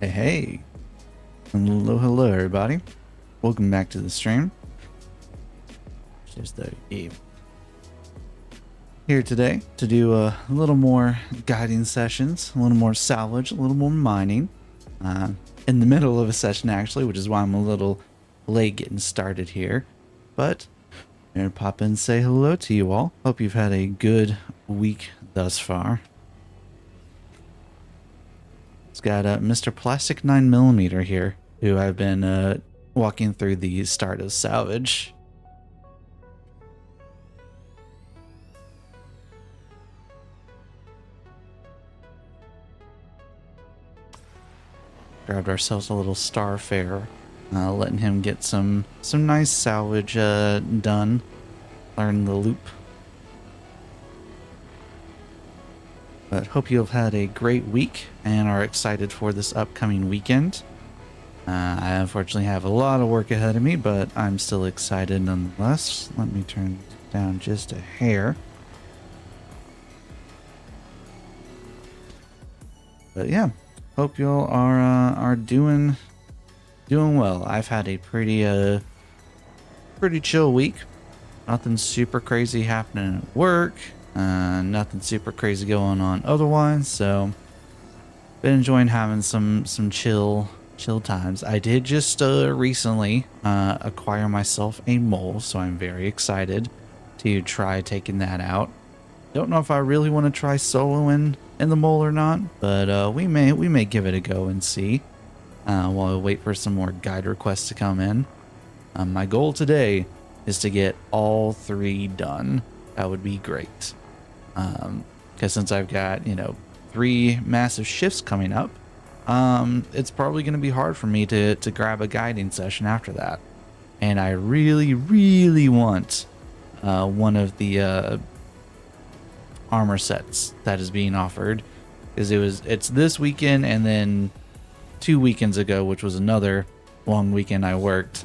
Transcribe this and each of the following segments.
Hey, hello, everybody. Welcome back to the stream. Just here today to do a little more guiding sessions, a little more salvage, a little more mining. In the middle of a session, actually, which is why I'm a little late getting started here. But I'm gonna pop in and say hello to you all. Hope you've had a good week thus far. It's got Mr. Plastic 9mm here, who I've been walking through the start of salvage. Grabbed ourselves a little Starfare, letting him get some nice salvage done. Learn the loop. But hope you've had a great week and are excited for this upcoming weekend. I unfortunately have a lot of work ahead of me, but I'm still excited nonetheless. Let me turn it down just a hair. But yeah, hope y'all are doing well. I've had a pretty chill week. Nothing super crazy happening at work. Nothing super crazy going on otherwise. So been enjoying having some chill times. I did just recently acquire myself a mole, so I'm very excited to try taking that out. Don't know if I really want to try soloing in the mole or not, but we may give it a go and see while I wait for some more guide requests to come in. My goal today is to get all 3 done. That would be great, because since I've got 3 massive shifts coming up, it's probably going to be hard for me to grab a guiding session after that. And I really want one of the armor sets that is being offered, because it's this weekend, and then 2 weekends ago, which was another long weekend I worked,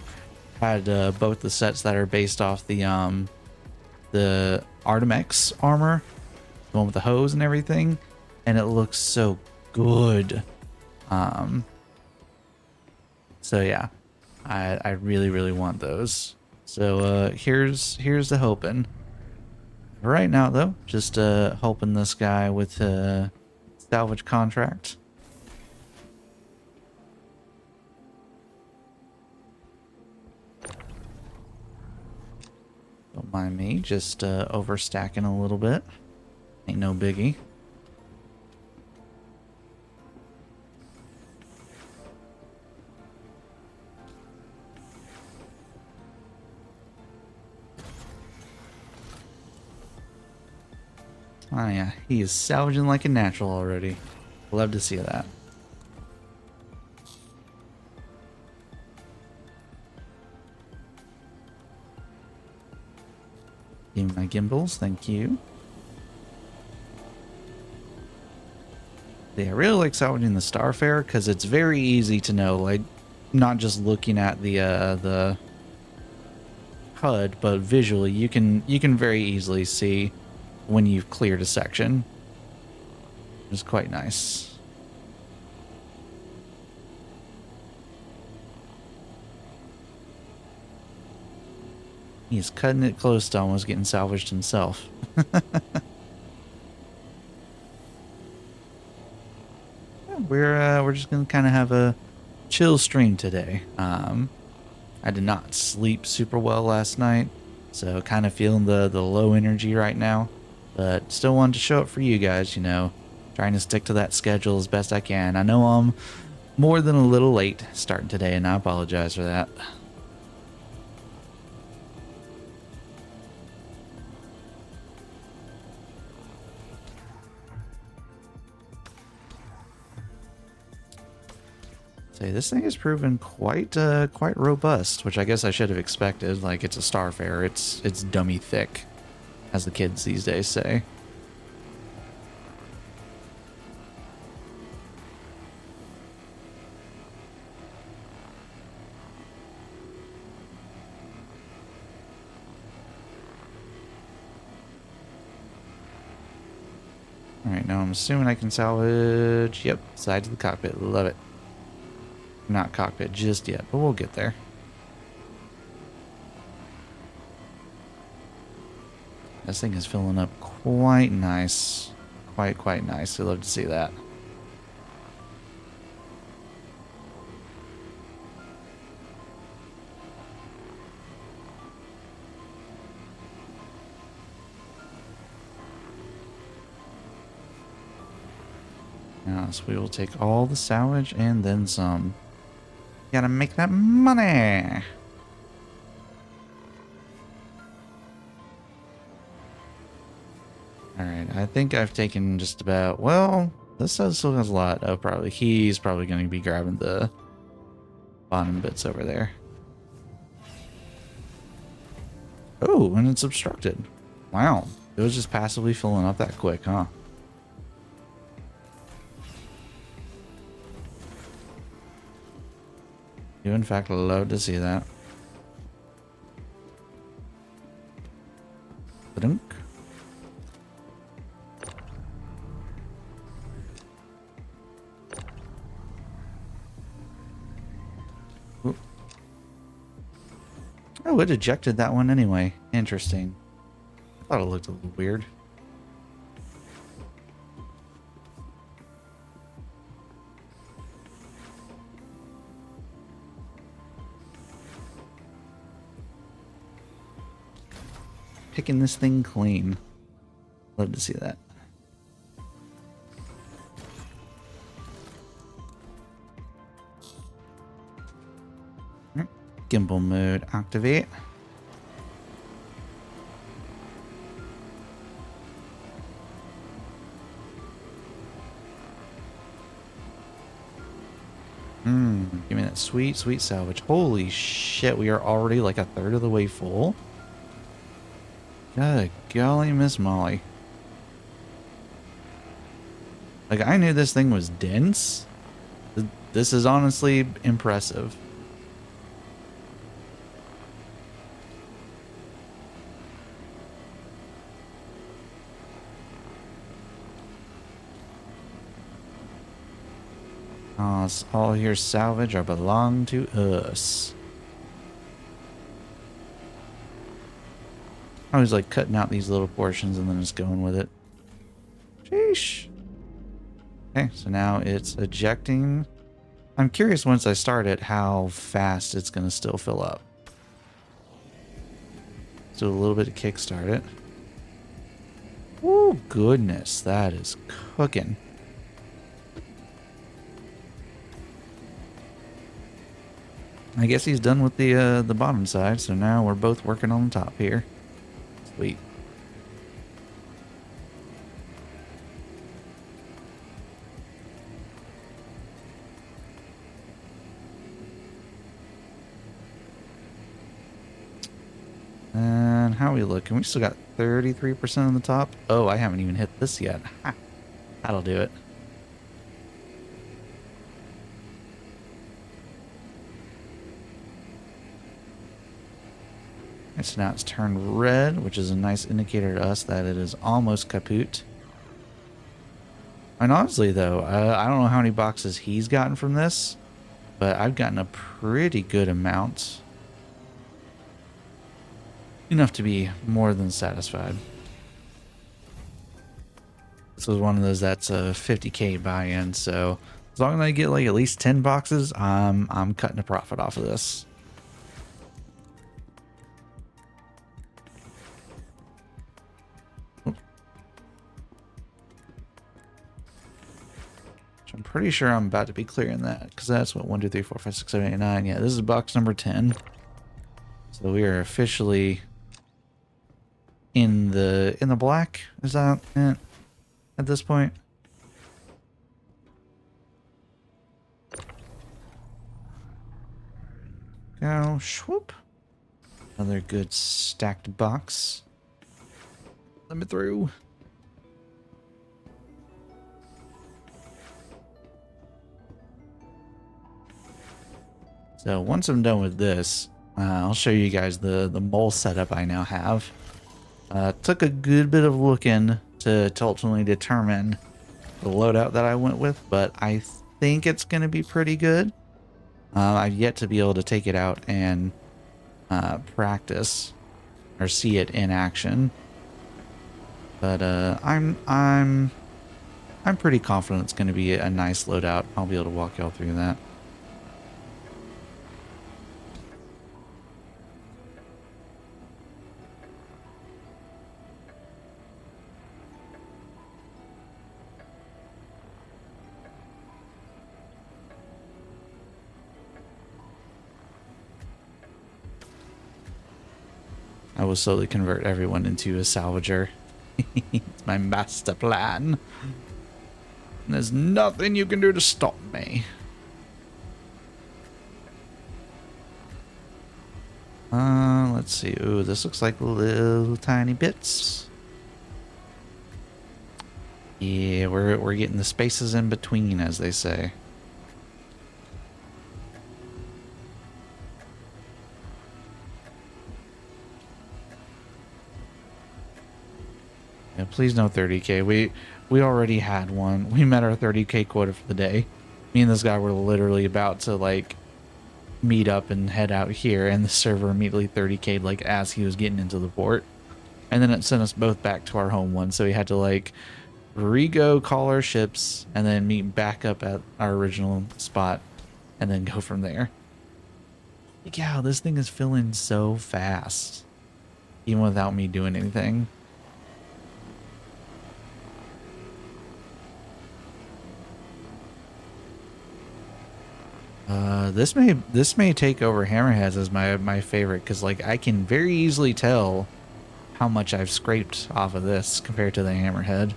had both the sets that are based off the Artemex armor, the one with the hose and everything, and it looks so good. So yeah, I really want those. So here's the hoping. Right now though, just helping this guy with a salvage contract. Don't mind me, just overstacking a little bit. Ain't no biggie. Oh yeah, he is salvaging like a natural already. Love to see that. Give me my gimbals, thank you. Yeah, I really like salvaging the Starfare because it's very easy to know, like, not just looking at the HUD, but visually you can very easily see when you've cleared a section. It's quite nice. He's cutting it close to almost getting salvaged himself. We're just gonna kind of have a chill stream today. I did not sleep super well last night, so kind of feeling the low energy right now, but still wanted to show up for you guys, trying to stick to that schedule as best I can. I know I'm more than a little late starting today, and I apologize for that. This thing has proven quite robust, which I guess I should have expected. Like, it's a Starfare, it's dummy thick, as the kids these days say. All right, now I'm assuming I can salvage. Yep, sides of the cockpit. Love it. Not cockpit just yet, but we'll get there. This thing is filling up quite nice. Quite nice. I'd love to see that. So we will take all the salvage and then some. Gotta make that money. Alright, I think I've taken just about, well, this still has a lot. Oh, probably. He's probably going to be grabbing the bottom bits over there. Oh, and it's obstructed. Wow. It was just passively filling up that quick, huh? You, in fact, love to see that. Ba-dunk. Oh, it ejected that one anyway. Interesting. I thought it looked a little weird. Picking this thing clean. Love to see that. Gimbal mode activate. Give me that sweet salvage. Holy shit, we are already like a third of the way full. God, golly, Miss Molly. Like, I knew this thing was dense. This is honestly impressive. All your salvage are belong to us. I was like cutting out these little portions and then just going with it. Sheesh. Okay, so now it's ejecting. I'm curious once I start it how fast it's going to still fill up. So a little bit of kickstart it. Oh goodness, that is cooking. I guess he's done with the bottom side, so now we're both working on the top here. Sweet. And how are we looking? We still got 33% on the top. Oh, I haven't even hit this yet. Ha. That'll do it. So now it's turned red, which is a nice indicator to us that it is almost kaput. And honestly, though, I don't know how many boxes he's gotten from this, but I've gotten a pretty good amount. Enough to be more than satisfied. This was one of those that's a 50K buy-in, so as long as I get like at least 10 boxes, I'm cutting a profit off of this. I'm pretty sure I'm about to be clearing that, because that's what 1, 2, 3, 4, 5, 6, 7, 8, 9. Yeah, this is box number 10. So we are officially in the black. Is that it at this point? Go swoop. Another good stacked box. Let me through. So once I'm done with this, I'll show you guys the mole setup I now have. Took a good bit of looking to ultimately determine the loadout that I went with, but I think it's going to be pretty good. I've yet to be able to take it out and practice or see it in action. But I'm pretty confident it's going to be a nice loadout. I'll be able to walk y'all through that. I will slowly convert everyone into a salvager. It's my master plan. There's nothing you can do to stop me. Let's see. Ooh, this looks like little tiny bits. Yeah, we're getting the spaces in between, as they say. Yeah, please no 30k. We already had one. We met our 30k quota for the day. Me and this guy were literally about to like meet up and head out here, and the server immediately 30k'd like as he was getting into the port. And then it sent us both back to our home one, so we had to like re-go call our ships and then meet back up at our original spot and then go from there. Like, yeah, this thing is filling so fast, even without me doing anything. This may take over Hammerheads as my favorite, because like I can very easily tell how much I've scraped off of this compared to the Hammerhead.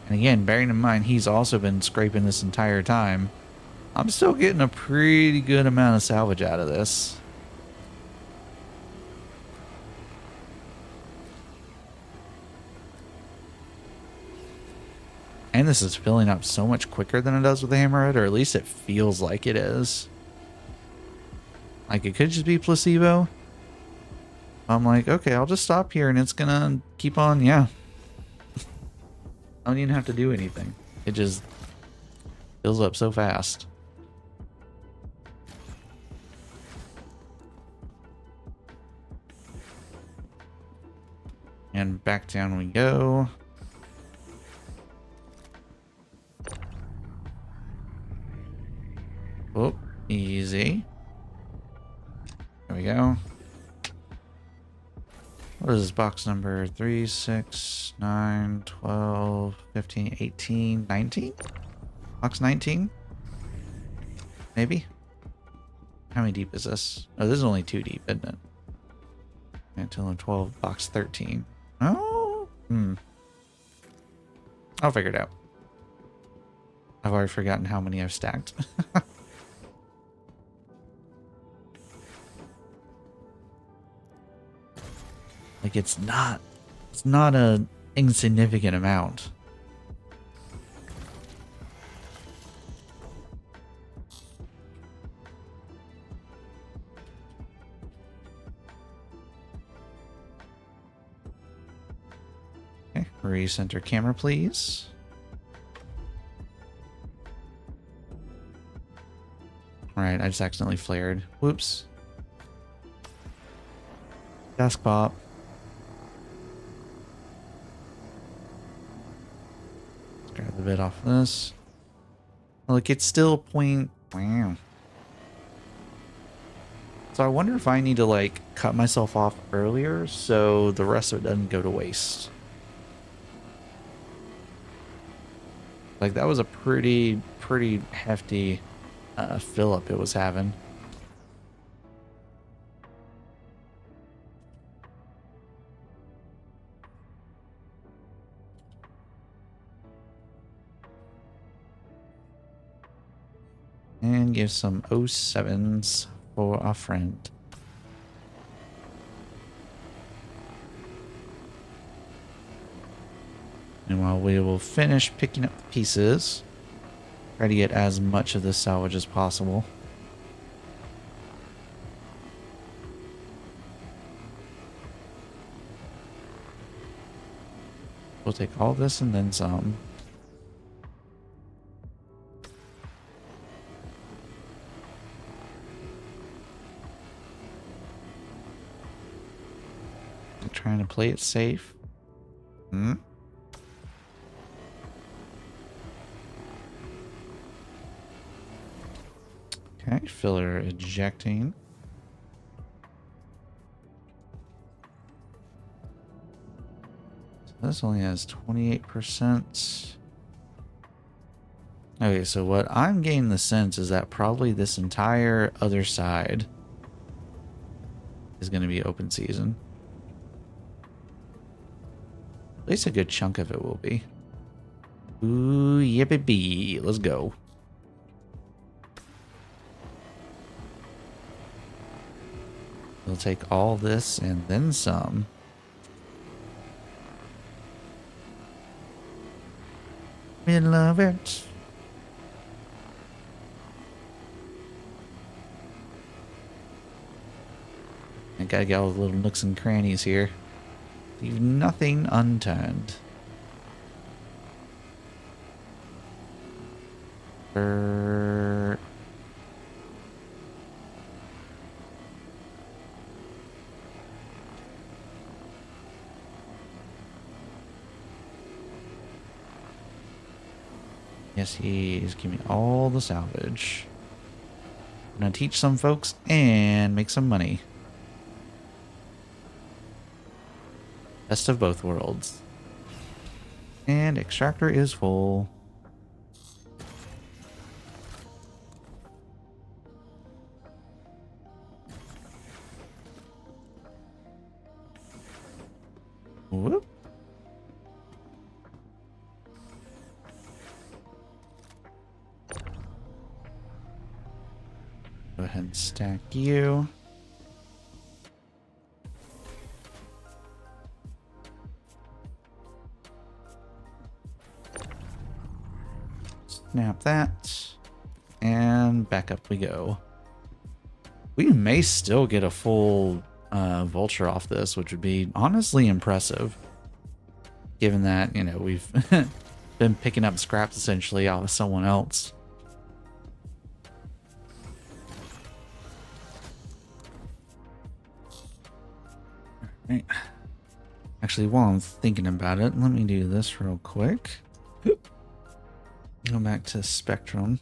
And again, bearing in mind he's also been scraping this entire time, I'm still getting a pretty good amount of salvage out of this. And this is filling up so much quicker than it does with the Hammerhead, or at least it feels like it is. Like, it could just be placebo. I'm like, okay, I'll just stop here and it's gonna keep on, yeah. I don't even have to do anything. It just fills up so fast. And back down we go. Oh, easy. There we go. What is this box number? 3, 6, 9, 12, 15, 18, 19? Box 19? Maybe? How many deep is this? Oh, this is only 2 deep, isn't it? Until 12, box 13. Oh, I'll figure it out. I've already forgotten how many I've stacked. Like, it's not a insignificant amount. Okay, recenter camera, please. All right, I just accidentally flared. Whoops. Desk pop. Let's grab the bit off of this. Look, it's still point. Wow. So I wonder if I need to like cut myself off earlier so the rest of it doesn't go to waste. Like, that was a pretty hefty fill up it was having. And give some 07s for our friend. And while we will finish picking up the pieces, try to get as much of this salvage as possible. We'll take all this and then some. I'm trying to play it safe. Hmm. Okay, filler ejecting. So this only has 28%. Okay, so what I'm getting the sense is that probably this entire other side is going to be open season. At least a good chunk of it will be. Ooh, yeah, baby. Let's go. We'll take all this and then some. We love it. I gotta get all the little nooks and crannies here. Leave nothing unturned. Yes, he is. Give me all the salvage. I'm gonna teach some folks and make some money. Best of both worlds. And extractor is full. Whoop. Go ahead and stack you. Snap that. And back up we go. We may still get a full vulture off this, which would be honestly impressive. Given that, you know, we've been picking up scraps essentially off of someone else. Right. Actually, while I'm thinking about it, let me do this real quick. Go back to Spectrum.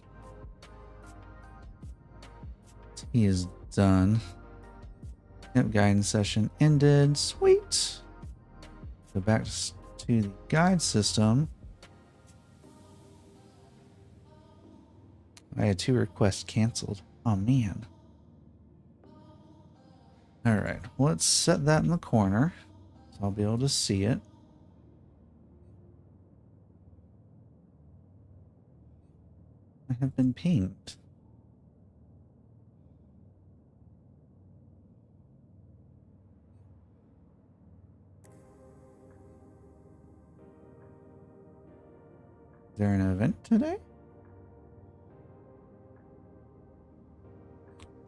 He is done. Yep, guidance session ended. Sweet. Go back to the guide system. I had 2 requests canceled. Oh, man. Alright, let's set that in the corner so I'll be able to see it. I have been pinged. Is there an event today?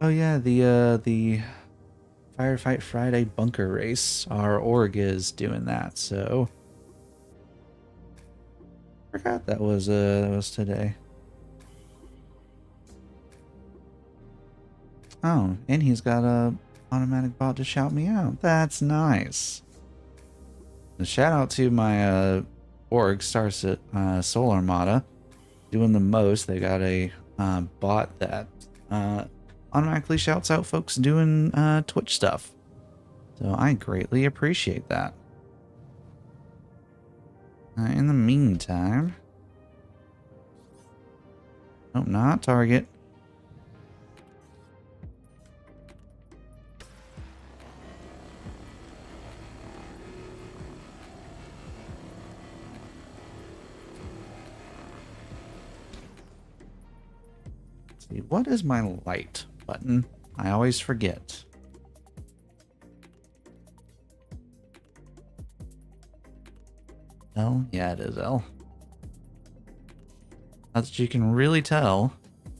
Oh yeah, the Firefight Friday bunker race. Our org is doing that, so forgot that was today. Oh, and he's got a automatic bot to shout me out. That's nice. A shout out to my org, Solar Armada, doing the most. They got a bot that automatically shouts out folks doing Twitch stuff. So I greatly appreciate that. In the meantime... Nope, not target. Let's see, what is my light button? I always forget. L? Yeah, it is L. Not that you can really tell,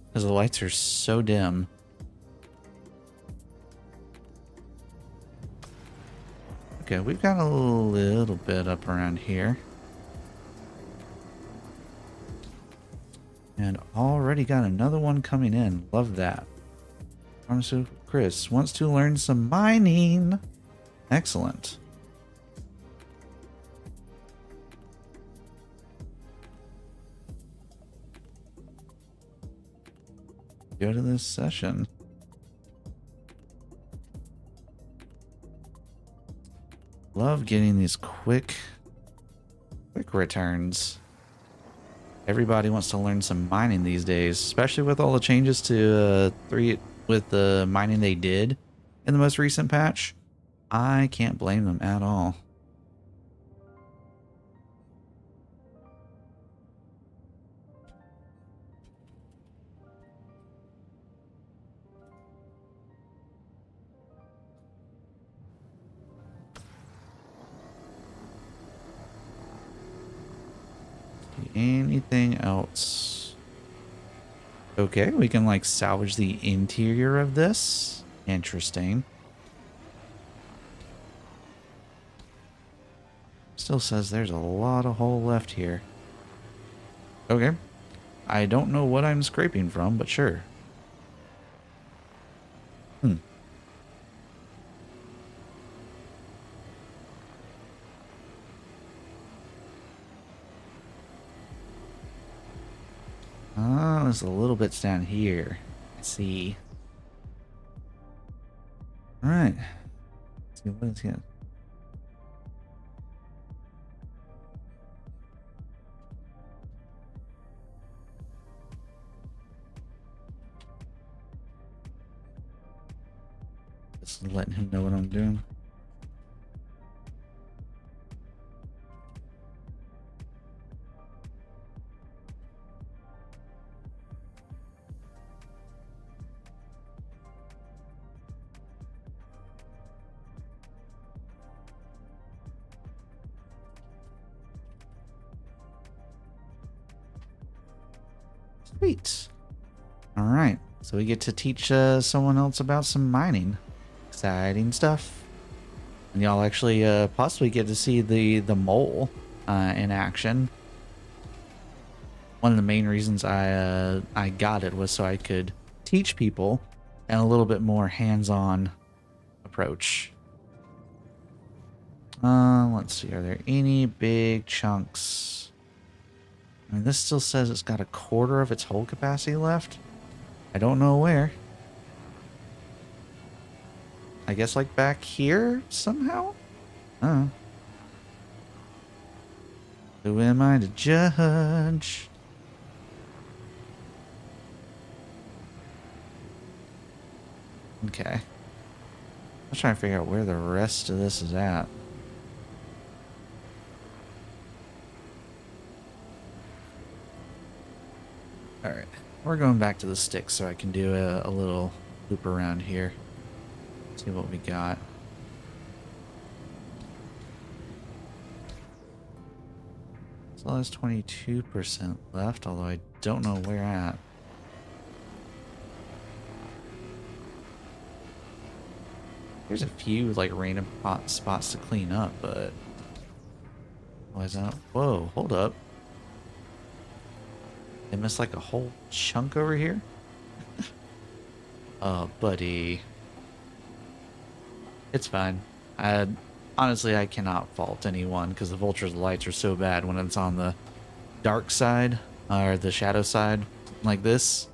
because the lights are so dim. Okay, we've got a little bit up around here. And already got another one coming in. Love that. Pharmaceutical Chris wants to learn some mining. Excellent. Go to this session. Love getting these quick returns. Everybody wants to learn some mining these days, especially with all the changes to 3 with the mining they did in the most recent patch. I can't blame them at all. Anything else? Okay, we can like salvage the interior of this. Interesting. Still says there's a lot of hole left here. Okay. I don't know what I'm scraping from, but sure. Oh, there's a little bits down here. Let's see. All right. Let's see what is here. Just letting him know what I'm doing. Sweet. All right. So we get to teach someone else about some mining. Exciting stuff. And y'all actually possibly get to see the mole in action. One of the main reasons I got it was so I could teach people and a little bit more hands-on approach. Let's see. Are there any big chunks? I mean, this still says it's got a quarter of its hull capacity left. I don't know where. I guess like back here somehow? Oh. Who am I to judge? Okay. I'm trying to figure out where the rest of this is at. Alright. We're going back to the stick so I can do a little loop around here. See what we got. Still has 22% left, although I don't know where at. There's a few like random spots to clean up, but why is that? Whoa, hold up. I missed like a whole chunk over here. Oh, buddy. It's fine. Honestly, I cannot fault anyone because the Vulture's lights are so bad when it's on the dark side or the shadow side like this.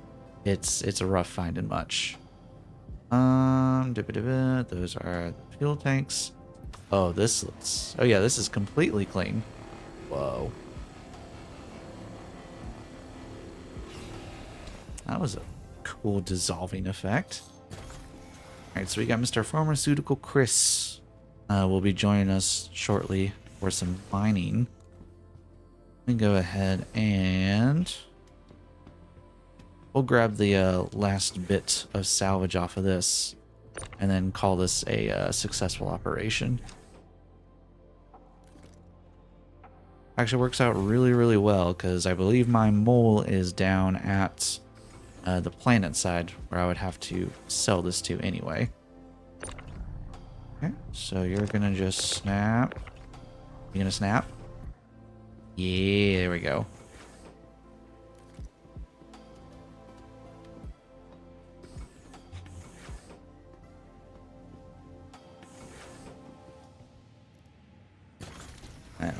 It's a rough finding much. Those are the fuel tanks. Oh, this looks... Oh yeah, this is completely clean. Whoa. That was a cool dissolving effect. Alright, so we got Mr. Pharmaceutical Chris. Will be joining us shortly for some mining. Let me go ahead and... We'll grab the last bit of salvage off of this and then call this a successful operation. Actually works out really, really well because I believe my mole is down at the planet side where I would have to sell this to anyway. Okay, so you're gonna just snap. You gonna snap? Yeah, there we go.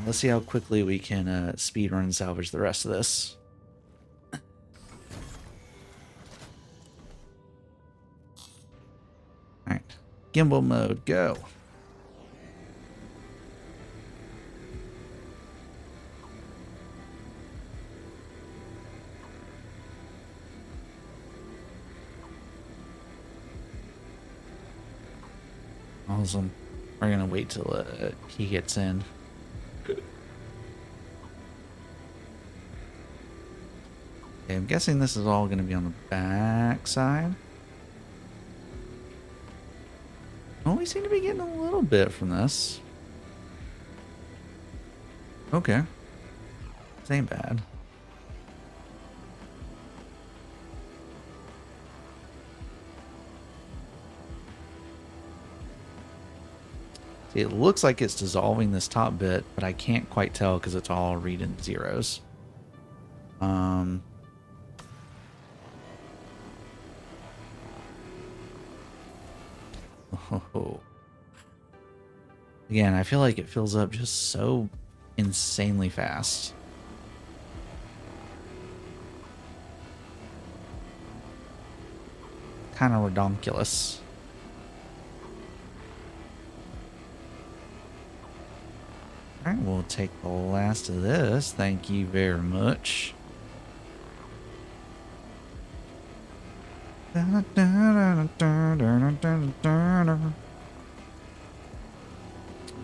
Let's see how quickly we can speed run and salvage the rest of this. All right, gimbal mode, go. Awesome. We're gonna wait till he gets in. Okay, I'm guessing this is all gonna be on the back side. Oh, we seem to be getting a little bit from this. Okay. This ain't bad. See, it looks like it's dissolving this top bit, but I can't quite tell because it's all reading zeros. Oh. Again, I feel like it fills up just so insanely fast. Kind of redonkulous. All right, we'll take the last of this. Thank you very much.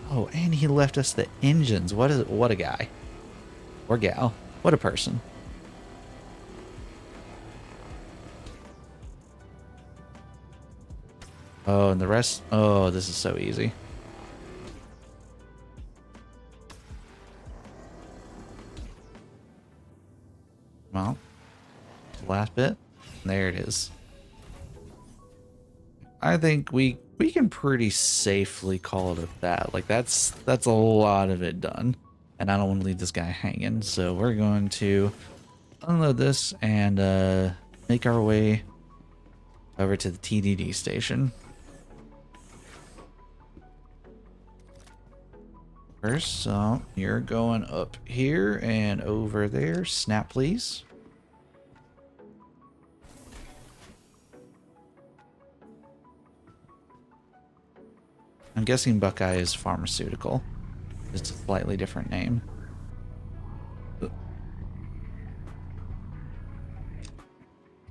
Oh, and he left us the engines. What a guy. Or gal. What a person. Oh, and the rest. Oh, this is so easy. Well, last bit. There it is. I think we can pretty safely call it at that. Like that's a lot of it done. And I don't want to leave this guy hanging. So we're going to unload this and make our way over to the TDD station. First, so you're going up here and over there. Snap, please. I'm guessing Buckeye is pharmaceutical. It's a slightly different name.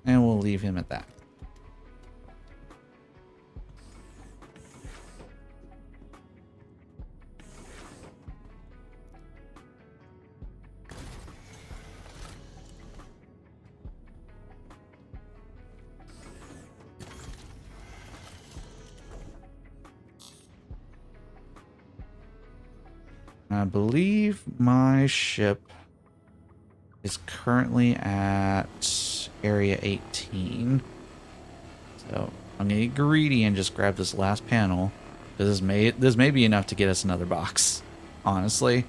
And we'll leave him at that. I believe my ship is currently at area 18. So I'm gonna get greedy and just grab this last panel. This may be enough to get us another box, honestly.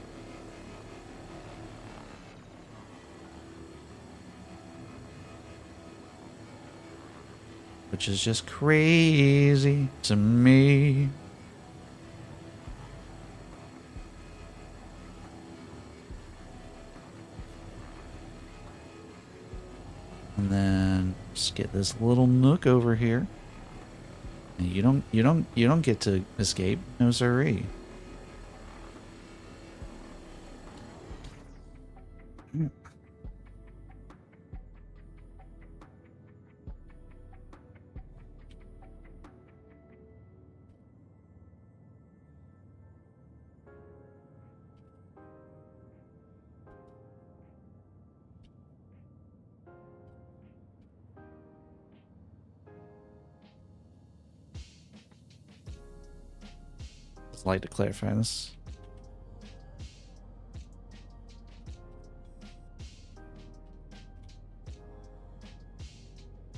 Which is just crazy to me. And then just get this little nook over here. And you don't get to escape. No siree. I'd like to clarify this.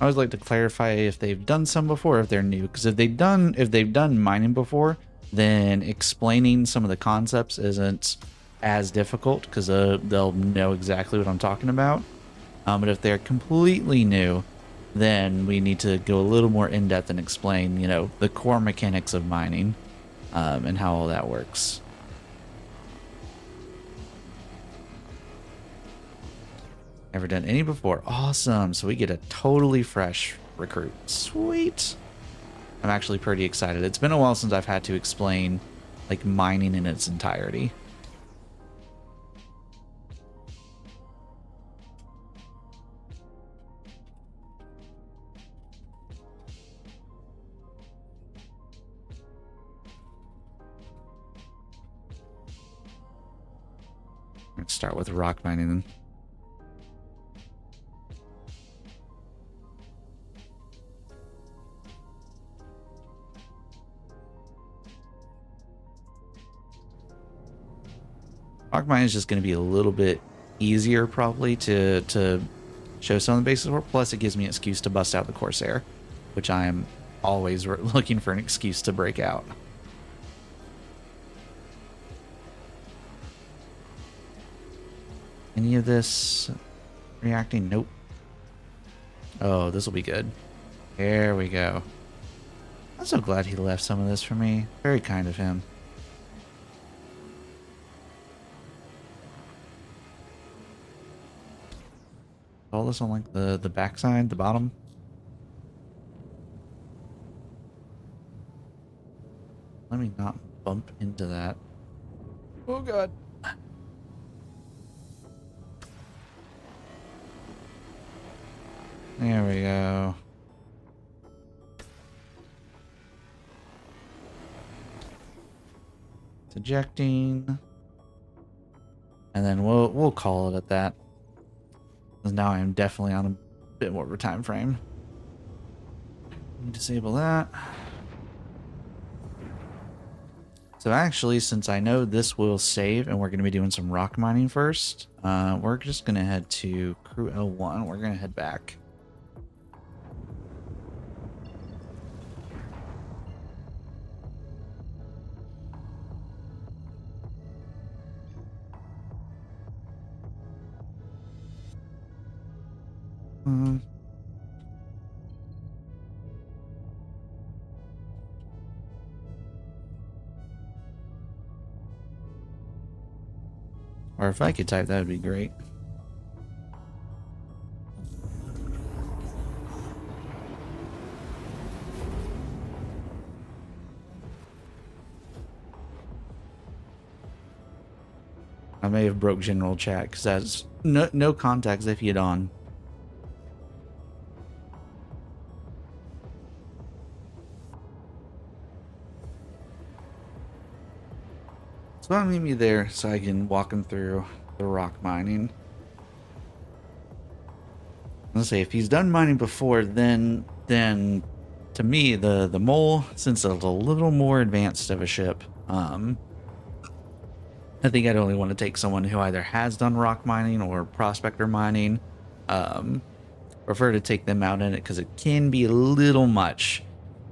I always like to clarify if they've done some before, or if they're new. Because if they've done mining before, then explaining some of the concepts isn't as difficult because they'll know exactly what I'm talking about. But if they're completely new, then we need to go a little more in depth and explain, you know, the core mechanics of mining and how all that works. Never done any before. Awesome. So we get a totally fresh recruit. Sweet. I'm actually pretty excited. It's been a while since I've had to explain like mining in its entirety. Let's start with rock mining then. Rock mining is just going to be a little bit easier probably to show some of the basics for. Plus, it gives me an excuse to bust out the Corsair, which I am always looking for an excuse to break out. Any of this reacting? Nope. Oh, this will be good. There we go. I'm so glad he left some of this for me. Very kind of him. All this on like the backside, the bottom. Let me not bump into that. Oh god. There we go. It's ejecting. And then we'll call it at that. Because now I'm definitely on a bit more of a time frame. Disable that. So actually, since I know this will save and we're going to be doing some rock mining first, we're just going to head to crew L1. We're going to head back. Or if I could type, that would be great. I may have broke general chat because that's no contacts if you'd on. So I'll meet me there so I can walk him through the rock mining. Let's say if he's done mining before, then to me the mole, since it's a little more advanced of a ship, I think I'd only want to take someone who either has done rock mining or prospector mining. Prefer to take them out in it because it can be a little much.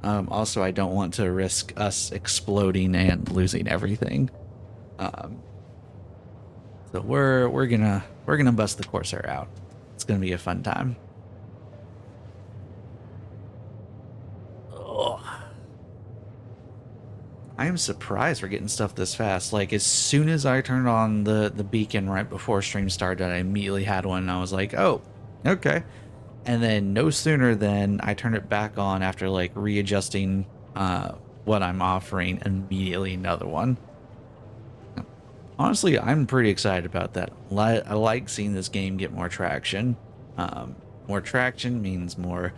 Also, I don't want to risk us exploding and losing everything. So we're gonna bust the Corsair out. It's gonna be a fun time. Oh. I am surprised we're getting stuff this fast. Like as soon as I turned on the beacon right before stream started, I immediately had one and I was like, oh, okay. And then no sooner than I turned it back on after like readjusting what I'm offering, immediately another one. Honestly, I'm pretty excited about that. I like seeing this game get more traction. More traction means more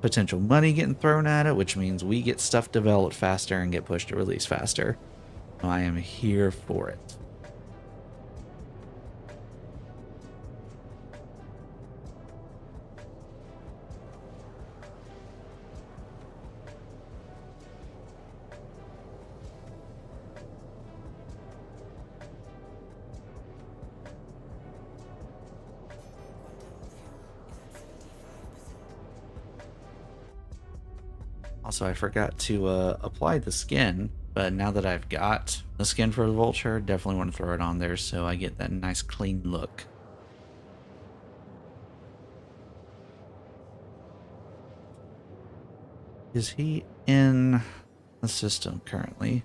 potential money getting thrown at it, which means we get stuff developed faster and get pushed to release faster. I am here for it. Also, I forgot to apply the skin, but now that I've got the skin for the Vulture, definitely want to throw it on there so I get that nice clean look. Is he in the system currently?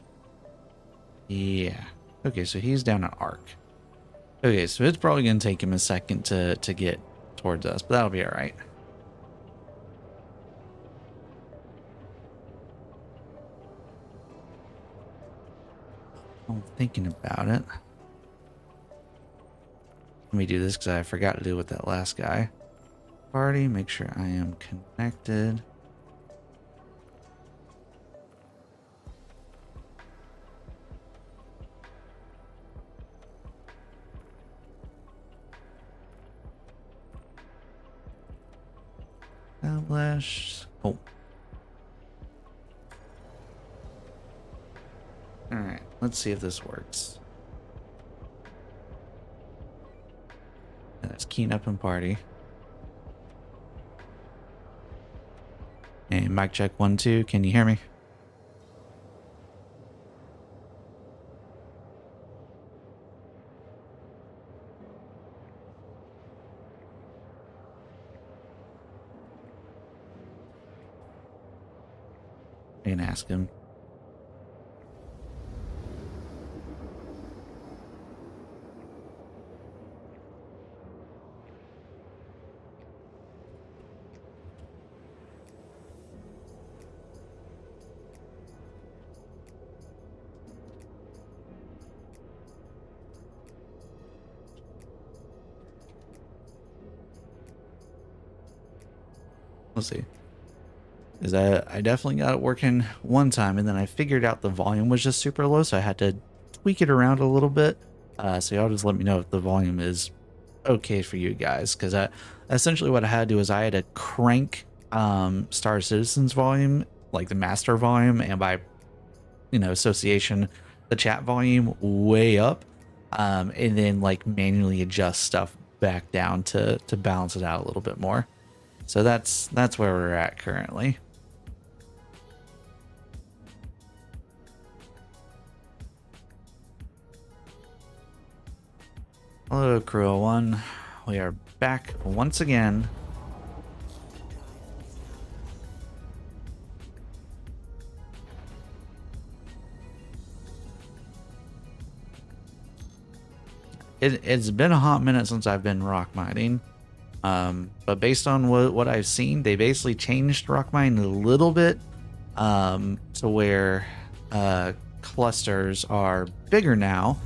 Yeah. Okay, so he's down at ARC. Okay, so it's probably going to take him a second to get towards us, but that'll be all right. I'm thinking about it. Let me do this because I forgot to do it with that last guy. Party, make sure I am connected. Established. Oh. Alright, let's see if this works. And that's keying up and party. Hey, mic check 1, 2. Can you hear me? I can ask him. Let's see. Is I definitely got it working one time, and then I figured out the volume was just super low, so I had to tweak it around a little bit. So y'all just let me know if the volume is okay for you guys, because essentially what I had to do is I had to crank Star Citizen's volume, like the master volume, and by association, the chat volume way up, and then like manually adjust stuff back down to balance it out a little bit more. So that's where we're at currently. Hello, Crew 01. We are back once again. It's been a hot minute since I've been rock mining. But based on what I've seen, they basically changed rock mining a little bit to where clusters are bigger now.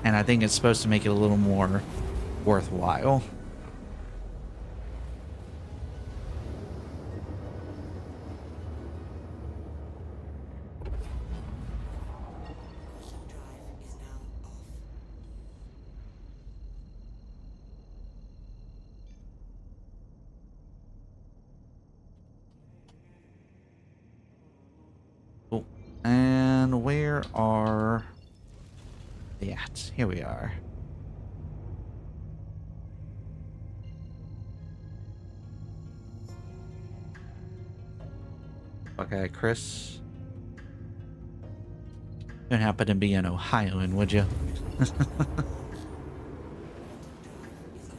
And I think it's supposed to make it a little more worthwhile. Cool. And where are they at? Here we are. Okay, Chris. Don't happen to be an Ohioan, would you?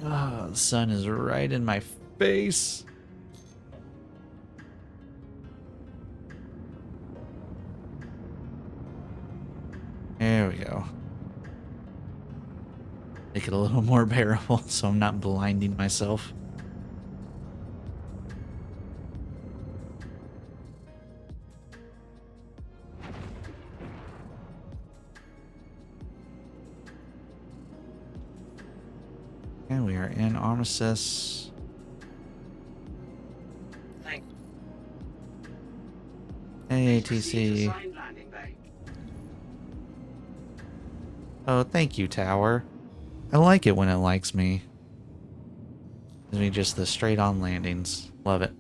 Oh, the sun is right in my face. There we go. Make it a little more bearable so I'm not blinding myself. And we are in Armistice. Hey, TC. Oh, thank you, Tower. I like it when it likes me. Gives me just the straight on landings. Love it.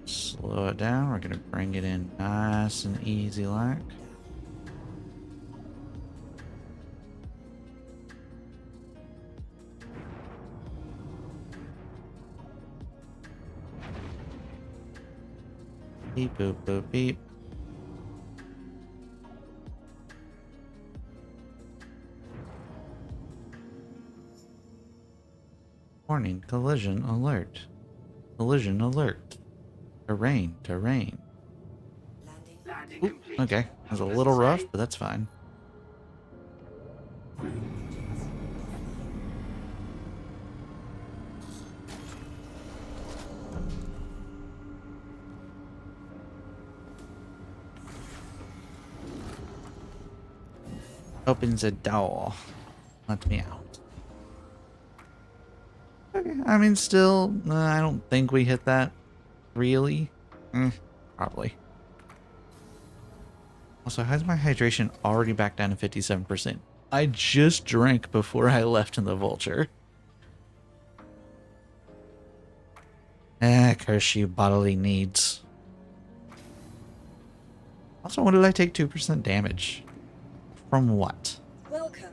Slow it down. We're gonna bring it in nice and easy like. Beep, boop, boop, beep. Warning, collision alert. Collision alert. Terrain, terrain. Oop, okay, that was a little rough, but that's fine. Opens a door. Let me out. Okay, I mean, still, I don't think we hit that. Really? Probably. Also, how's my hydration already back down to 57%? I just drank before I left in the Vulture. Curse you bodily needs. Also, when did I take 2% damage? From what? Welcome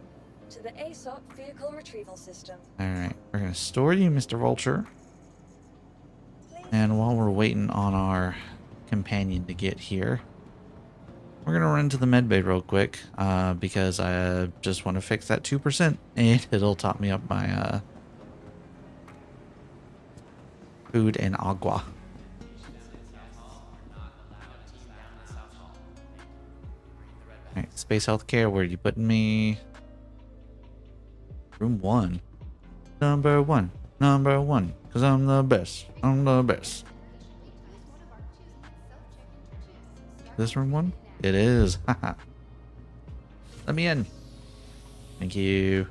to the ROC vehicle retrieval system. Alright, we're going to store you, Mr. Vulture. And while we're waiting on our companion to get here, we're going to run to the medbay real quick, because I just want to fix that 2%, and it'll top me up my food and agua. Alright, space healthcare, where are you putting me? Room 1. Number 1. Number 1. Because I'm the best. I'm the best. This room 1? It is. Haha. Let me in. Thank you.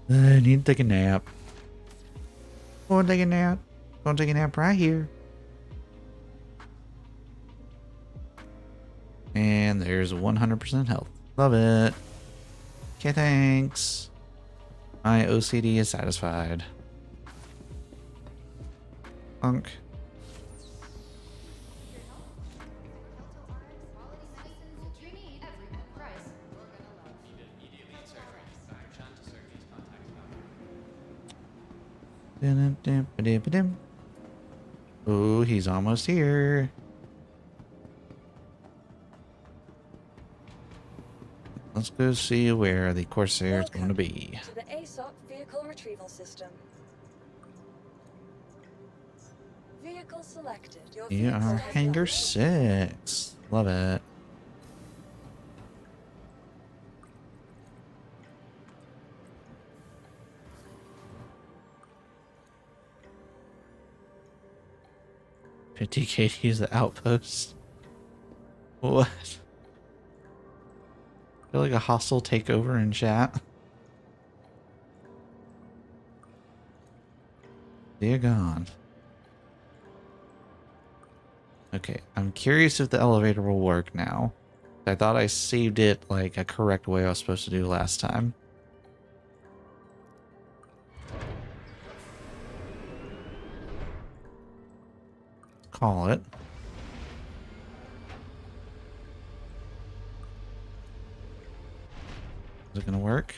I need to take a nap. Go and take a nap. Go and take a nap right here. And there's 100% health. Love it. Okay, thanks. My OCD is satisfied. Punk. Oh, he's almost here. Let's go see where the Corsair is going to be. To the ROC vehicle retrieval system. Vehicle selected. You are hangar 6. Love it. $50K to use the outpost. What? I feel like a hostile takeover in chat. Dear God. Okay, I'm curious if the elevator will work now. I thought I saved it like a correct way I was supposed to do last time. Call it. Is it gonna work?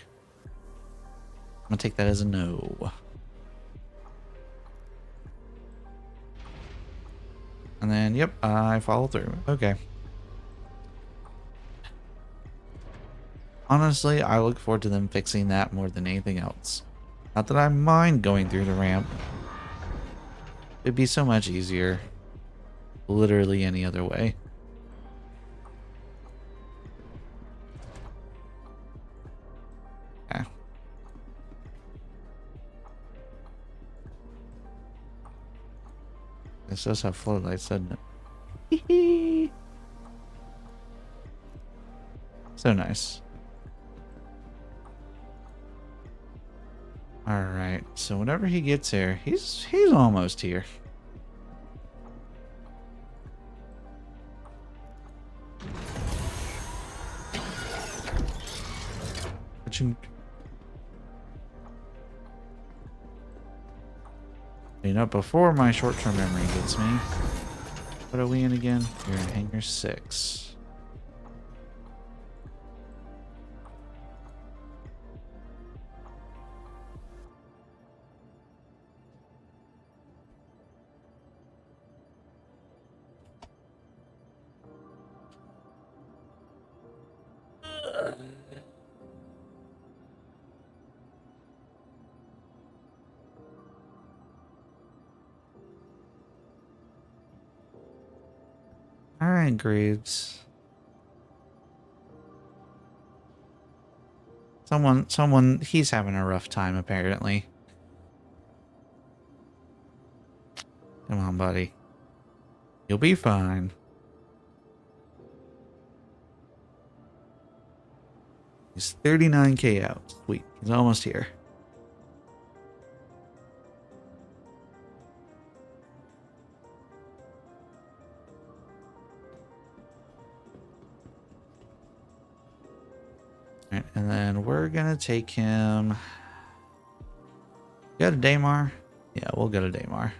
I'm gonna take that as a no. And then, yep, I follow through. Okay. Honestly, I look forward to them fixing that more than anything else. Not that I mind going through the ramp. It'd be so much easier. Literally any other way. Yeah. This does have floodlights, doesn't it? So nice. Alright, so whenever he gets here, he's almost here. You know, before my short-term memory gets me. What are we in again? We're in hangar 6. All right, Greaves. He's having a rough time apparently. Come on, buddy. You'll be fine. He's 39k out. Sweet. He's almost here. All right, and then we're gonna take him. Go to Daymar? Yeah, we'll go to Daymar.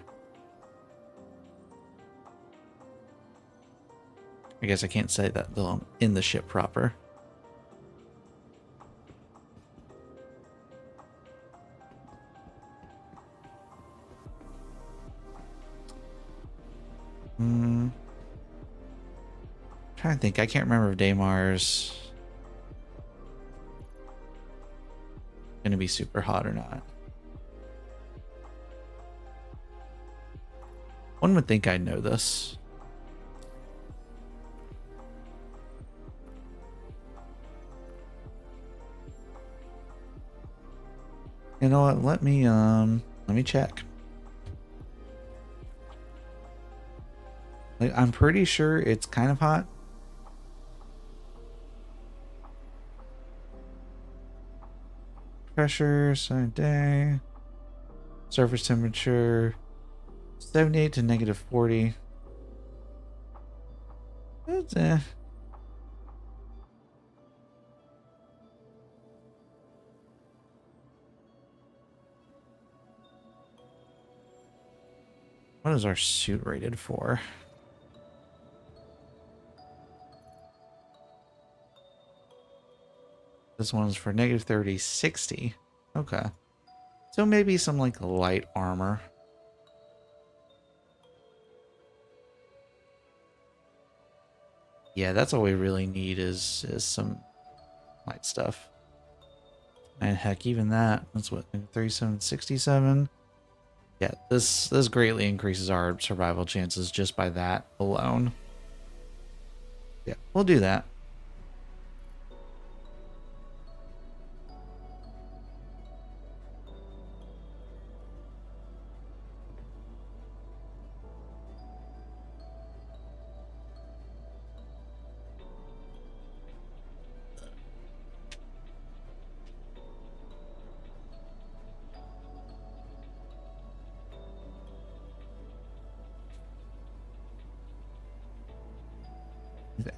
I guess I can't say that though I'm in the ship proper. Trying to think. I can't remember if Daymar's gonna be super hot or not. One would think I'd know this. You know what? Let me check. Like, I'm pretty sure it's kind of hot. Pressure, side day. Surface temperature 78 to negative 40. It's What is our suit rated for? This one's for negative 30, 60. Okay. So maybe some like light armor. Yeah, that's all we really need is some light stuff. And heck, even that, that's what, 3767. Yeah, this greatly increases our survival chances just by that alone. Yeah, we'll do that.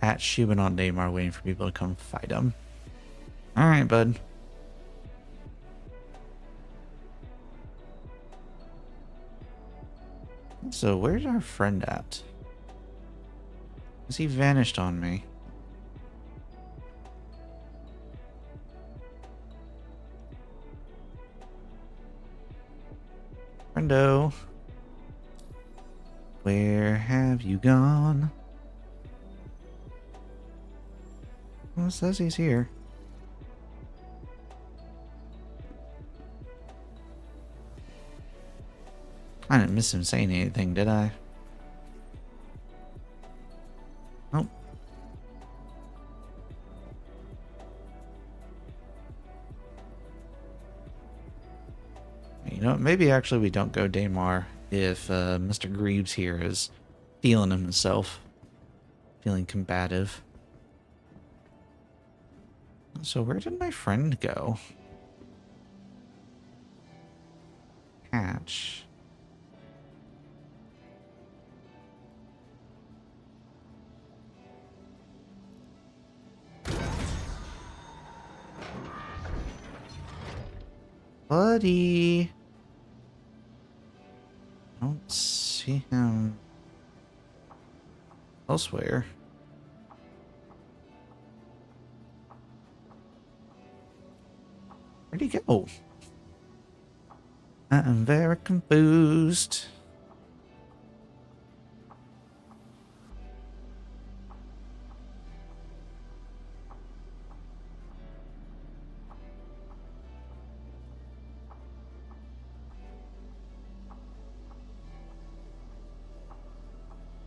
At Shubin on Daymar waiting for people to come fight him. Alright, bud. So where's our friend at? Has he vanished on me? Friendo. Where have you gone? Well, it says he's here. I didn't miss him saying anything, did I? Nope. You know, maybe actually we don't go Daymar if Mr. Greaves here is feeling himself. Feeling combative. So where did my friend go? Hatch. Buddy. I don't see him elsewhere. Where'd he go? I am very confused.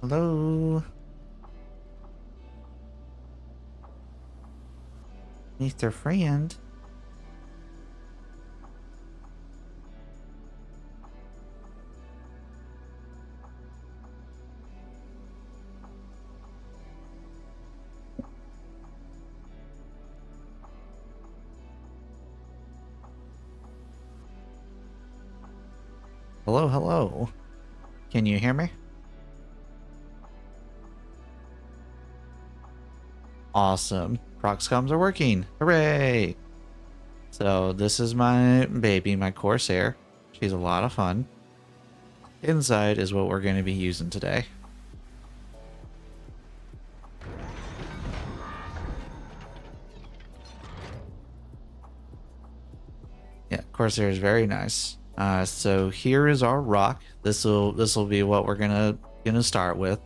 Hello, Mr. Friend. Hello, hello. Can you hear me? Awesome. Proxcoms are working. Hooray! So this is my baby, my Corsair. She's a lot of fun. Inside is what we're going to be using today. Yeah, Corsair is very nice. So here is our rock. This will be what we're gonna start with.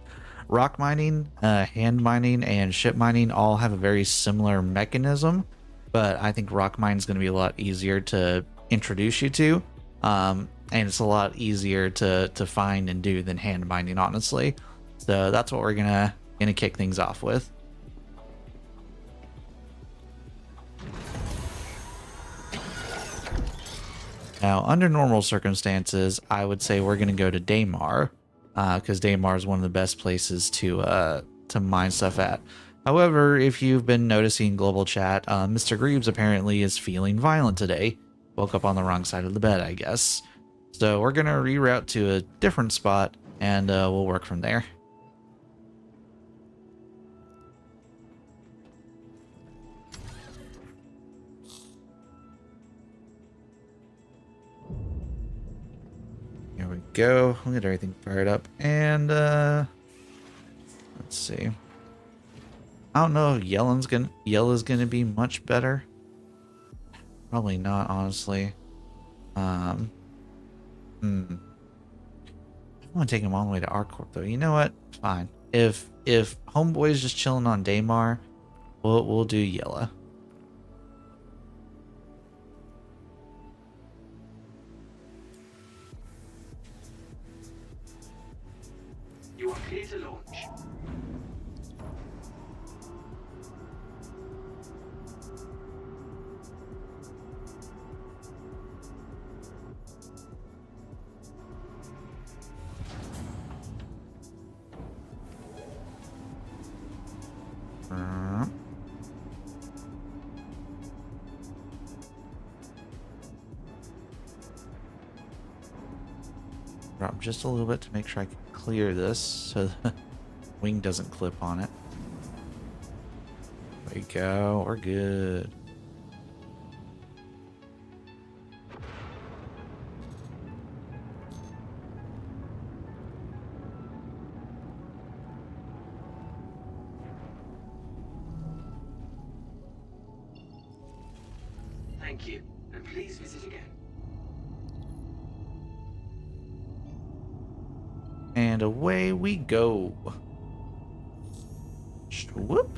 Rock mining, hand mining, and ship mining all have a very similar mechanism, but I think rock mining is gonna be a lot easier to introduce you to, and it's a lot easier to find and do than hand mining, honestly. So that's what we're gonna kick things off with. Now, under normal circumstances, I would say we're going to go to Daymar, because Daymar is one of the best places to mine stuff at. However, if you've been noticing global chat, Mr. Greaves apparently is feeling violent today. Woke up on the wrong side of the bed, I guess. So we're going to reroute to a different spot, and we'll work from there. Here we go. We'll get everything fired up. And, let's see. I don't know if Yella's gonna be much better. Probably not, honestly. I want to take him all the way to Arcorp, though. You know what? Fine. If Homeboy's just chilling on Daymar, we'll do Yella. You are clear to launch. Drop just a little bit to make sure I can clear this so the wing doesn't clip on it. There we go. We're good. Thank you, and please visit again. And away we go. Whoop.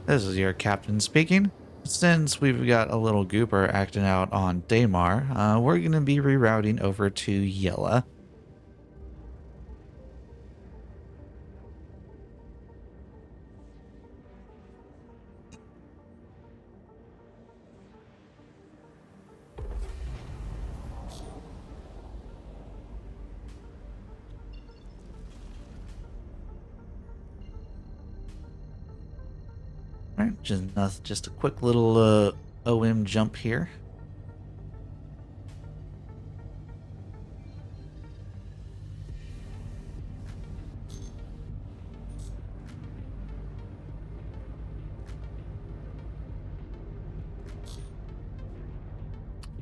This is your captain speaking. Since we've got a little goober acting out on Daymar, we're going to be rerouting over to Yella. Alright, just a quick little OM jump here.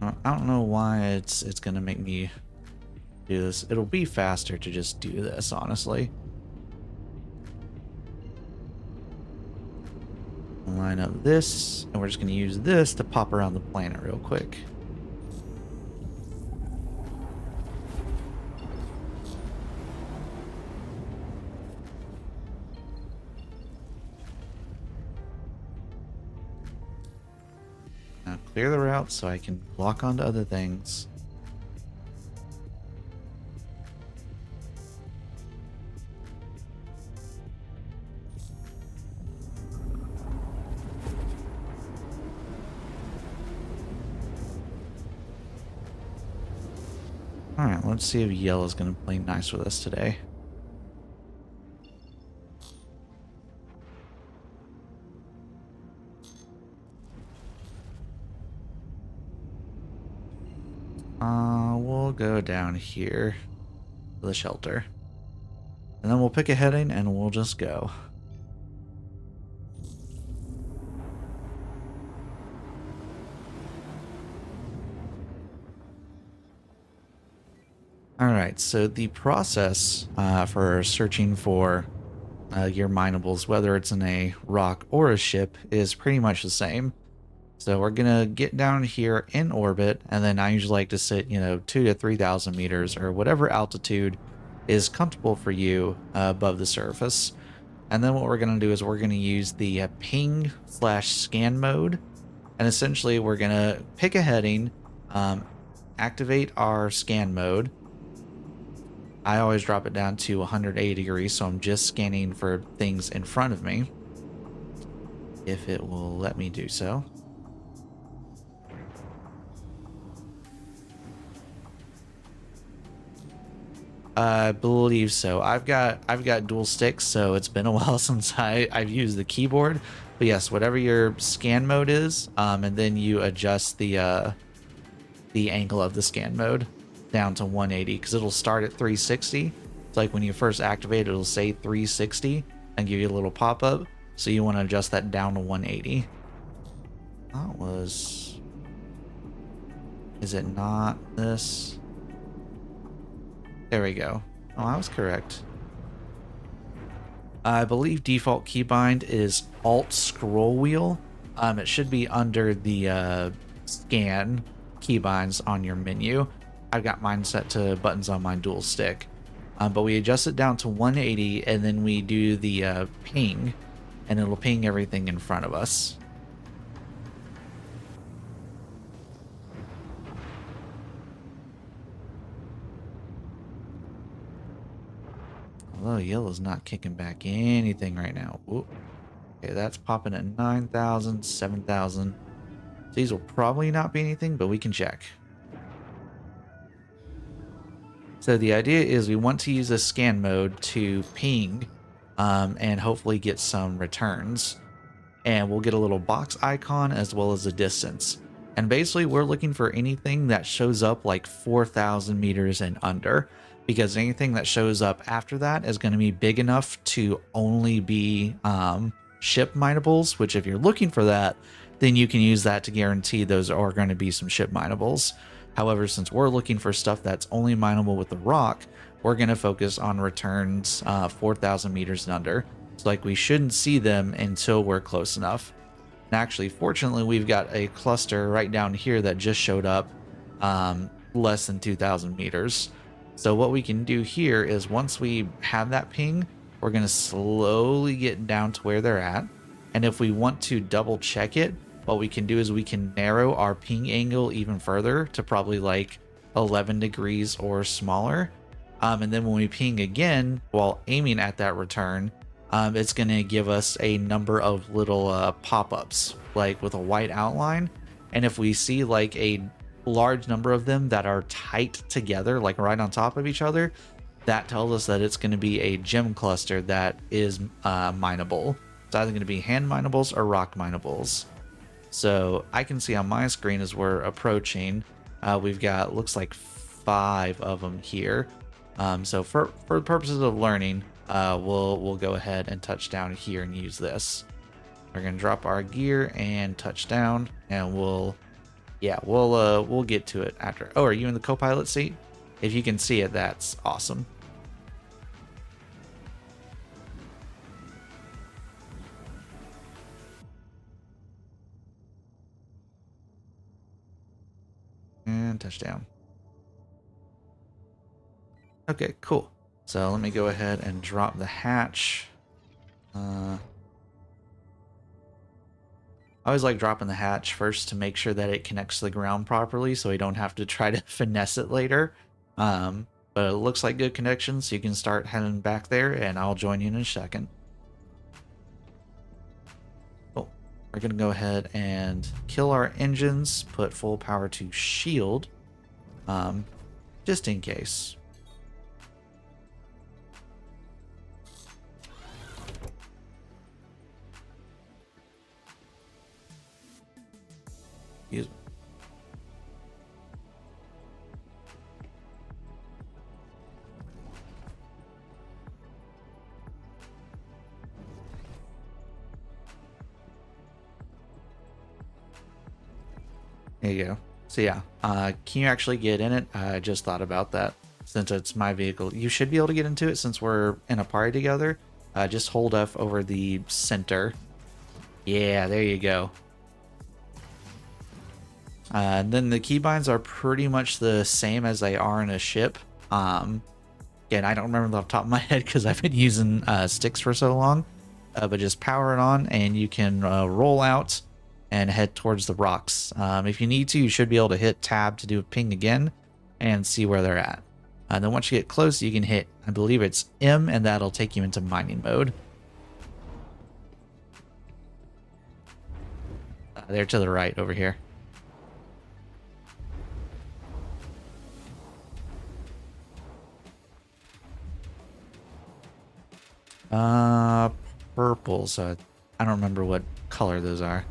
I don't know why it's gonna make me do this. It'll be faster to just do this, honestly. Line up this, and we're just gonna use this to pop around the planet real quick. clear the route so I can lock onto other things. Alright, let's see if yellow's gonna play nice with us today. We'll go down here to the shelter. And then we'll pick a heading and we'll just go. Alright, so the process for searching for your minables, whether it's in a rock or a ship, is pretty much the same. So we're gonna get down here in orbit, and then I usually like to sit, 2 to 3,000 meters or whatever altitude is comfortable for you above the surface. And then what we're gonna do is we're gonna use the ping slash scan mode, and essentially we're gonna pick a heading, activate our scan mode. I always drop it down to 180 degrees, so I'm just scanning for things in front of me, if it will let me do so. I believe so. I've got dual sticks, so it's been a while since I've used the keyboard. But yes, whatever your scan mode is, and then you adjust the angle of the scan mode down to 180 because it'll start at 360. It's like when you first activate it, it'll say 360 and give you a little pop-up. So you want to adjust that down to 180. That was... Is it not this? There we go. Oh, I was correct. I believe default keybind is Alt scroll wheel. It should be under the scan keybinds on your menu. I've got mine set to buttons on my dual stick. But we adjust it down to 180 and then we do the ping, and it'll ping everything in front of us. Although yellow's not kicking back anything right now. Ooh. Okay, that's popping at 9,000, 7,000. These will probably not be anything, but we can check. So the idea is we want to use this scan mode to ping and hopefully get some returns. And we'll get a little box icon as well as a distance. And basically we're looking for anything that shows up like 4,000 meters and under, because anything that shows up after that is going to be big enough to only be ship minables, which if you're looking for that, then you can use that to guarantee those are going to be some ship minables. However, since we're looking for stuff that's only mineable with the rock, we're going to focus on returns 4,000 meters and under. So like we shouldn't see them until we're close enough. And actually, fortunately, we've got a cluster right down here that just showed up less than 2,000 meters. So what we can do here is once we have that ping, we're going to slowly get down to where they're at. And if we want to double check it, what we can do is we can narrow our ping angle even further to probably like 11 degrees or smaller. And then when we ping again while aiming at that return, it's going to give us a number of little pop-ups like with a white outline. And if we see like a large number of them that are tight together, like right on top of each other, that tells us that it's going to be a gem cluster that is mineable. It's either going to be hand minables or rock minables. So I can see on my screen as we're approaching, we've got, looks like 5 of them here. So for the purposes of learning, we'll go ahead and touch down here and use this. We're gonna drop our gear and touch down, and we'll get to it after. Oh, are you in the co-pilot seat? If you can see it, that's awesome. And touchdown. Okay, cool. So let me go ahead and drop the hatch. I always like dropping the hatch first to make sure that it connects to the ground properly so we don't have to try to finesse it later. But it looks like good connection, so you can start heading back there, and I'll join you in a second. Oh, we're going to go ahead and kill our engines, put full power to shield, just in case. Excuse me. There you go. So yeah, can you actually get in it? I just thought about that. Since it's my vehicle, you should be able to get into it since we're in a party together. Just hold F over the center. Yeah, there you go. And then the keybinds are pretty much the same as they are in a ship. Again, I don't remember off the top of my head because I've been using sticks for so long. But just power it on and you can roll out and head towards the rocks. If you need to, you should be able to hit tab to do a ping again and see where they're at. And then once you get close, you can hit, I believe it's M, and that'll take you into mining mode. They're to the right over here. Purple, so I don't remember what color those are.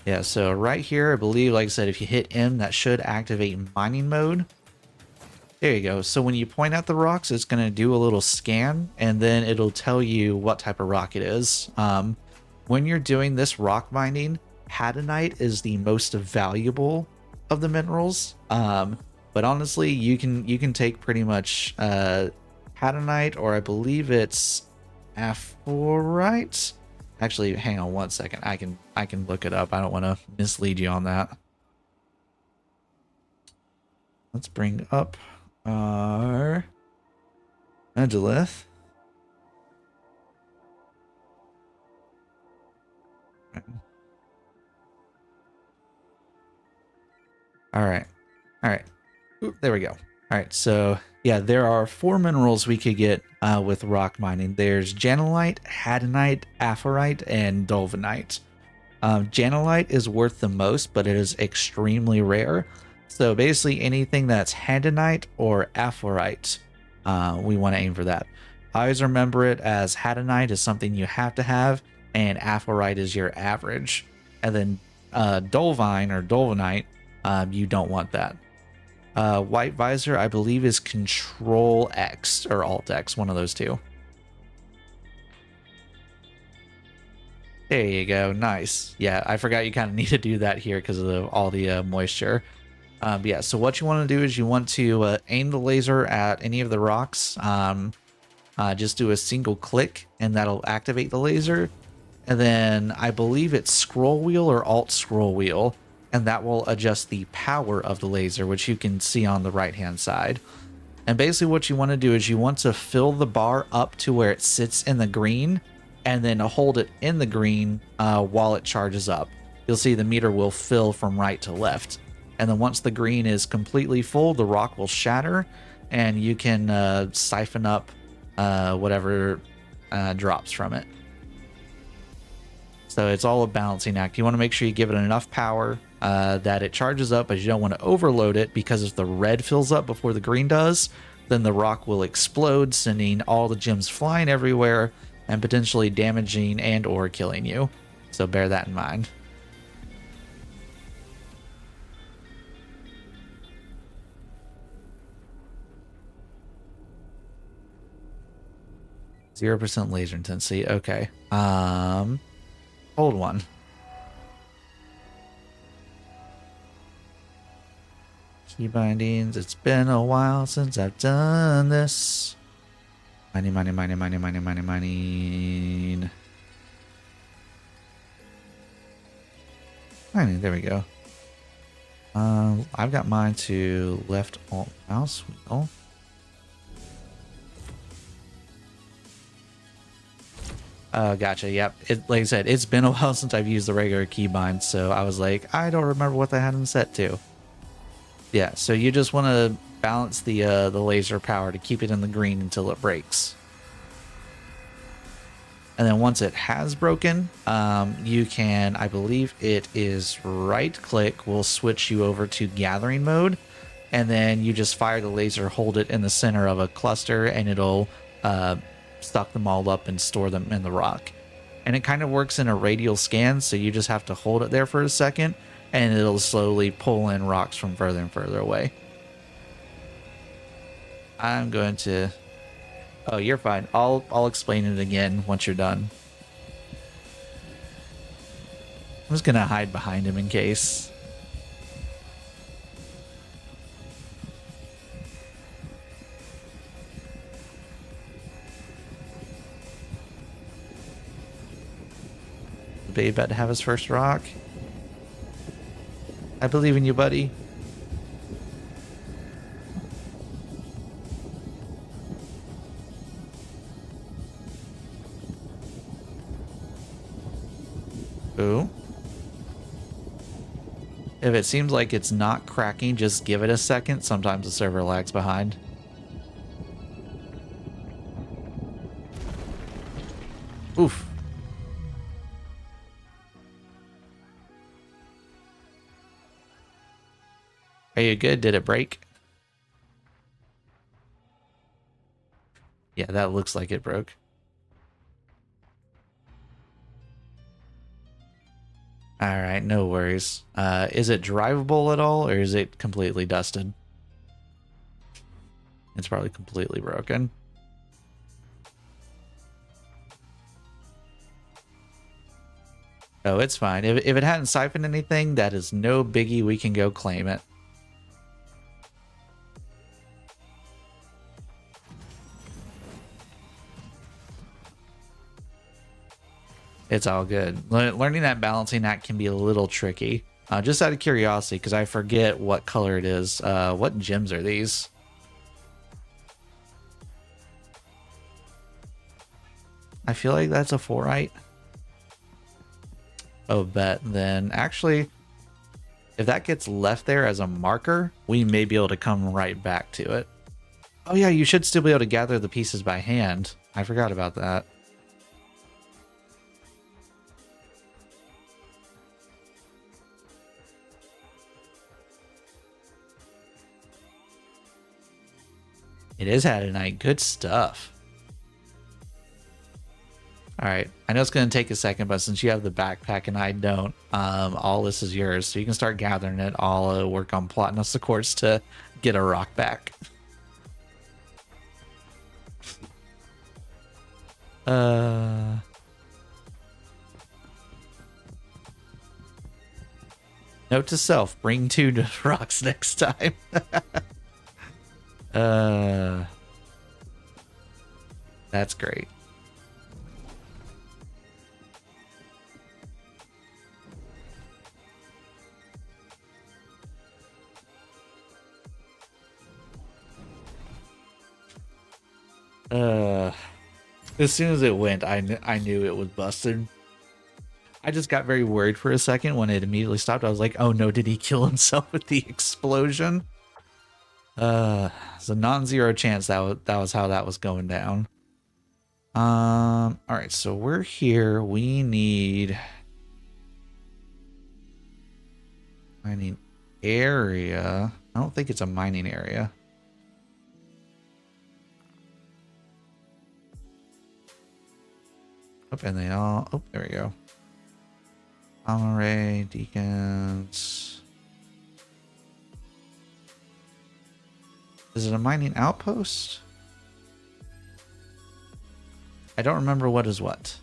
Yeah, so right here, I believe, like I said, if you hit M, that should activate mining mode. There you go. So when you point at the rocks, it's going to do a little scan, and then it'll tell you what type of rock it is. When you're doing this rock mining, Hadanite is the most valuable of the minerals. But honestly, you can take pretty much Hadanite, or I believe it's Aphorite. Actually, hang on one second. I can look it up. I don't want to mislead you on that. Let's bring up our Megalith. All right. Ooh, there we go. All right, so yeah, there are 4 minerals we could get with rock mining. There's Janelite, Hadanite, Aphorite, and Dolvanite. Janelite is worth the most, but it is extremely rare. So basically anything that's Hadanite or Aphorite, we want to aim for that. I always remember it as Hadanite is something you have to have, and Aphorite is your average. And then Dolvine or Dolvanite, you don't want that. White Visor, I believe, is Control X or Alt X, one of those two. There you go. Nice. Yeah, I forgot you kind of need to do that here because of all the moisture. But yeah, so what you want to do is you want to aim the laser at any of the rocks. Just do a single click and that'll activate the laser. And then I believe it's scroll wheel or alt scroll wheel, and that will adjust the power of the laser, which you can see on the right hand side. And basically what you want to do is you want to fill the bar up to where it sits in the green, and then hold it in the green while it charges up. You'll see the meter will fill from right to left. And then once the green is completely full, the rock will shatter, and you can siphon up whatever drops from it. So it's all a balancing act. You want to make sure you give it enough power that it charges up, but you don't want to overload it, because if the red fills up before the green does, then the rock will explode, sending all the gems flying everywhere and potentially damaging and or killing you. So bear that in mind. %0 laser intensity. Okay. Hold one. Key bindings. It's been a while since I've done this. Mining. Mining, there we go. I've got mine to left alt mouse wheel. Oh, gotcha. Yep. Like I said, it's been a while since I've used the regular keybind, so I was like, I don't remember what they had them set to. Yeah, so you just want to balance the laser power to keep it in the green until it breaks. And then once it has broken, you can, I believe it is right click, will switch you over to gathering mode. And then you just fire the laser, hold it in the center of a cluster, and it'll stock them all up and store them in the rock. And it kind of works in a radial scan, so you just have to hold it there for a second, and it'll slowly pull in rocks from further and further away. I'm going to... Oh, you're fine. I'll explain it again once you're done. I'm just gonna hide behind him in case. The babe about to have his first rock. I believe in you, buddy. Ooh. If it seems like it's not cracking, just give it a second. Sometimes the server lags behind. Oof. Are you good? Did it break? Yeah, that looks like it broke. All right, no worries. Is it drivable at all, or is it completely dusted? It's probably completely broken. Oh, it's fine. If it hadn't siphoned anything, that is no biggie. We can go claim it. It's all good. Learning that balancing act can be a little tricky. Just out of curiosity, because I forget what color it is. What gems are these? I feel like that's a 4-ite. Oh, bet. Then actually, if that gets left there as a marker, we may be able to come right back to it. Oh yeah, you should still be able to gather the pieces by hand. I forgot about that. It is Hadanite. Good stuff. All right. I know it's going to take a second, but since you have the backpack and I don't, all this is yours. So you can start gathering it. I'll work on plotting us the course to get a rock back. Note to self, bring 2 rocks next time. That's great. As soon as it went, I knew it was busted. I just got very worried for a second when it immediately stopped. I was like, oh no, did he kill himself with the explosion? It's a non-zero chance that was how that was going down. All right, so we're here. We need mining area. I don't think it's a mining area. Oh, and they all, oh, there we go. Array, deacons. Is it a mining outpost? I don't remember what is what.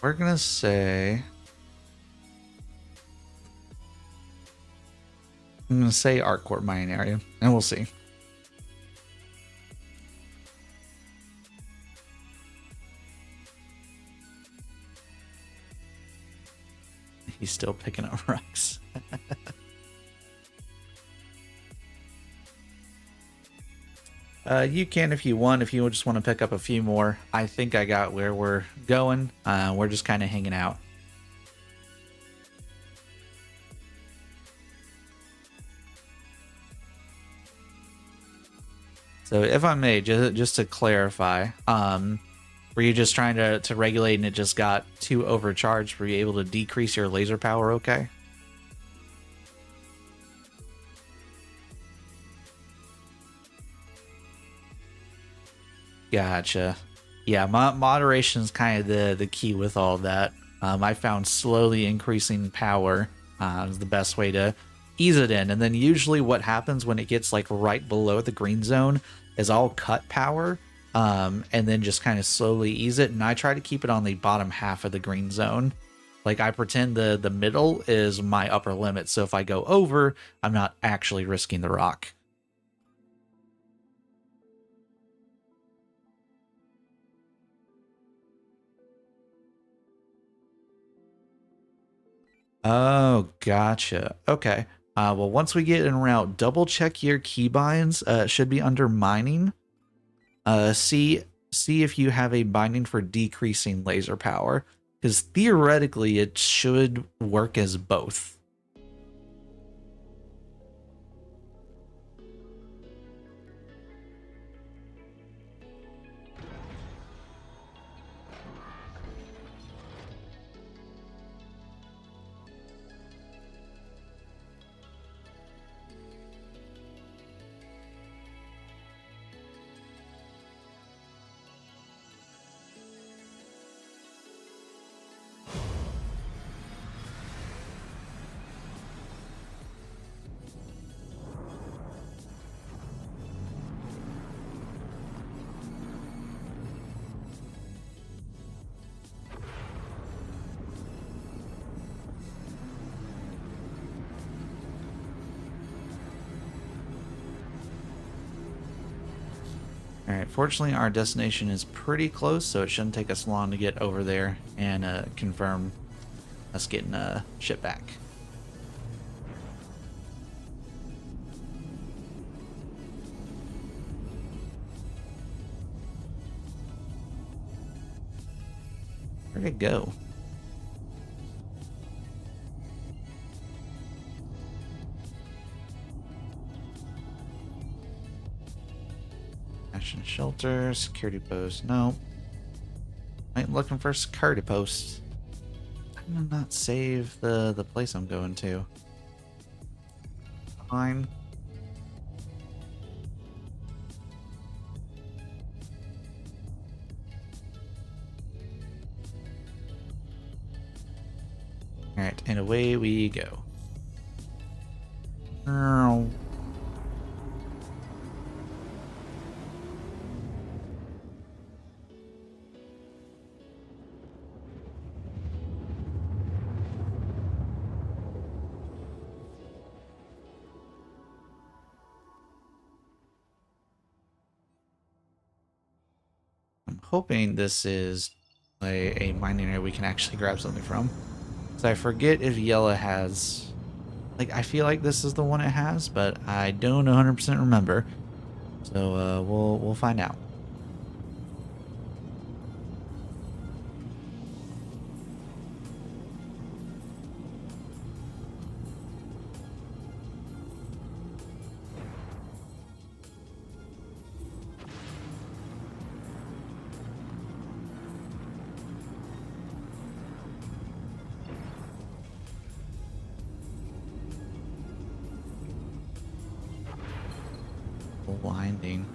We're gonna say... I'm gonna say Artcourt mining area, and we'll see. He's still picking up rocks. You can if you want, if you just want to pick up a few more. I think I got where we're going. We're just kind of hanging out. So if I may, just to clarify, were you just trying to regulate and it just got too overcharged? Were you able to decrease your laser power okay? Gotcha. Yeah, moderation is kind of the key with all that. I found slowly increasing power is the best way to ease it in. And then usually what happens when it gets like right below the green zone is I'll cut power and then just kind of slowly ease it. And I try to keep it on the bottom half of the green zone. Like I pretend the middle is my upper limit. So if I go over, I'm not actually risking the rock. Oh, gotcha. Okay. Well, once we get en route, double check your keybinds. It should be under mining. See if you have a binding for decreasing laser power, because theoretically it should work as both. All right, fortunately our destination is pretty close, so it shouldn't take us long to get over there and confirm us getting ship back. Where'd it go? Action shelter, security post. No. I'm looking for security posts. I'm gonna not save the place I'm going to. Fine. Alright, and away we go. Oh. I'm hoping this is a mining area we can actually grab something from. So I forget if Yella has... Like, I feel like this is the one it has, but I don't 100% remember. So we'll find out. Blinding.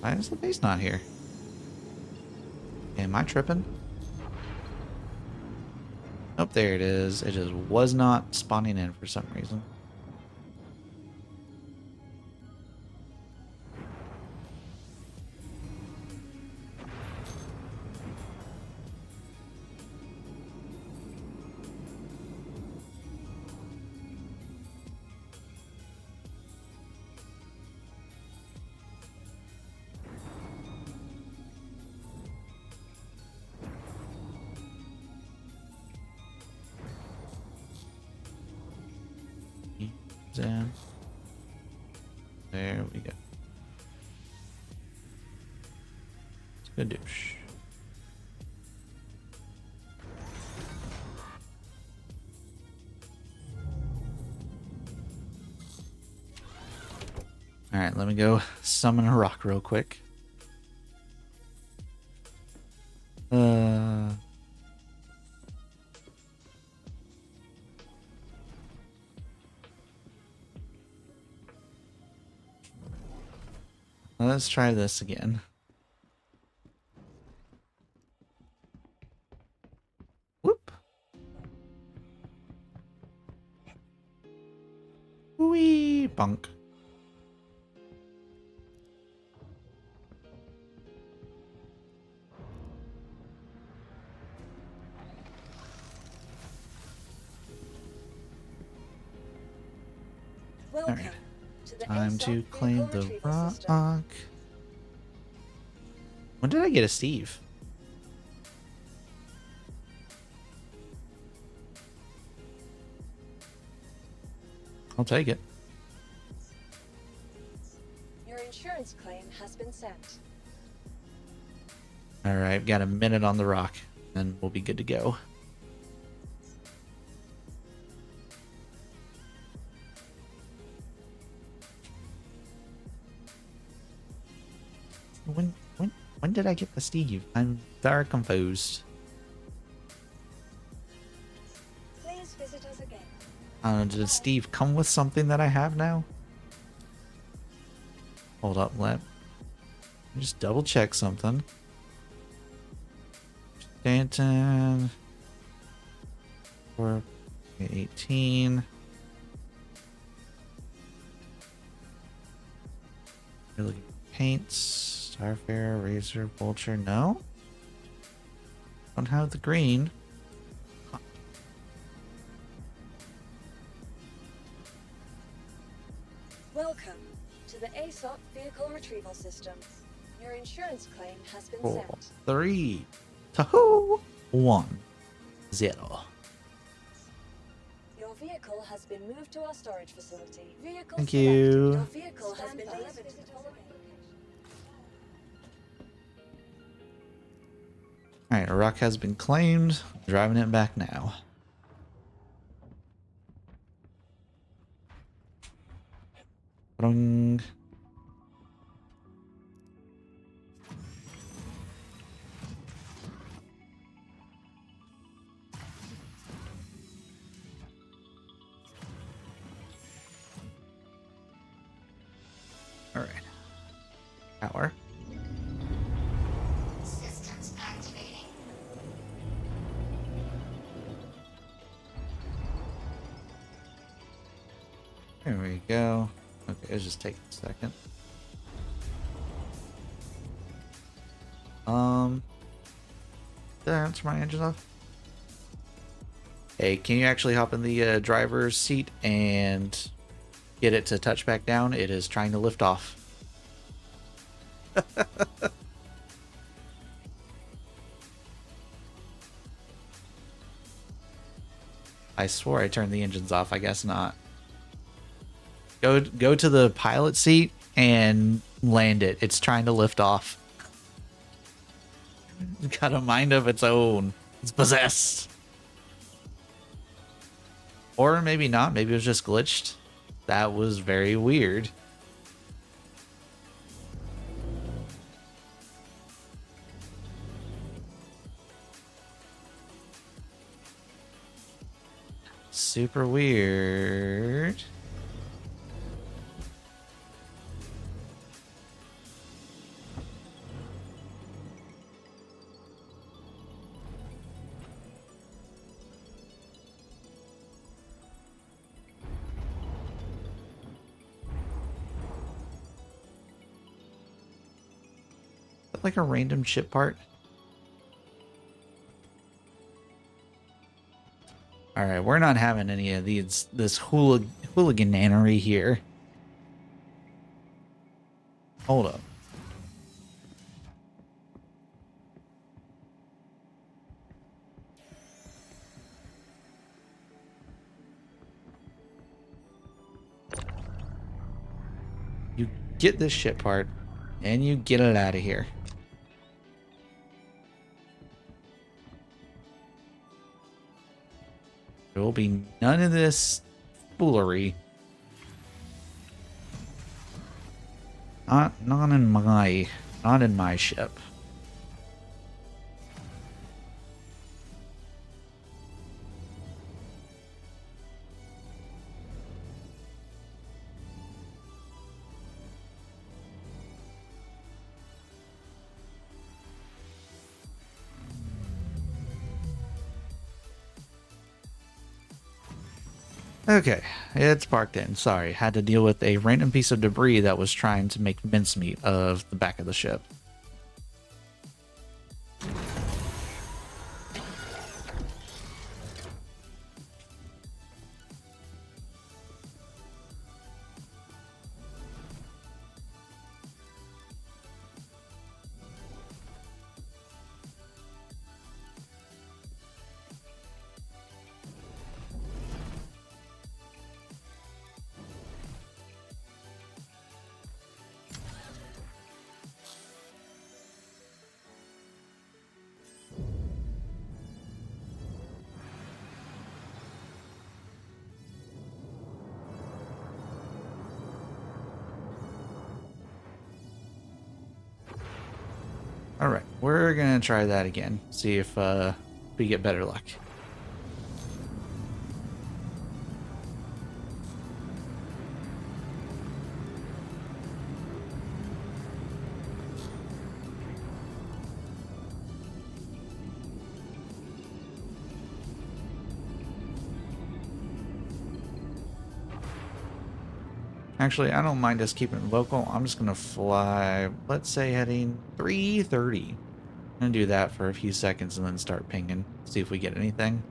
Why is the base not here? Am I tripping? Oh, there it is. It just was not spawning in for some reason. in. There we go. Skadoosh. Alright, let me go summon a rock real quick. Let's try this again. Whoop. Wee bunk. Welcome Alright. to the Time to ASOP claim vehicle the retrieval system. rock. When did I get a Steve? I'll take it. Your insurance claim has been sent. Alright, got a minute on the rock, then we'll be good to go. When did I get the Steve? I'm very confused. Please visit us again. Did Steve come with something that I have now? Hold up, let me just double check something. Stanton. 418. You're looking for paints. Starfare, Razor, Vulture. No? Don't have the green. Huh. Welcome to the ASOP vehicle retrieval system. Your insurance claim has been 4, sent. 3, 2, 1, 0. Your vehicle has been moved to our storage facility. Vehicle Thank selected. you. Your vehicle has been delivered to the location. Alright, a rock has been claimed. Driving it back now. Ba-dong. Alright. Power. Systems activating. There we go. Okay, it'll just take a second. Did I answer my engine off? Hey, can you actually hop in the driver's seat and get it to touch back down? It is trying to lift off. I swore I turned the engines off. I guess not. Go to the pilot seat and land it. It's trying to lift off. It's got a mind of its own. It's possessed. Or maybe not. Maybe it was just glitched. That was very weird. Super weird. Like a random chip part. All right, we're not having any of this hooliganery here. Hold up. You get this shit part, and you get it out of here. There will be none of this foolery. Not in my ship. Okay, it's parked in. Sorry, had to deal with a random piece of debris that was trying to make mincemeat of the back of the ship. All right, we're gonna try that again. See if we get better luck. Actually, I don't mind us keeping it local. I'm just gonna fly, let's say heading 330. I'm gonna do that for a few seconds and then start pinging. See if we get anything.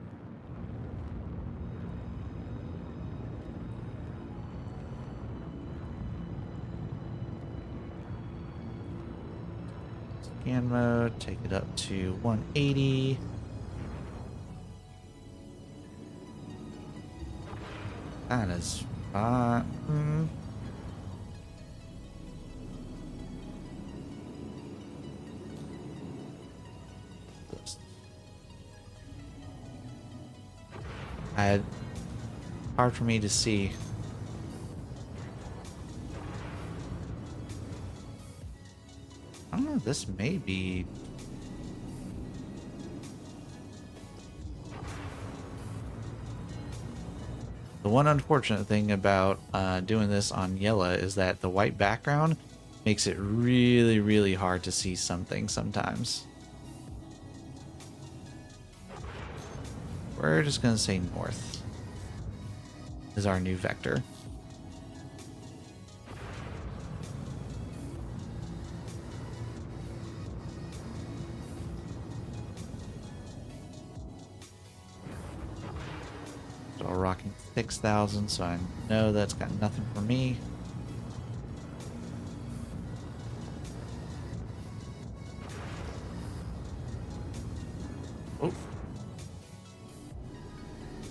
Scan mode, take it up to 180. That is fine. Hard for me to see. I don't know, this may be... The one unfortunate thing about doing this on Yella is that the white background makes it really, really hard to see something sometimes. We're just gonna say north is our new vector. Still rocking 6,000, so I know that's got nothing for me. Oh.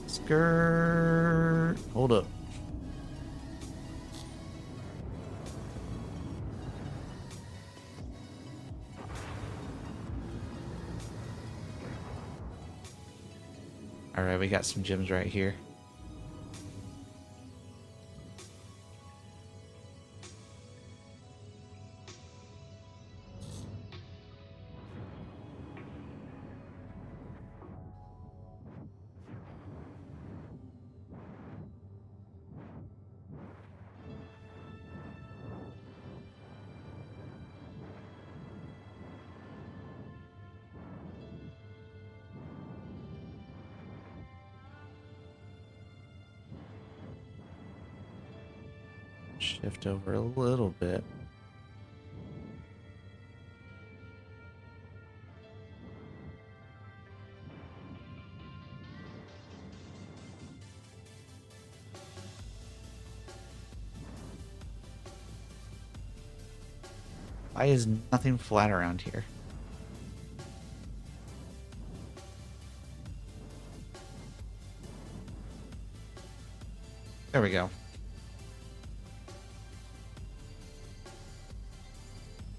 Skirt. Hold up. Alright, we got some gems right here. Shift over a little bit. Why is nothing flat around here? There we go.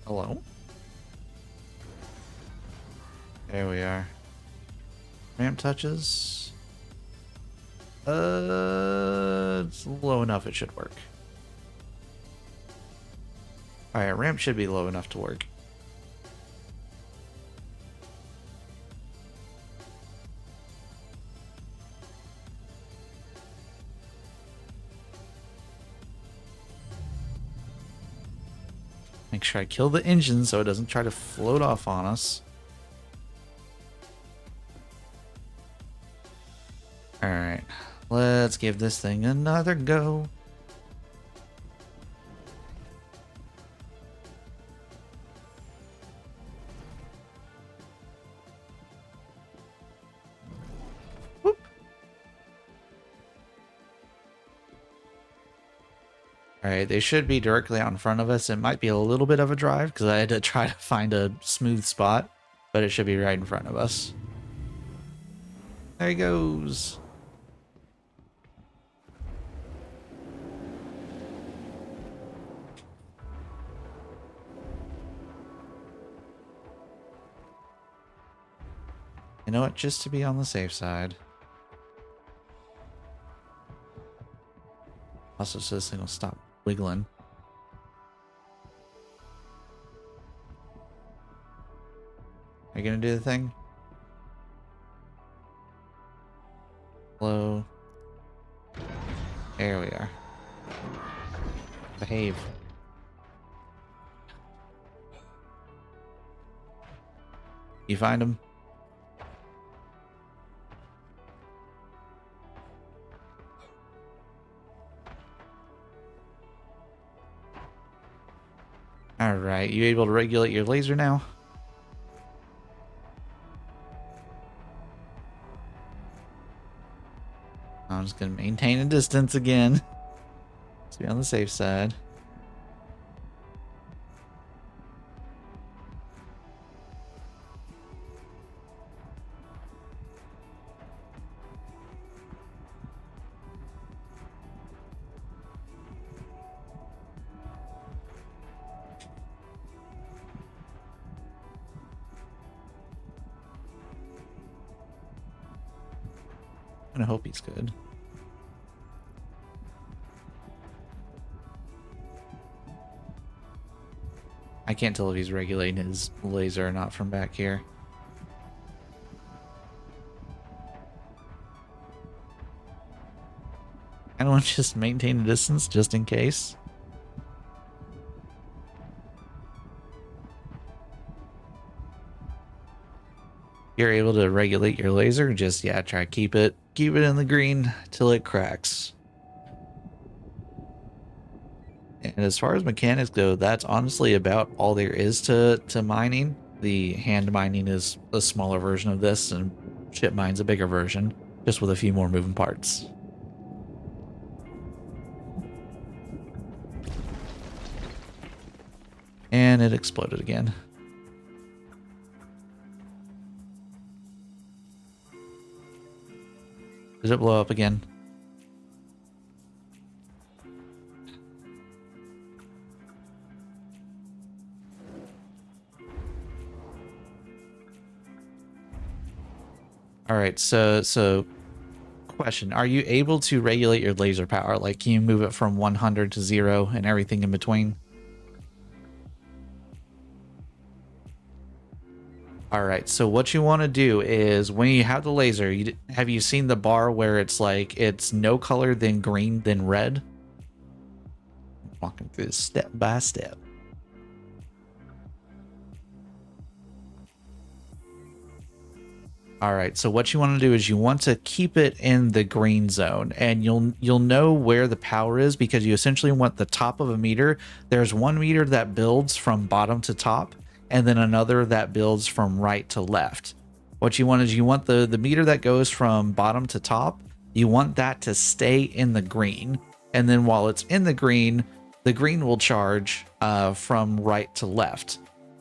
Hello? There we are. Ramp touches. It's low enough it should work. Alright, ramp should be low enough to work. Make sure I kill the engine so it doesn't try to float off on us. Alright, let's give this thing another go. Whoop. Alright, they should be directly out in front of us. It might be a little bit of a drive because I had to try to find a smooth spot, but it should be right in front of us. There he goes. You know what? Just to be on the safe side. Also, so this thing will stop wiggling. Are you gonna do the thing? Hello. There we are. Behave. You find him? Alright, you able to regulate your laser now? I'm just gonna maintain a distance again. Let's be on the safe side. I'm gonna hope he's good. I can't tell if he's regulating his laser or not from back here. I don't want to just maintain a distance just in case. You're able to regulate your laser, just try to keep it in the green till it cracks. And as far as mechanics go, that's honestly about all there is to mining. The hand mining is a smaller version of this, and ship mine's a bigger version, just with a few more moving parts. And it exploded again. Did it blow up again? All right, so question, are you able to regulate your laser power? Like, can you move it from 100 to 0 and everything in between? All right, so what you want to do is when you have the laser, have you seen the bar where it's like it's no color, then green, then red? Walking through this step by step. All right, so what you want to do is you want to keep it in the green zone, and you'll know where the power is because you essentially want the top of a meter. There's one meter that builds from bottom to top, and then another that builds from right to left. What you want is you want the meter that goes from bottom to top, you want that to stay in the green. And then while it's in the green will charge from right to left.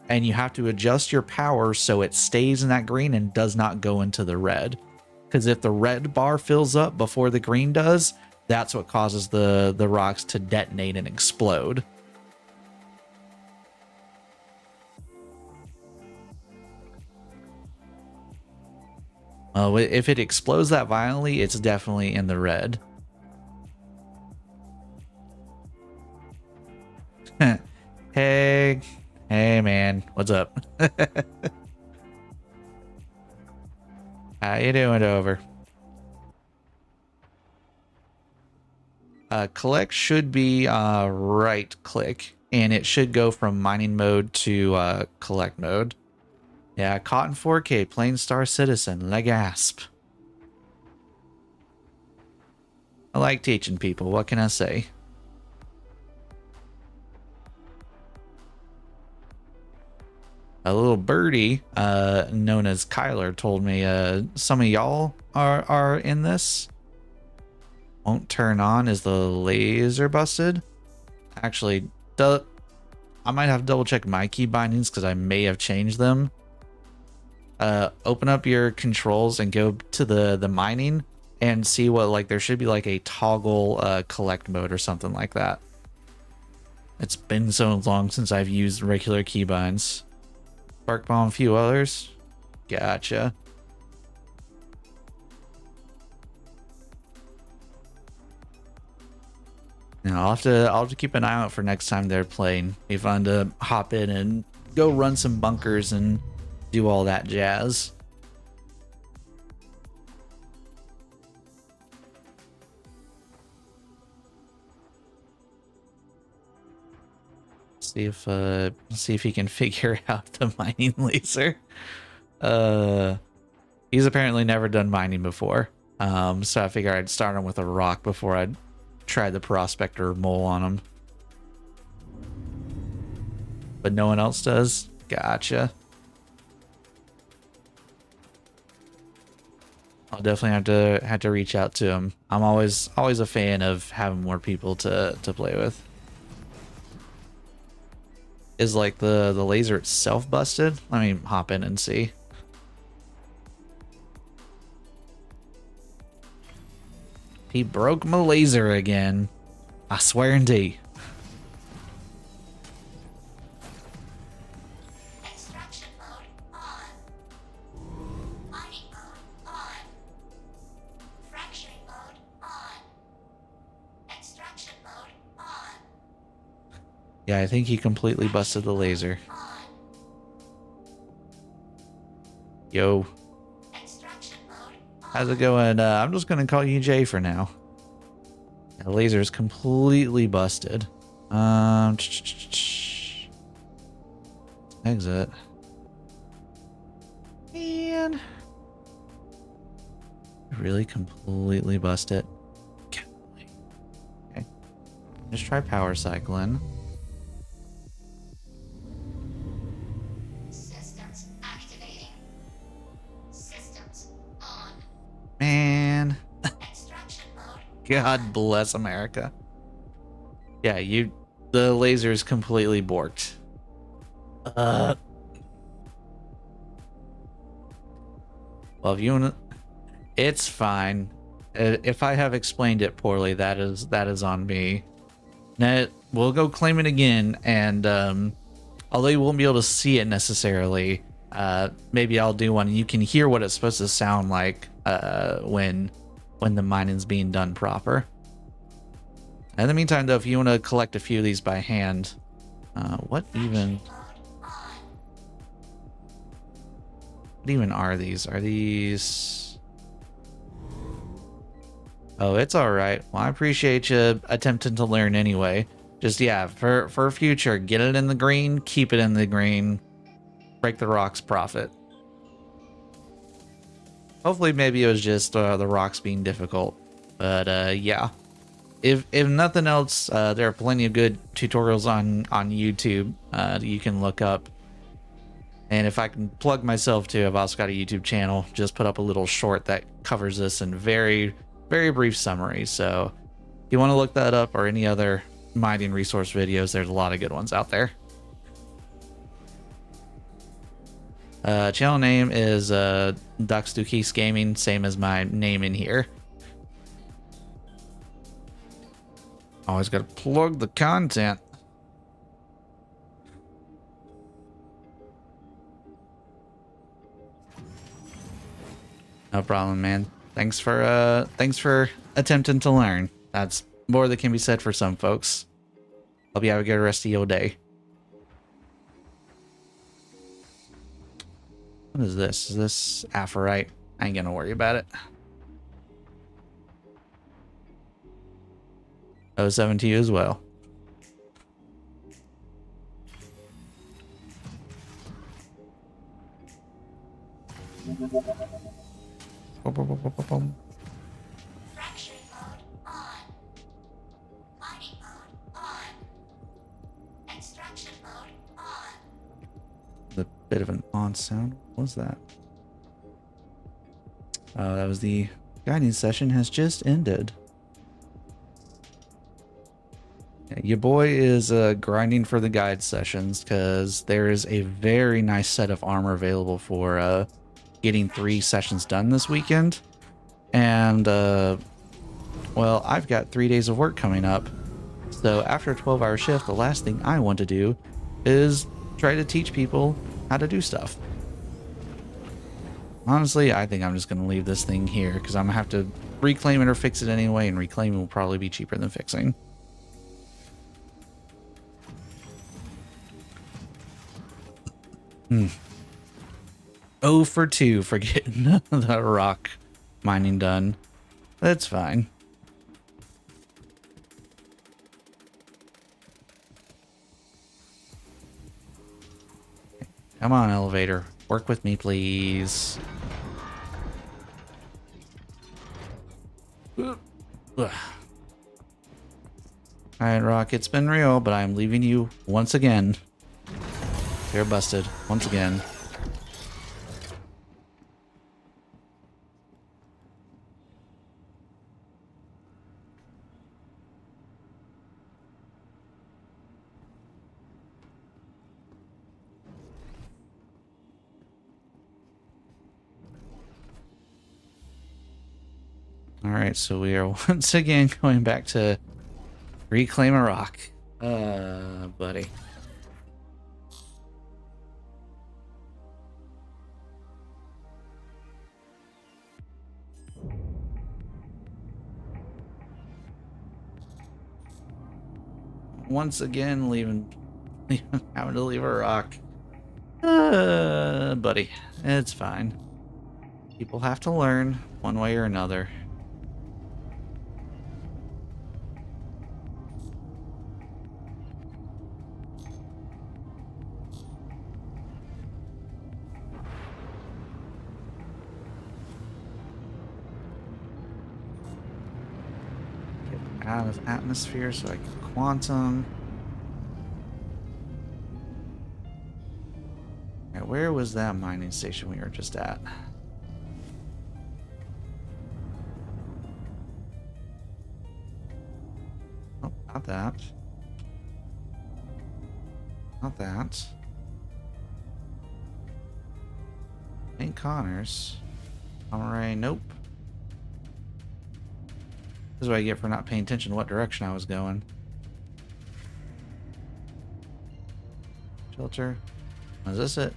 And you have to adjust your power so it stays in that green and does not go into the red. Because if the red bar fills up before the green does, that's what causes the rocks to detonate and explode. If it explodes that violently, it's definitely in the red. Hey, hey man, what's up? How you doing, Over? Collect should be right click, and it should go from mining mode to collect mode. Yeah, Cotton 4K, Plain Star Citizen, Legasp. I like teaching people, what can I say? A little birdie, known as Kyler, told me some of y'all are in this. Won't turn on. Is the laser busted? Actually, I might have to double check my key bindings because I may have changed them. Open up your controls and go to the mining and see what, like, there should be like a toggle collect mode or something like that. It's been so long since I've used regular keybinds. Spark bomb, a few others. Gotcha. Now I'll have to keep an eye out for next time they're playing. Be fun to hop in and go run some bunkers and do all that jazz. See if he can figure out the mining laser. He's apparently never done mining before. So I figured I'd start him with a rock before I'd try the prospector mole on him. But no one else does? Gotcha. I'll definitely have to reach out to him. I'm always a fan of having more people to play with. Is like the laser itself busted? Let me hop in and see. He broke my laser again. I swear indeed. Extraction mode on. Mining mode on. Fracturing mode on. Extraction mode on. Yeah, I think he completely busted the laser. Yo. Extraction mode on. How's it going? I'm just gonna call you Jay for now. The laser is completely busted. Exit. Man. Really completely bust it. Okay. Just try power cycling. Systems activating. Systems on. Man. Extraction mode. God bless America. Yeah, the laser is completely borked. Well, if you want to, it's fine. If I have explained it poorly, that is on me. Now, we'll go claim it again, and although you won't be able to see it necessarily, maybe I'll do one and you can hear what it's supposed to sound like when the mining's being done proper. In the meantime, though, if you want to collect a few of these by hand, what even are these? Are these? Oh, it's all right. Well, I appreciate you attempting to learn anyway. Just, yeah, for future, get it in the green, keep it in the green, break the rocks, profit. Hopefully, maybe it was just the rocks being difficult. But yeah, if nothing else, there are plenty of good tutorials on YouTube that you can look up. And if I can plug myself too, I've also got a YouTube channel. Just put up a little short that covers this in very, very brief summary. So if you want to look that up or any other mining resource videos, there's a lot of good ones out there. Channel name is Duxdukis Gaming, same as my name in here. Always got to plug the content. No problem, man. Thanks for attempting to learn. That's more that can be said for some folks. Hope you have a good rest of your day. What is this? Is this aphrite? I ain't gonna worry about it. 07 to you as well. Fracturing mode on. Mining mode on. Extraction mode on. A bit of an odd sound. What was that? Oh, that was the guiding session has just ended. Yeah, your boy is grinding for the guide sessions because there is a very nice set of armor available for getting 3 sessions done this weekend. And, well, I've got 3 days of work coming up. So after a 12-hour shift, the last thing I want to do is try to teach people how to do stuff. Honestly, I think I'm just going to leave this thing here because I'm going to have to reclaim it or fix it anyway, and reclaiming will probably be cheaper than fixing. Hmm. 0 for 2 for getting the rock mining done. That's fine. Come on, elevator. Work with me, please. Ugh. Alright, Rock, it's been real, but I'm leaving you once again. You're busted. Once again. Alright, so we are once again going back to reclaim a rock. Buddy. Once again, having to leave a rock. Buddy, it's fine. People have to learn one way or another. Get out of atmosphere so I can quantum. Alright, where was that mining station we were just at? Oh, not that. Not that. St. Connors. Alright, nope. This is what I get for not paying attention to what direction I was going. Shelter. Is this it?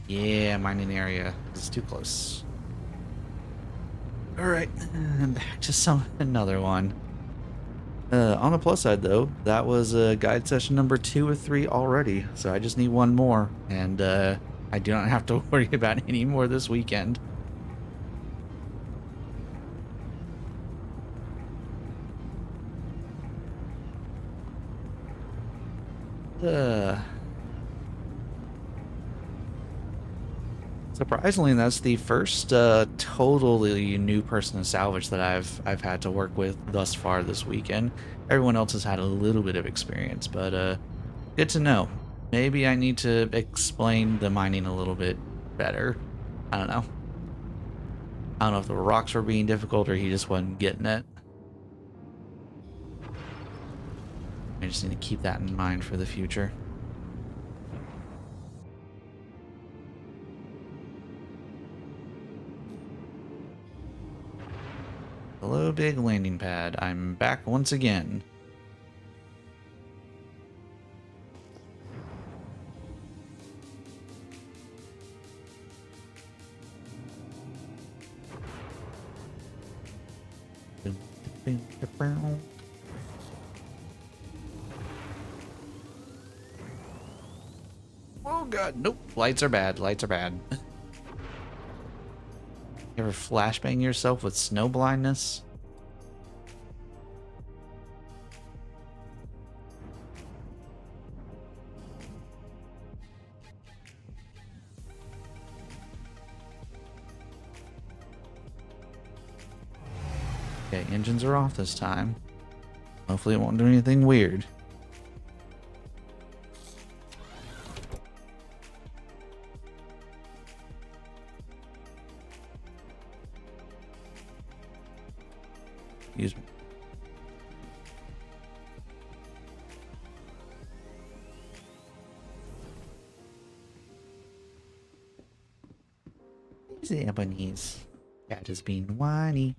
Yeah, mining area. It's too close. Alright, back to another one. On the plus side, though, that was guide session number 2 of 3 already. So I just need one more, and I do not have to worry about any more this weekend. Surprisingly, that's the first totally new person to salvage that I've had to work with thus far this weekend. Everyone else has had a little bit of experience, but good to know. Maybe I need to explain the mining a little bit better. I don't know. I don't know if the rocks were being difficult or he just wasn't getting it. I just need to keep that in mind for the future. Hello, big landing pad. I'm back once again. Oh god, nope. Lights are bad. Lights are bad. You ever flashbang yourself with snow blindness? Okay, engines are off this time. Hopefully it won't do anything weird. Use the bunnies. Cat is being whiny.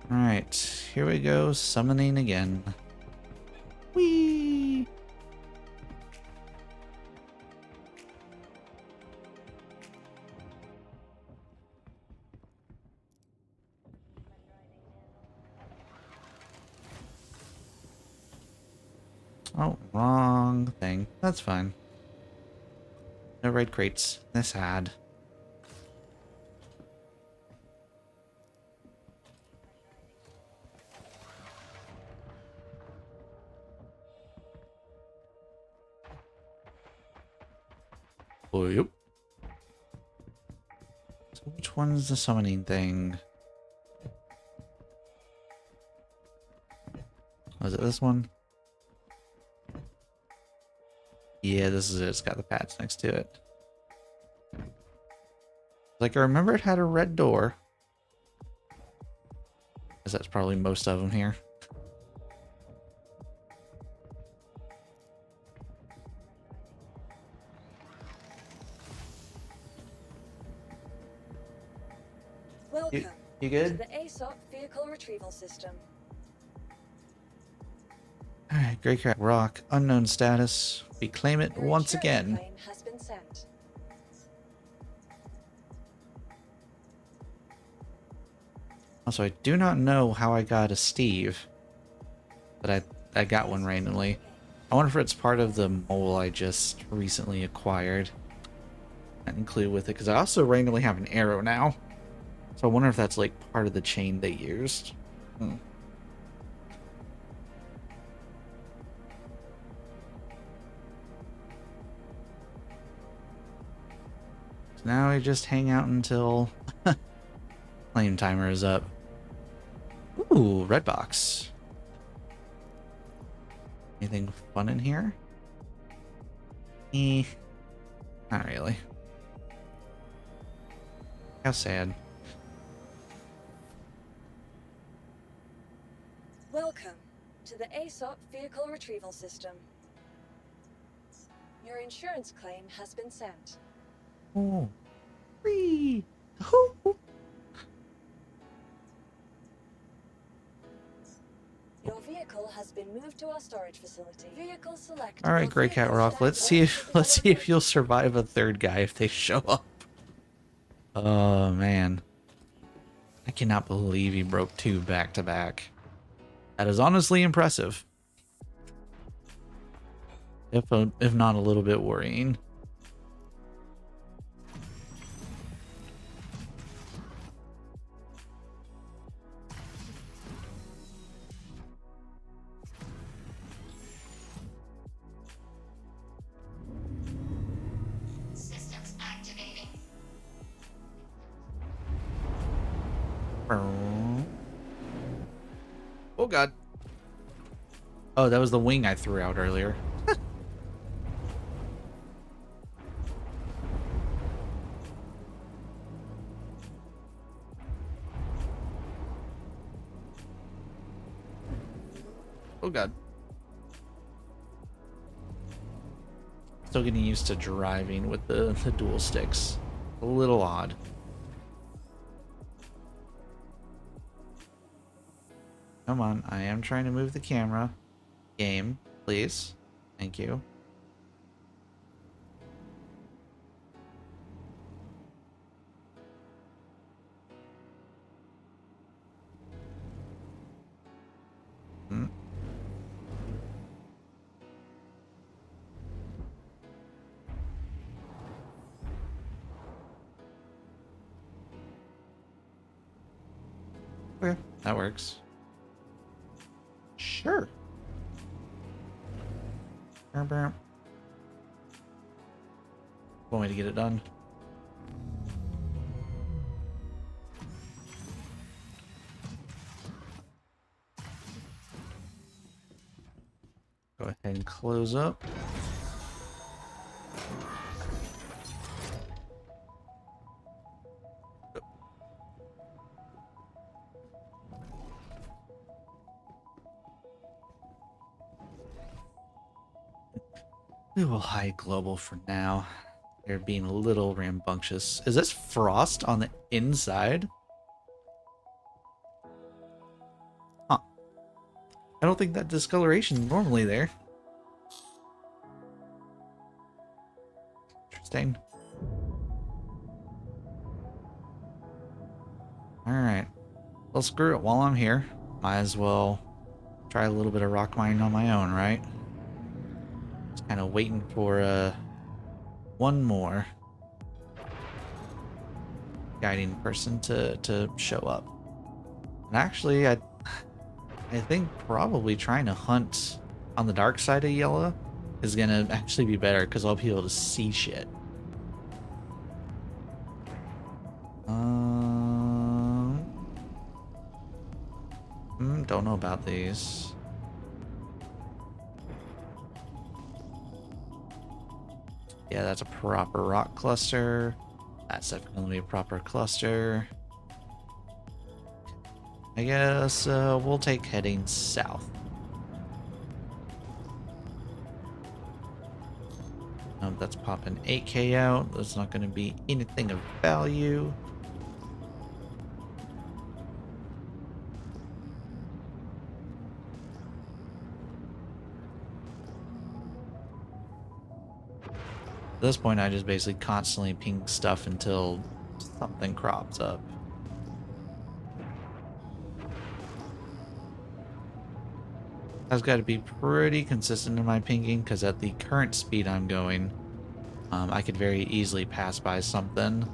Alright, here we go, summoning again. Whee! Oh, wrong thing. That's fine. No red crates. This had. Oh, yep. So which one's the summoning thing? Was it this one? Yeah, this is it. It's got the pads next to it. Like, I remember it had a red door. Because that's probably most of them here. Welcome You to good? the ASOC vehicle retrieval system. Alright, Grey Cat Rock. Unknown status. We claim it Your once insurance again. claim has been sent. Also, I do not know how I got a Steve. But I got one randomly. I wonder if it's part of the mole I just recently acquired. I didn't clue with it, because I also randomly have an arrow now. So I wonder if that's like part of the chain they used. So now we just hang out until claim timer is up. Ooh, red box. Anything fun in here? Not really. How sad. Welcome to the ASOC vehicle retrieval system. Your insurance claim has been sent. Oh, free. Ooh. Your vehicle has been moved to our storage facility. Vehicle select. All right, Grey Cat Rock. Let's see if you'll survive a third guy if they show up. Oh man, I cannot believe he broke two back to back. That is honestly impressive. If not a little bit worrying. Systems activating. Oh god. Oh, that was the wing I threw out earlier. Oh god. Still getting used to driving with the dual sticks. A little odd. Come on, I am trying to move the camera. Game, please. Thank you. Okay, that works. Sure. Want me to get it done? Go ahead and close up. We will hide global for now. They're being a little rambunctious. Is this frost on the inside? Huh. I don't think that discoloration is normally there. Interesting. Alright. Well, screw it. While I'm here, might as well try a little bit of rock mining on my own, right? Just kind of waiting for one more guiding person to show up. And actually, I think probably trying to hunt on the dark side of yellow is gonna actually be better because I'll be able to see shit. Don't know about these. Yeah, that's a proper rock cluster. That's definitely a proper cluster. I guess we'll take heading south. That's popping 8K out. That's not going to be anything of value. At this point, I just basically constantly ping stuff until something crops up. I've got to be pretty consistent in my pinging because at the current speed I'm going, I could very easily pass by something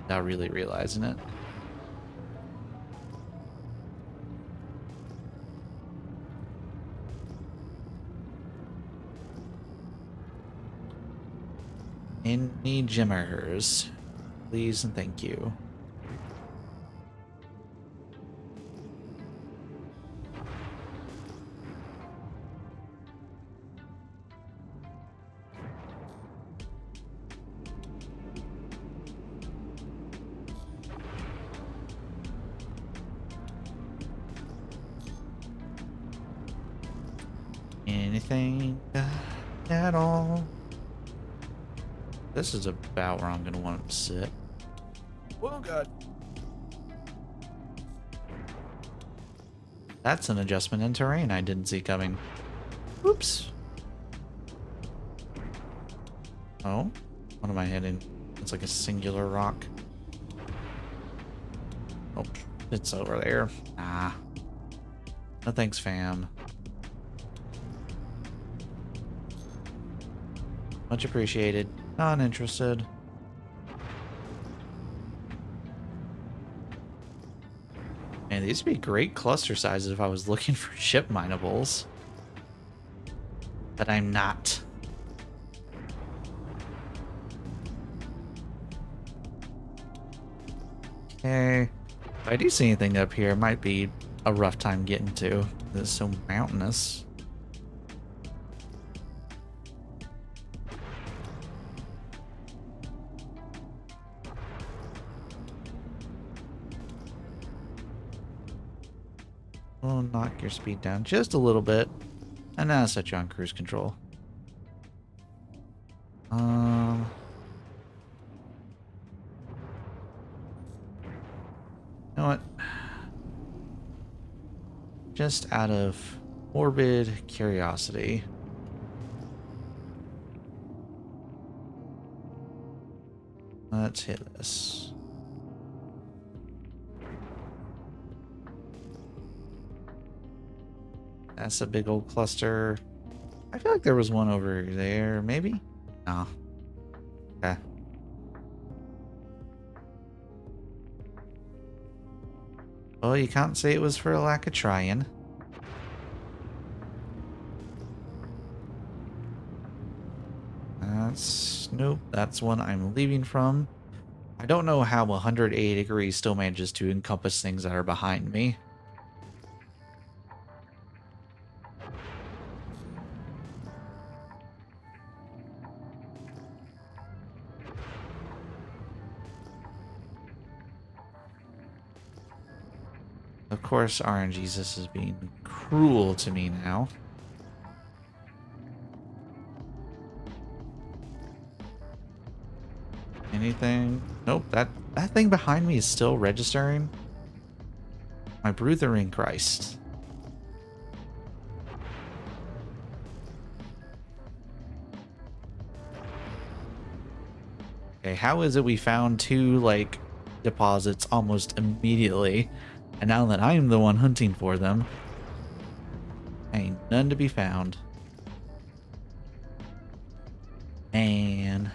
without really realizing it. Any jimmers, please and thank you. Anything at all? This is about where I'm going to want him to sit. Oh, God. That's an adjustment in terrain I didn't see coming. Oops. Oh, what am I hitting? It's like a singular rock. Oh, it's over there. Ah. No thanks, fam. Much appreciated. Not interested. Man, these would be great cluster sizes if I was looking for ship minables. But I'm not. Okay. If I do see anything up here, it might be a rough time getting to. It's so mountainous. We'll knock your speed down just a little bit, and now set you on cruise control. You know what? Just out of morbid curiosity, let's hit this. That's a big old cluster. I feel like there was one over there, maybe? No. Okay. Well, you can't say it was for a lack of trying. Nope, that's one I'm leaving from. I don't know how 180 degrees still manages to encompass things that are behind me. Of course, RNGesus is being cruel to me now. Anything? Nope, that thing behind me is still registering. My brother in Christ. Okay, how is it we found two, like, deposits almost immediately, and now that I'm the one hunting for them, ain't none to be found. Man.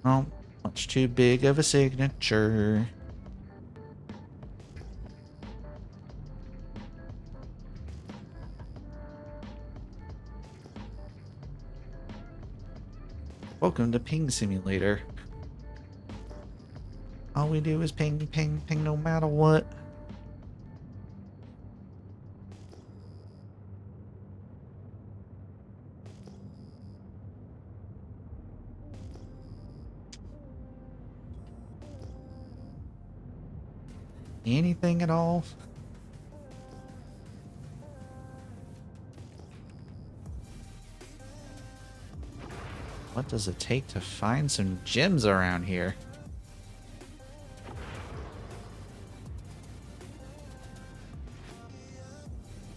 Oh, much too big of a signature. Welcome to Ping Simulator. All we do is ping, ping, ping no matter what. Anything at all? What does it take to find some gems around here?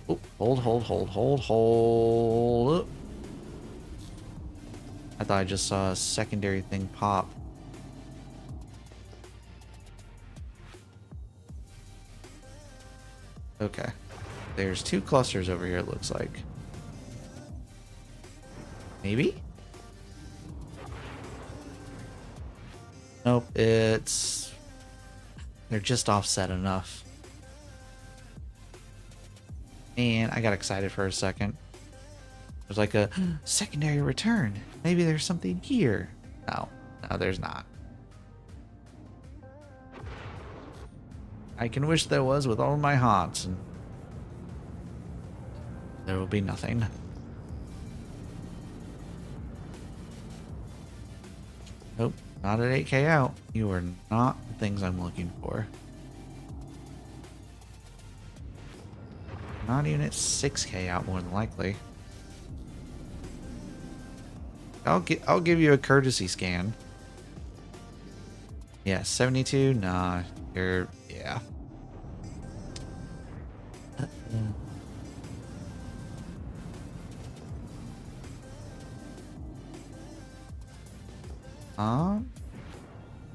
Oh, hold. I thought I just saw a secondary thing pop. Okay. There's two clusters over here, it looks like. Maybe? Nope, it's... They're just offset enough. And I got excited for a second. There's like a secondary return. Maybe there's something here. No, there's not. I can wish there was with all my hearts, and there will be nothing. Nope, not at 8K out. You are not the things I'm looking for. Not even at 6K out, more than likely. I'll give you a courtesy scan. Yeah, 72. Nah, you're yeah.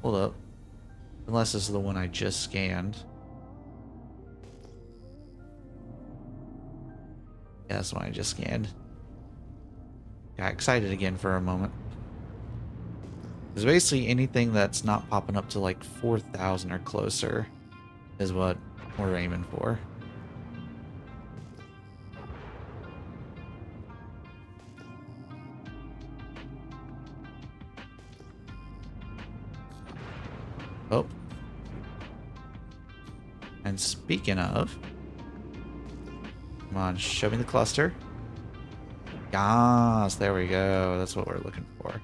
Hold up. Unless this is the one I just scanned. Yeah, that's the one I just scanned. Got excited again for a moment. Because basically anything that's not popping up to like 4,000 or closer is what we're aiming for. Oh. And speaking of, come on, show me the cluster. Yes, there we go. That's what we're looking for.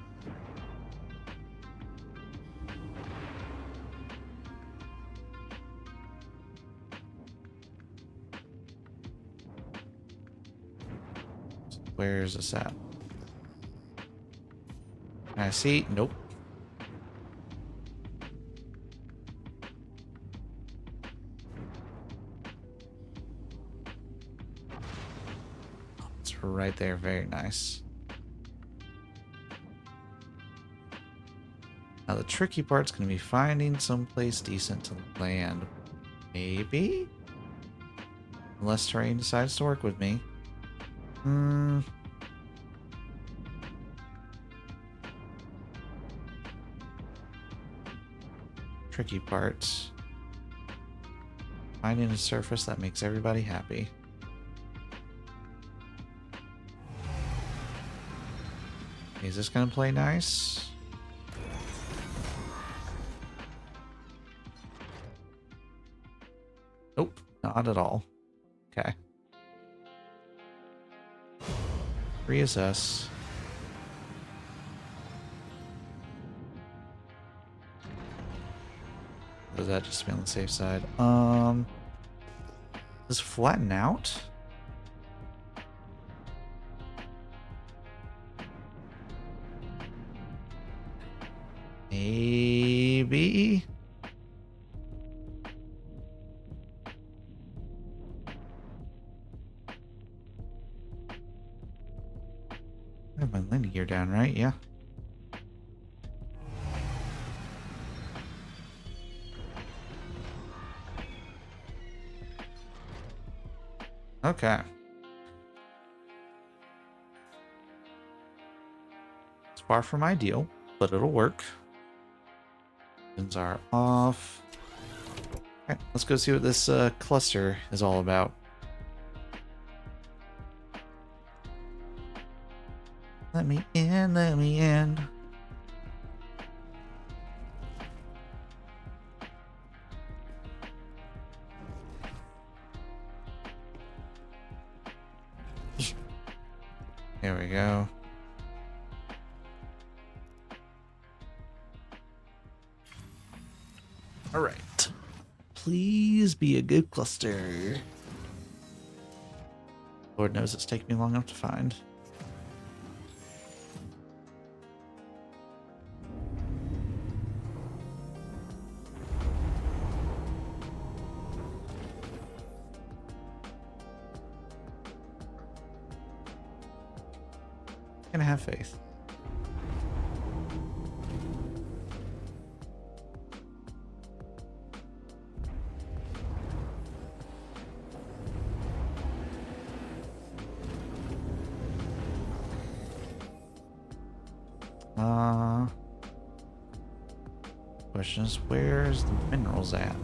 Where's this at? Can I see? Nope. It's right there. Very nice. Now the tricky part's going to be finding someplace decent to land. Maybe? Unless terrain decides to work with me. tricky part. Finding a surface that makes everybody happy. Is this gonna play nice? Nope, not at all. Okay. Reassess. Does that just be on the safe side? Does flatten out? Maybe. I have my landing gear down, right? Yeah. Okay. It's far from ideal, but it'll work. Engines are off. Alright, let's go see what this cluster is all about. Let me in, let me in. There we go. All right. Please be a good cluster. Lord knows it's taken me long enough to find. Gonna have faith. Question is, where's the minerals at?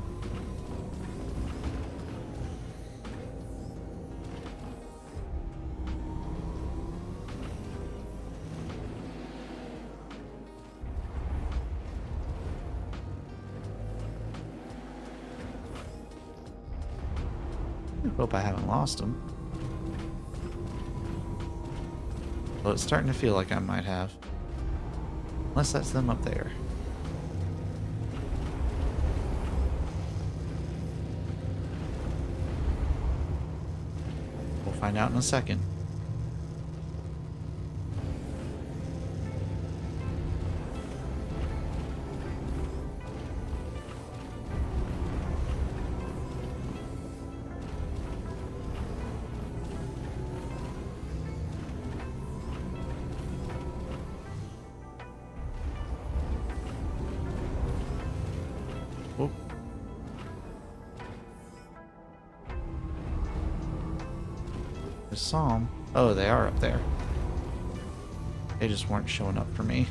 I hope I haven't lost them. Well, it's starting to feel like I might have. Unless that's them up there. We'll find out in a second. Oh. I saw them. Oh, they are up there. They just weren't showing up for me.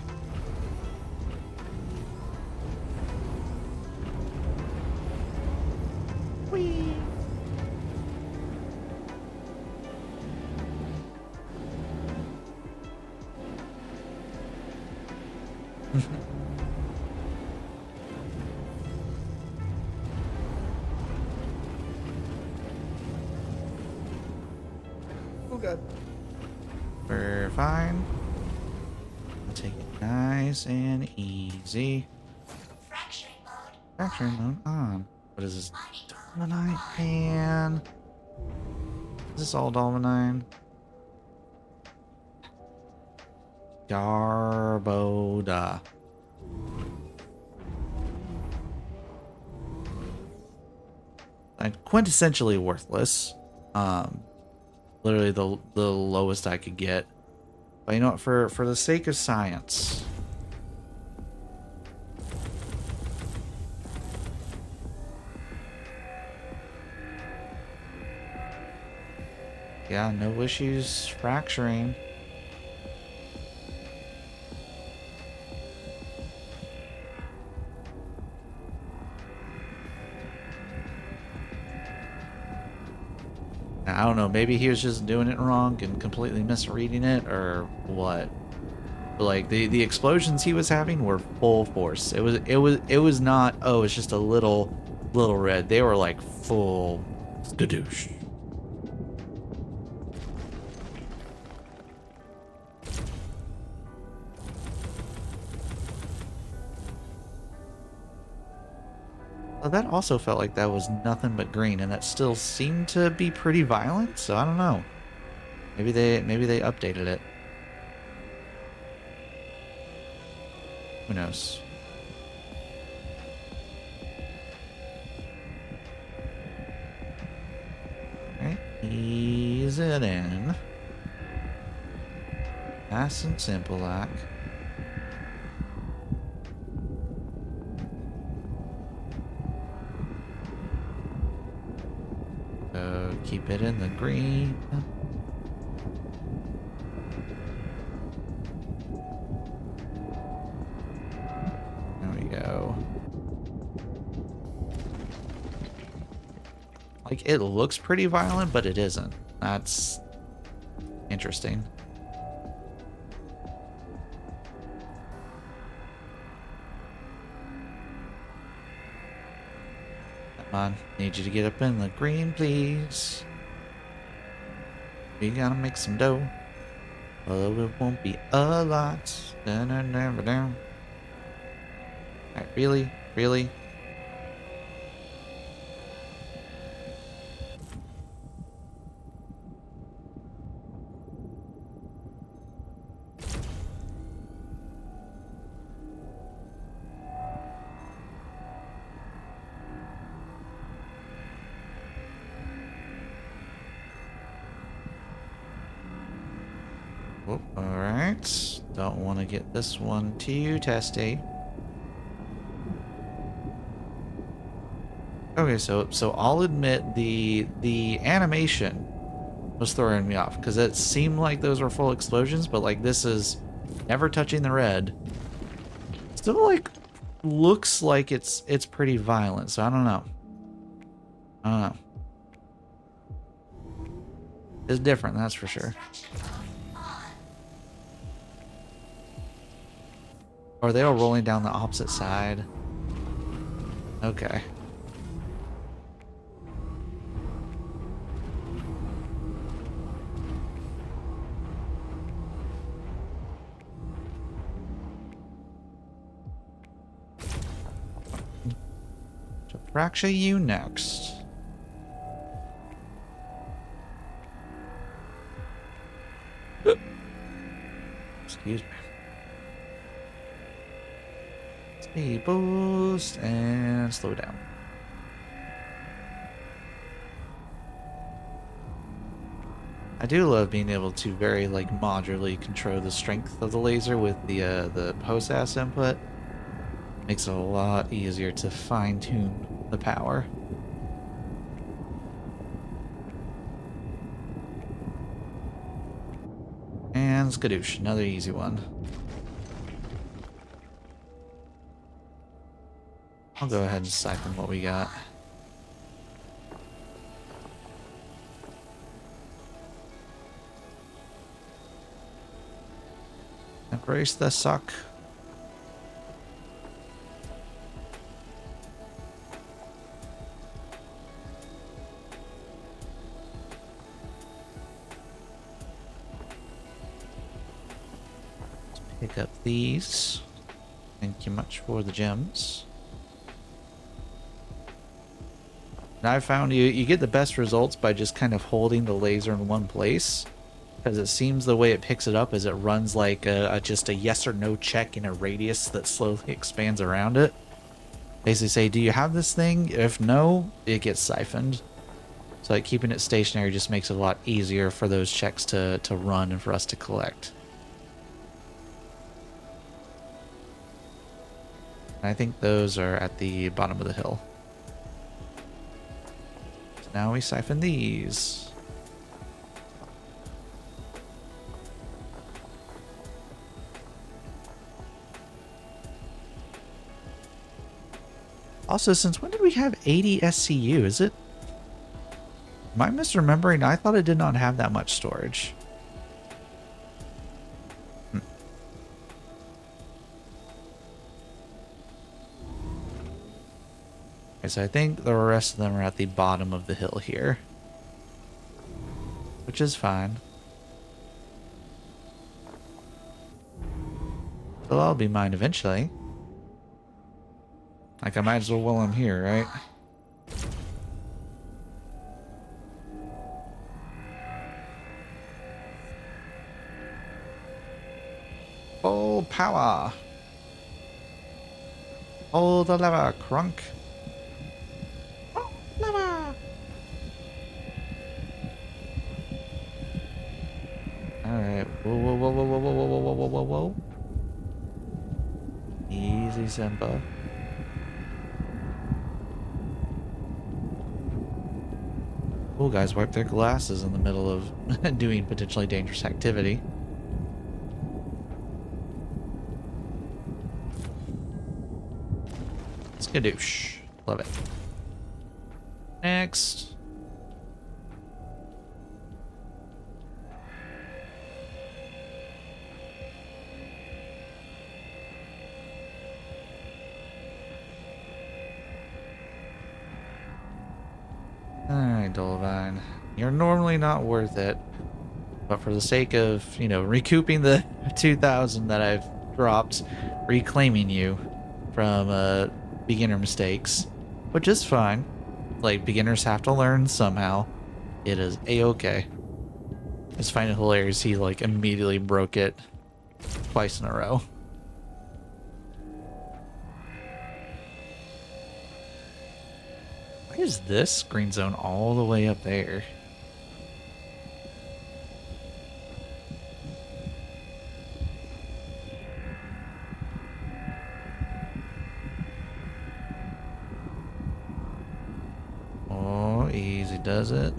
Whee! Oh god. We're fine. I'll take it nice and easy. Fracturing mode. Fracturing mode on. What is this? Mining mode. Dolomite, man. Is this all Dolomite? Garboda. Like quintessentially worthless. Literally the lowest I could get. But you know what? For the sake of science. Yeah, no issues fracturing. I don't know, maybe he was just doing it wrong and completely misreading it or what. But like the explosions he was having were full force. It was not, oh, it's just a little red. They were like full skadoosh. Well, that also felt like that was nothing but green, and that still seemed to be pretty violent. So I don't know. Maybe they updated it. Who knows? All right, ease it in. Nice and simple, like. So keep it in the green. There we go. Like, it looks pretty violent, but it isn't. That's interesting. Come on, need you to get up in the green, please. We gotta make some dough. Although it won't be a lot. Alright, really? Really? Whoop, alright. Don't want to get this one too testy. Okay, so I'll admit the animation was throwing me off because it seemed like those were full explosions, but like this is never touching the red. Still like looks like it's pretty violent, so I don't know. I don't know. It's different, that's for sure. Are they all rolling down the opposite side? Okay. So fracture you next. Excuse me. Speed boost and slow down. I do love being able to very like modularly control the strength of the laser with the post-ass input. Makes it a lot easier to fine-tune the power. And skadoosh, another easy one. I'll go ahead and siphon what we got. Embrace the suck. Let's pick up these. Thank you much for the gems. And I found you get the best results by just kind of holding the laser in one place. Because it seems the way it picks it up is it runs like just a yes or no check in a radius that slowly expands around it. Basically say, do you have this thing? If no, it gets siphoned. So like keeping it stationary just makes it a lot easier for those checks to run and for us to collect. And I think those are at the bottom of the hill. So now we siphon these. Also, since when did we have 80 SCU? Is it Am I misremembering? I thought it did not have that much storage. Okay, so I think the rest of them are at the bottom of the hill here. Which is fine. They'll all be mine eventually. Like, I might as well while I'm here, right? Full power. Hold the lever, crunk. Lever. Alright. Whoa, whoa, whoa, whoa, whoa, whoa, whoa, whoa, whoa, whoa, whoa. Easy, Simba. Cool guys wipe their glasses in the middle of doing potentially dangerous activity. Skadoosh. Love it. Next. Alright, Dolivine. You're normally not worth it. But for the sake of, you know, recouping the 2,000 that I've dropped, reclaiming you from beginner mistakes, which is fine. Like, beginners have to learn somehow. It is a-okay. I just find it hilarious he, like, immediately broke it twice in a row. Why is this green zone all the way up there? Oh, easy does it.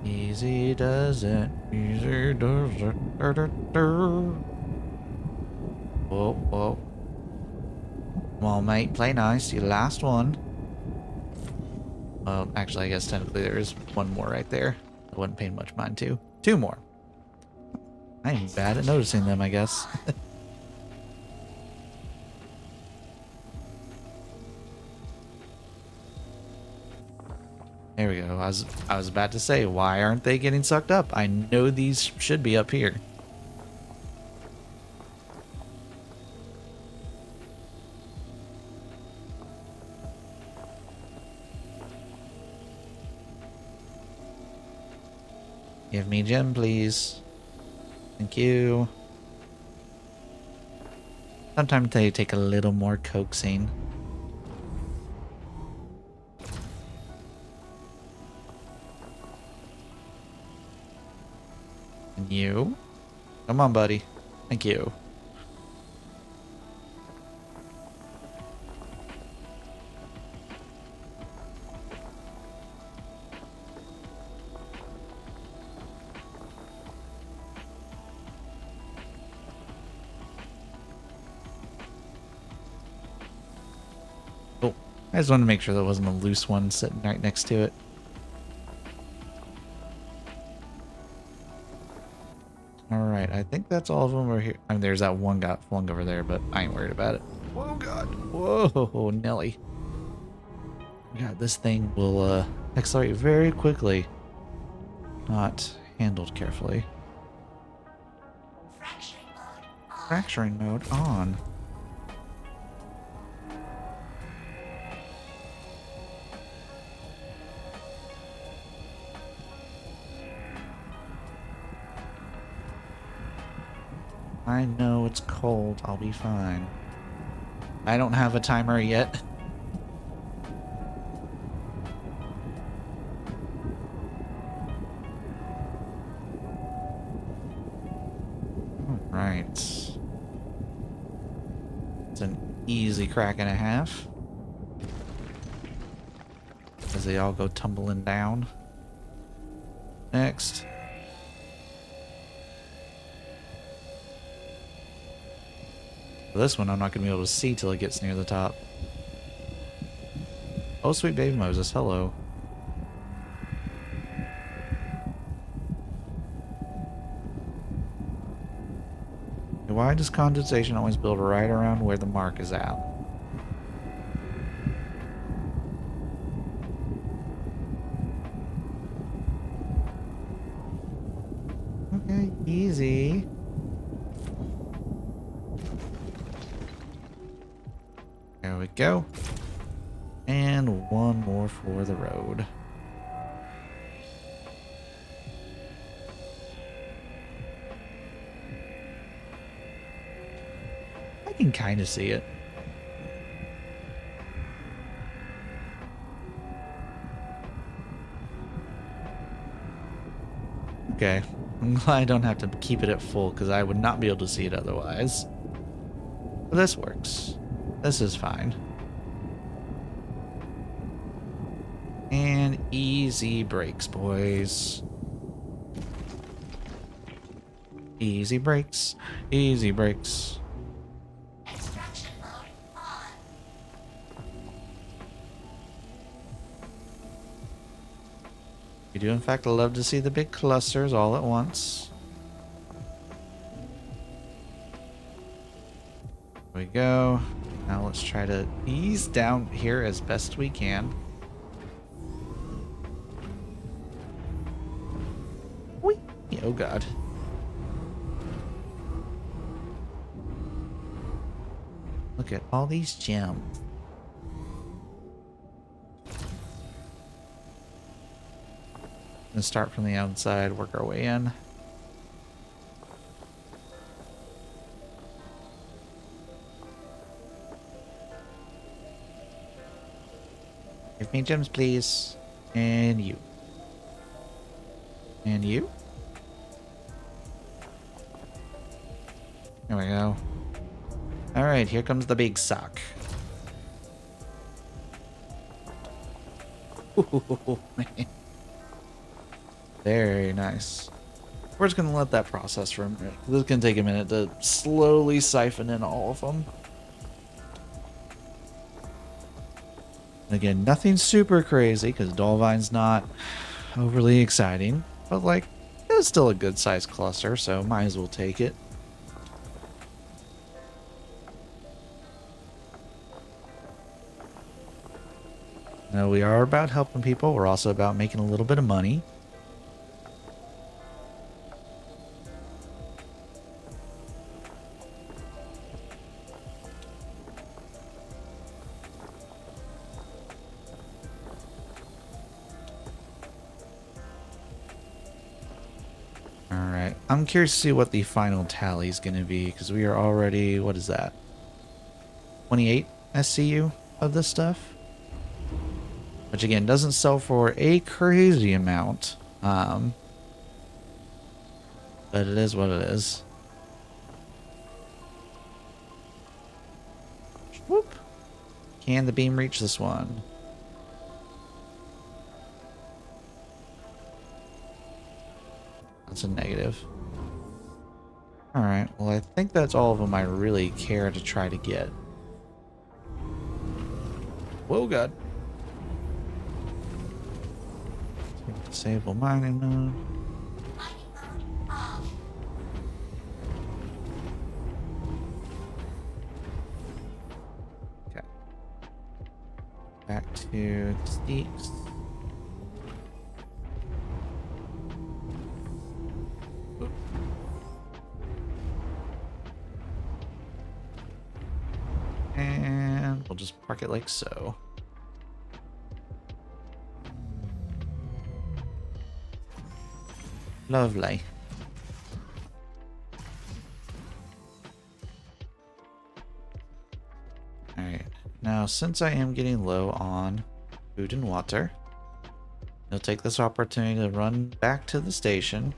Easy does it. Easy does it. Dur, dur, dur. Whoa, whoa. Come on, mate. Play nice. You last one. Well, actually, I guess technically there is one more right there. I wasn't paying much mind to. Two more. I ain't bad at noticing them, I guess. There we go. I was about to say, why aren't they getting sucked up? I know these should be up here. Give me gem, please. Thank you. Sometimes they take a little more coaxing. And you? Come on, buddy. Thank you. Oh, I just wanted to make sure there wasn't a loose one sitting right next to it. Alright, I think that's all of them over here. I mean, there's that one got flung over there, but I ain't worried about it. Oh, God. Whoa, Nelly. God, this thing will accelerate very quickly. Not handled carefully. Fracturing mode on. I know it's cold. I'll be fine. I don't have a timer yet. Alright. It's an easy crack and a half. As they all go tumbling down. Next. This one I'm not going to be able to see till it gets near the top. Oh, sweet baby Moses, hello. why does condensation always build right around where the mark is at? Okay, easy. There we go. And one more for the road. I can kind of see it. Okay. I'm glad I don't have to keep it at full because I would not be able to see it otherwise. But this works. This is fine. And easy brakes, boys. Easy brakes. Easy brakes. Extraction mode on. We do, in fact, love to see the big clusters all at once. There we go. Now let's try to ease down here as best we can. Whee! Oh god. Look at all these gems. Gonna start from the outside, work our way in. Give me gems, please. And you. And you. There we go. Alright, here comes the big sock. Ooh, man. Very nice. We're just gonna let that process for a minute. This is gonna take a minute to slowly siphon in all of them. And again, nothing super crazy because Dolvine's not overly exciting, but like it's still a good sized cluster, so might as well take it. Now we are about helping people. We're also about making a little bit of money. Alright, I'm curious to see what the final tally is going to be, because we are already, what is that? 28 SCU of this stuff? Which again, doesn't sell for a crazy amount. But it is what it is. Whoop. Can the beam reach this one? That's a negative. Alright, well I think that's all of them I really care to try to get. Whoa, God. Disable mining mode. Mining mode off. Okay. Back to Steve's. And we'll just park it like so. Lovely. Alright, now since I am getting low on food and water, I'll take this opportunity to run back to the station,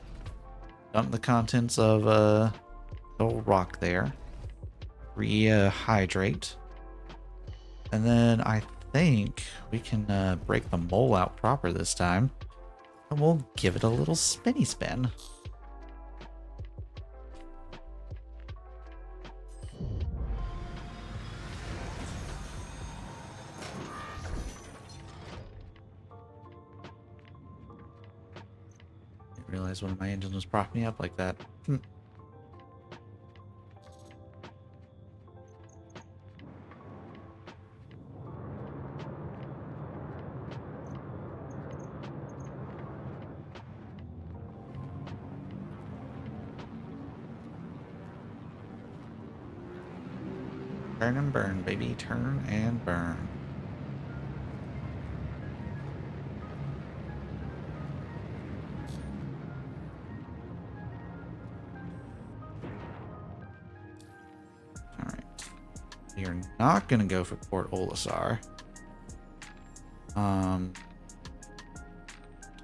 dump the contents of the old rock there, rehydrate, and then I think we can break the mole out proper this time. And we'll give it a little spinny spin. Didn't realize one of my engines was propping me up like that. Turn and burn, baby. Turn and burn. Alright. We are not going to go for Port Olisar. I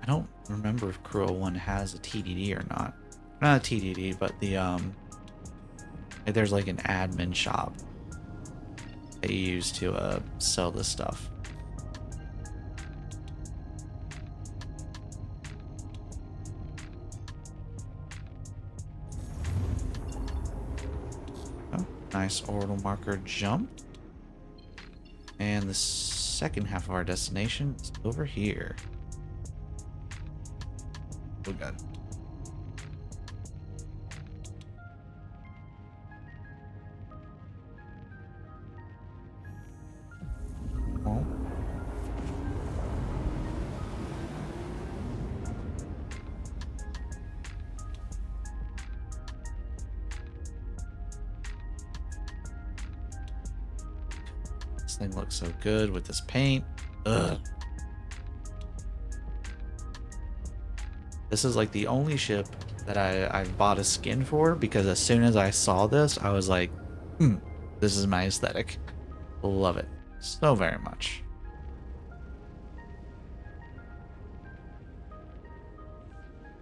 don't remember if Cruel 1 has a TDD or not. Not a TDD, but the, there's like an admin shop that you use to, sell this stuff. Oh, nice orbital marker jump. And the second half of our destination is over here. Oh god. Oh. This thing looks so good with this paint. Ugh. This is like the only ship that I bought a skin for, because as soon as I saw this, I was like, this is my aesthetic. Love it so very much.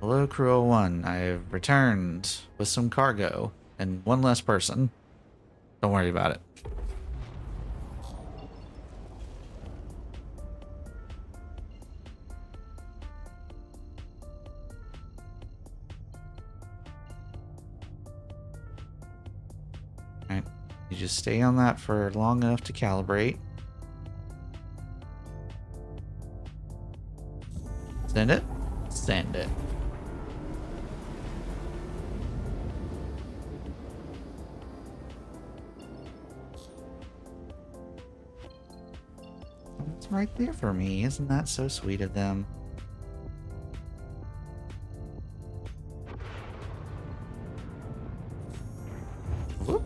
Hello, Crew 01. I've returned with some cargo and one less person. Don't worry about it. Alright, you just stay on that for long enough to calibrate. Send it. Send it. It's right there for me. Isn't that so sweet of them? Whoop.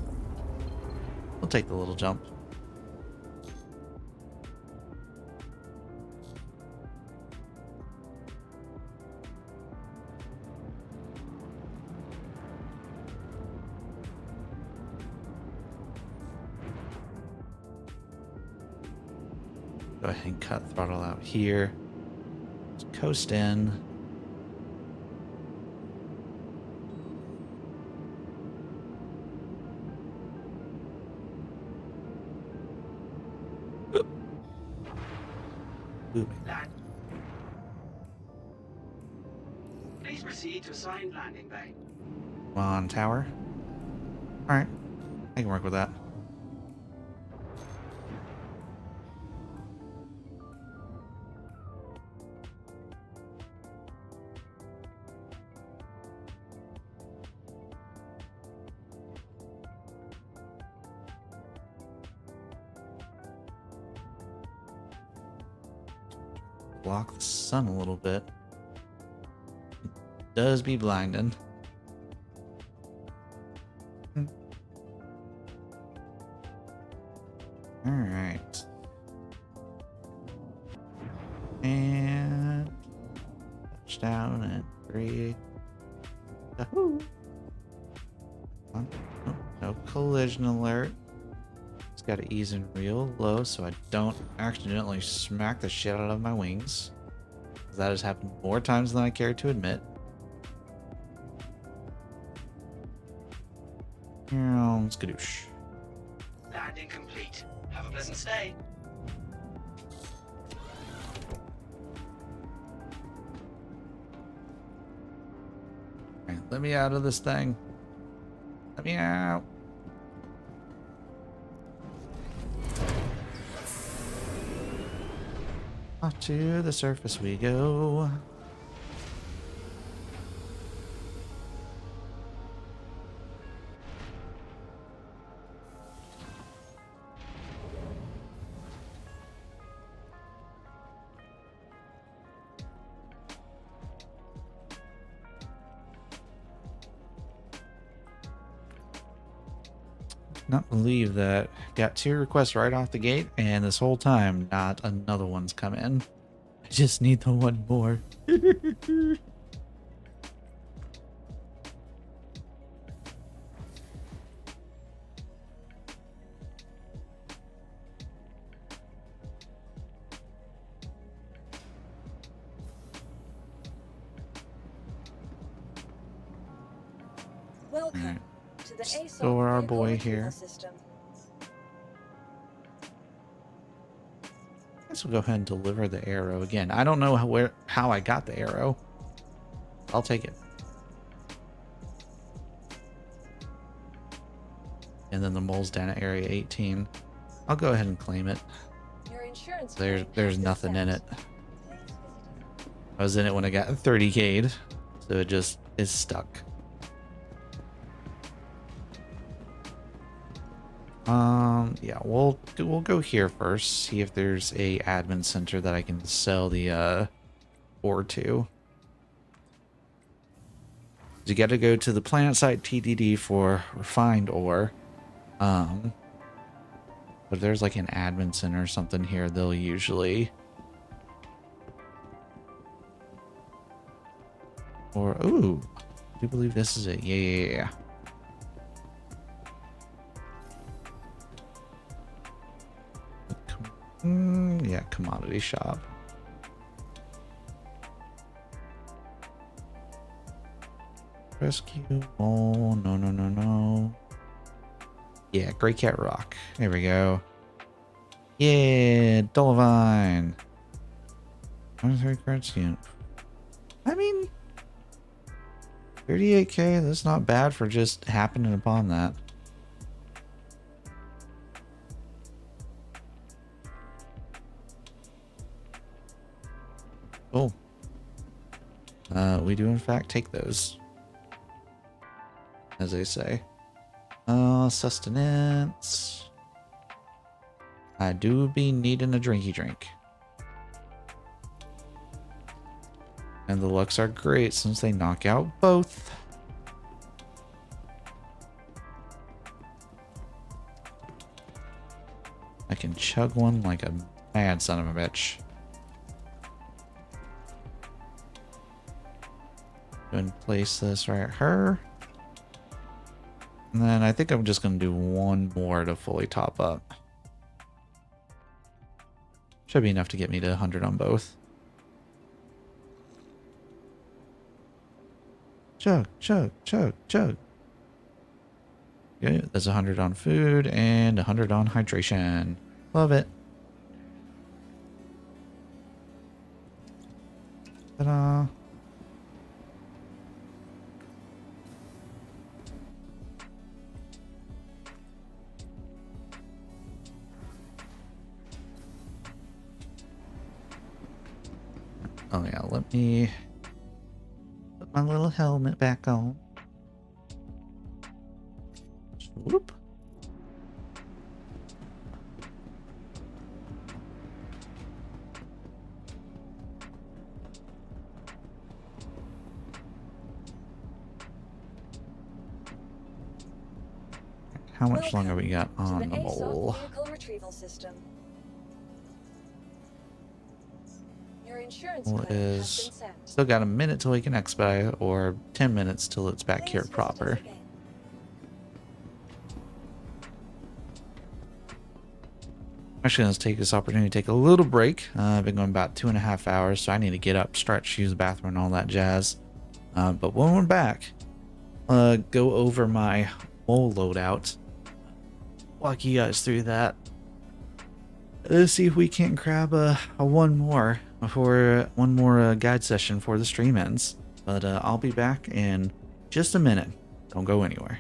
We'll take the little jump. Go ahead and cut throttle out here. Just coast in. Moving. Land. Please proceed to assigned landing bay. Come on, tower. Alright. I can work with that. Block the sun a little bit. It does be blinding. All right. And touchdown and 3. Yahoo! Oh, no collision alert. Just got to ease in real low so I don't accidentally smack the shit out of my wings. That has happened more times than I care to admit. Skadoosh. Landing complete. Have a pleasant stay. Alright, let me out of this thing. Let me out. Off to the surface we go. Not believe that. Got 2 requests right off the gate, and this whole time, not another one's come in. I just need the one more. Welcome Alright. to the ASOC Store our vehicle boy retrieval here. system. I guess we'll go ahead and deliver the arrow again. I don't know how I got the arrow. I'll take it. And then the mole's down at area 18. I'll go ahead and claim it. Your insurance There's claim has been nothing in it. sent. Please visit I was in it when I got 30K'd, so it just is stuck. Yeah, we'll go here first, see if there's a admin center that I can sell the ore to. You got to go to the planet site TDD for refined ore. But if there's like an admin center or something here, they'll usually. Or ooh, I do believe this is it. Yeah. Yeah, commodity shop. Rescue. Oh, no. Yeah, Grey Cat Rock. There we go. Yeah, Dolivine. 23 cards unit. I mean, 38K, that's not bad for just happening upon that. Cool. We do in fact take those. As they say. Sustenance. I do be needing a drinky drink. And the looks are great since they knock out both. I can chug one like a mad son of a bitch. Go and place this right here. And then I think I'm just going to do one more to fully top up. Should be enough to get me to 100 on both. Chug. Okay, that's 100 on food and 100 on hydration. Love it. Ta-da. Oh yeah, let me put my little helmet back on. Whoop. How much longer we got on the mole? Vehicle retrieval system. Your insurance Well, claim has is been sent. still got a minute till we can expedite, or 10 minutes till it's back Please here visit proper. us again. Actually, let's take this opportunity to take a little break. I've been going about 2.5 hours, so I need to get up, stretch, use the bathroom, and all that jazz. But when we're back, go over my mole loadout. Walk you guys through that. Let's see if we can't grab a one more guide session for the stream ends. But I'll be back in just a minute. Don't go anywhere.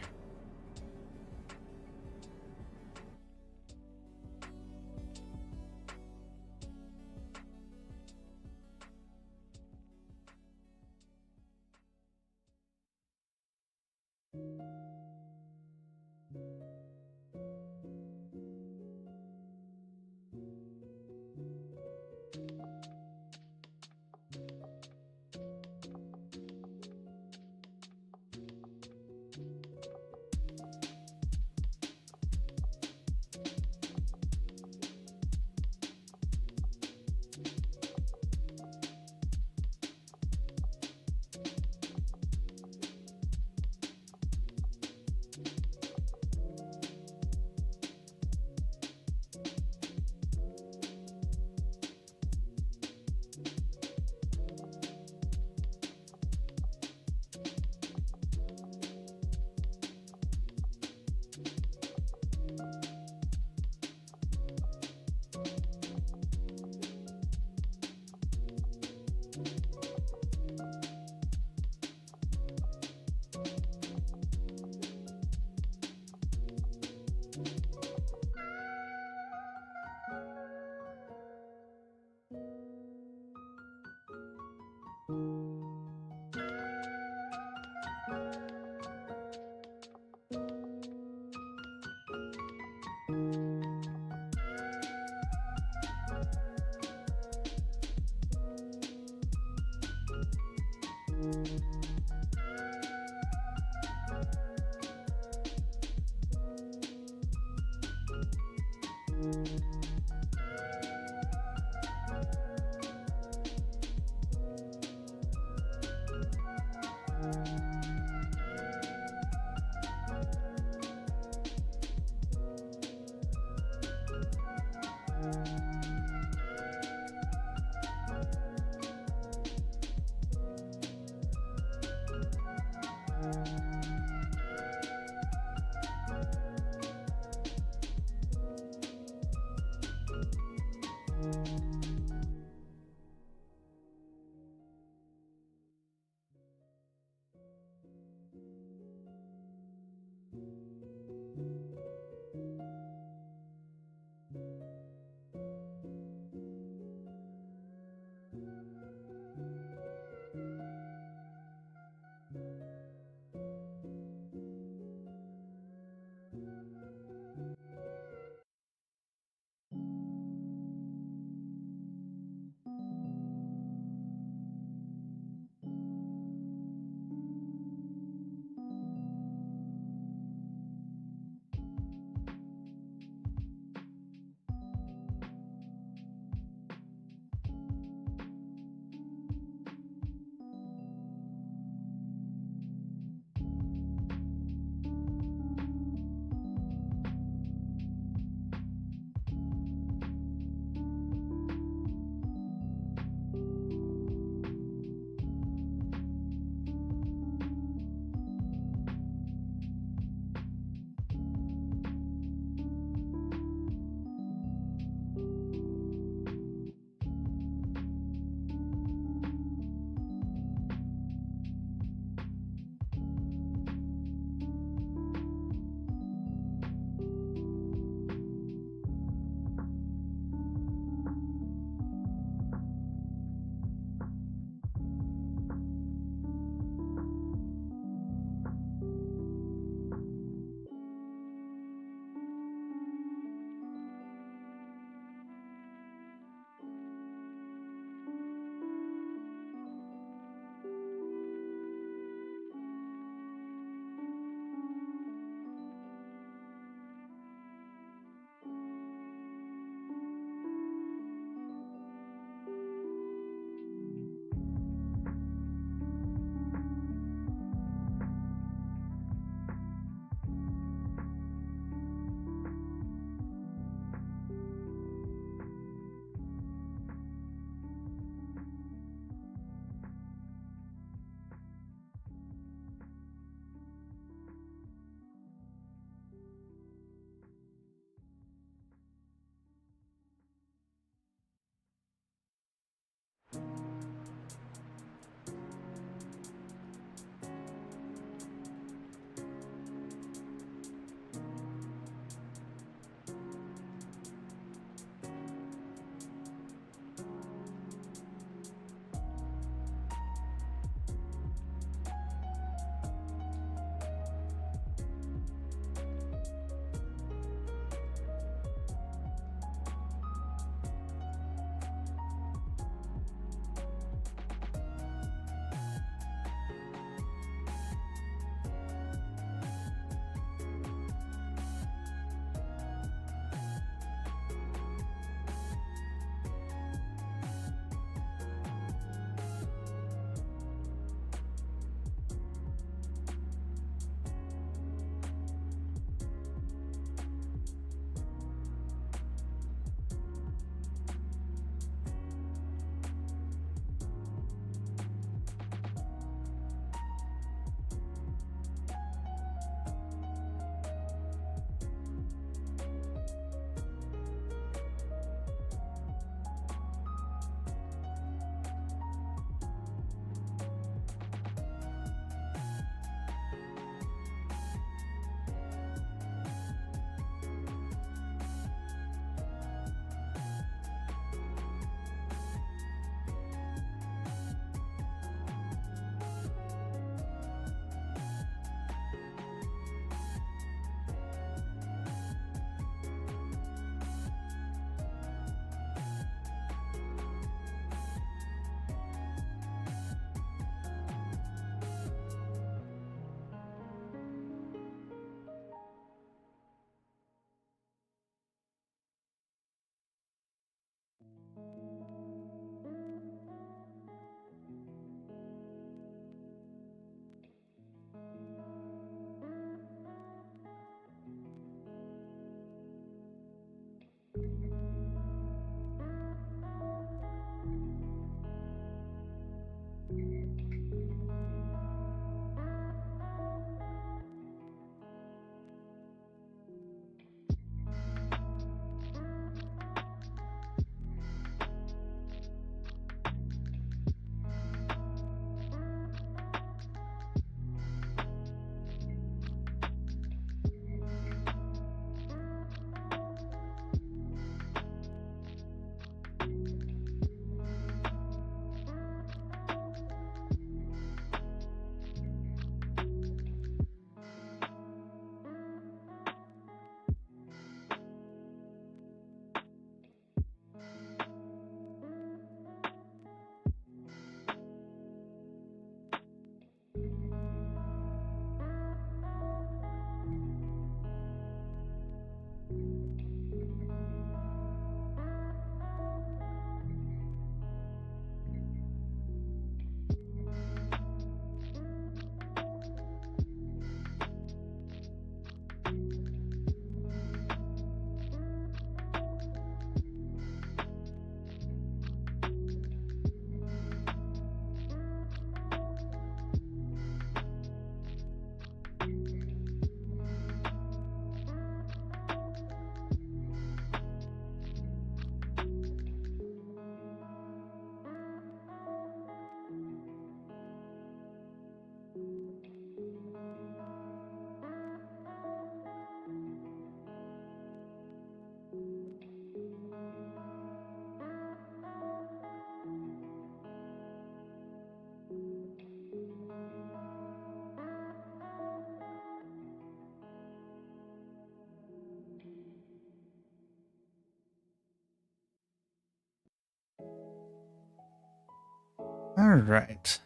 All right.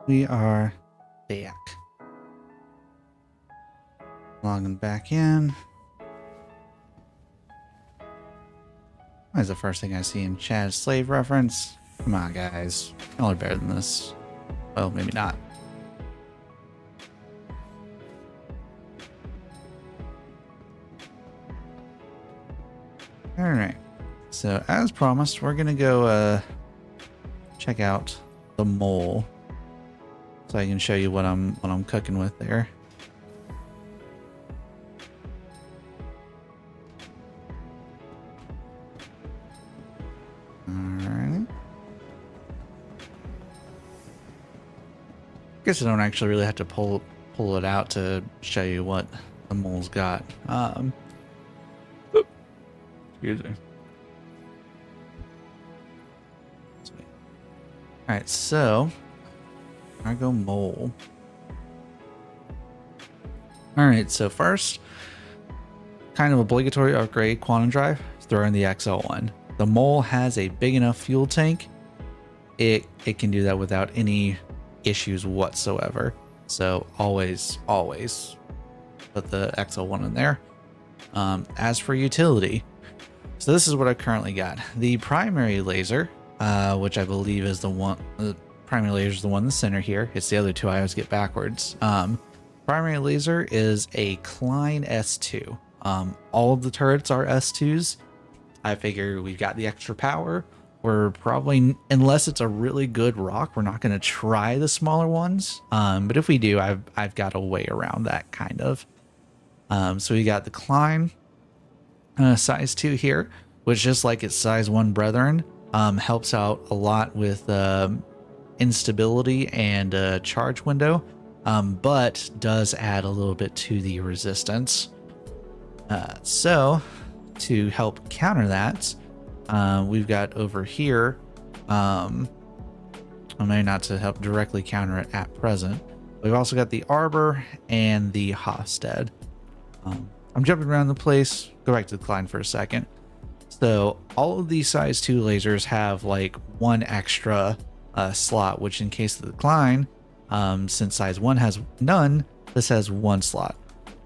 We are back. Logging back in. Why is the first thing I see in chat a slave reference? Come on, guys. Y'all are better than this. Well, maybe not. All right. So, as promised, we're gonna go check out the mole, so I can show you what I'm cooking with there. Alright. Guess I don't actually really have to pull it out to show you what the mole's got. Excuse me. Alright, so I go mole. Alright, so first, kind of obligatory upgrade quantum drive, throw in the XL1. The mole has a big enough fuel tank. It can do that without any issues whatsoever. So always put the XL1 in there. As for utility, so this is what I currently got. The primary laser, which I believe is the one, the primary laser is the one in the center here. It's the other two I always get backwards. Primary laser is a Klein S2. All of the turrets are S2s. I figure we've got the extra power. We're probably, unless it's a really good ROC, we're not going to try the smaller ones. But if we do, I've got a way around that kind of. So we got the Klein size 2 here, which just like its size 1 brethren, helps out a lot with instability and charge window, but does add a little bit to the resistance. So to help counter that, we've got over here, maybe not to help directly counter it at present, we've also got the Arbor and the Hofstede. I'm jumping around the place, go back to the Klein for a second. So all of these size 2 lasers have like one extra slot, which in case of the Klein, since size 1 has none, this has 1 slot.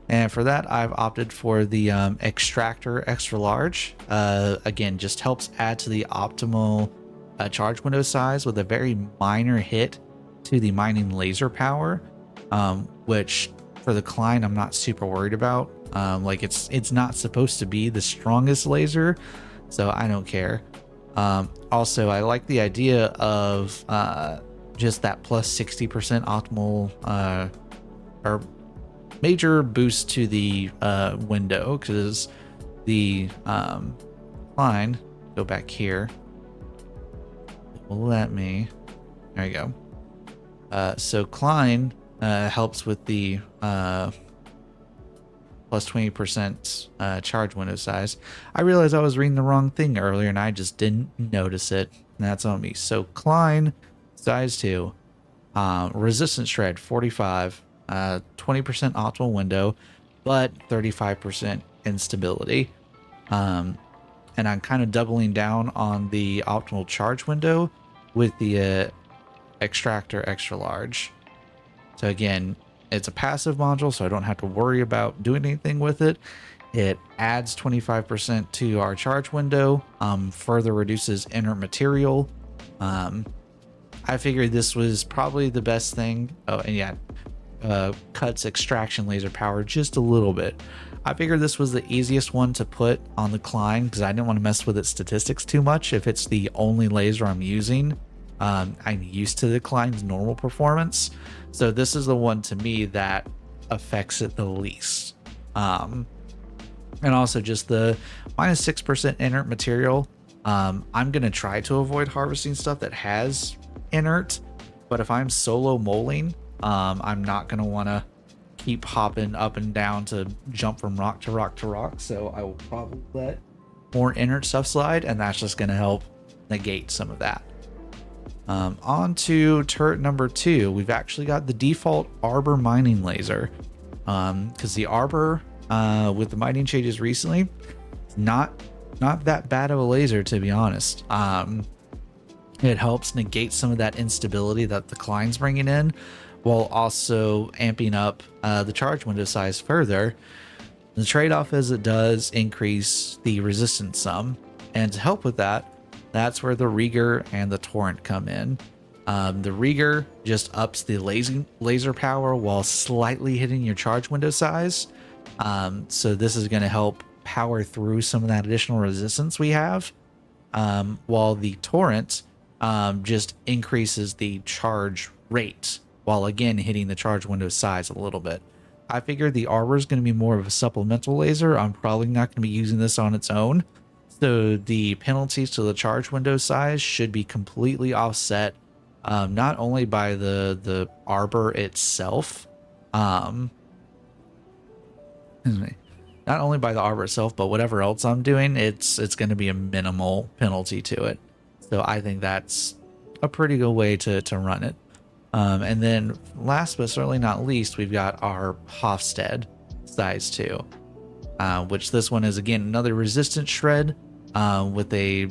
And for that, I've opted for the extractor extra large. Again, just helps add to the optimal charge window size with a very minor hit to the mining laser power, which for the Klein, I'm not super worried about. Like it's not supposed to be the strongest laser, so I don't care. Also, I like the idea of just that plus 60% optimal or major boost to the window, because the Klein, go back here, it will let me, there you go. So Klein helps with the plus 20% charge window size. I realized I was reading the wrong thing earlier and I just didn't notice it, and that's on me. So Klein size 2, resistance shred 45, 20% optimal window, but 35% instability. And I'm kind of doubling down on the optimal charge window with the extractor extra large. So again, it's a passive module, so I don't have to worry about doing anything with it. It adds 25% to our charge window, further reduces inert material. I figured this was probably the best thing. Oh, and yeah, cuts extraction laser power just a little bit. I figured this was the easiest one to put on the Klein because I didn't want to mess with its statistics too much. If it's the only laser I'm using, I'm used to the Klein's normal performance. So this is the one to me that affects it the least. And also just the minus 6% inert material. I'm going to try to avoid harvesting stuff that has inert, but if I'm solo moling, I'm not going to want to keep hopping up and down to jump from rock to rock to rock. So I will probably let more inert stuff slide, and that's just going to help negate some of that. On to turret number 2. We've actually got the default Arbor mining laser, because the Arbor, with the mining changes recently, not that bad of a laser, to be honest. It helps negate some of that instability that the Klein's bringing in, while also amping up the charge window size further. The trade-off is it does increase the resistance some, and to help with that, that's where the Rieger and the Torrent come in. The Rieger just ups the laser power while slightly hitting your charge window size. So this is going to help power through some of that additional resistance we have, while the Torrent just increases the charge rate while again hitting the charge window size a little bit. I figured the Arbor is going to be more of a supplemental laser. I'm probably not going to be using this on its own. So the penalties to the charge window size should be completely offset, not only by the Arbor itself, excuse me, not only by the Arbor itself, but whatever else I'm doing, it's going to be a minimal penalty to it. So I think that's a pretty good way to run it. And then last but certainly not least, we've got our Hofstede size 2, which this one is again another resistance shred with a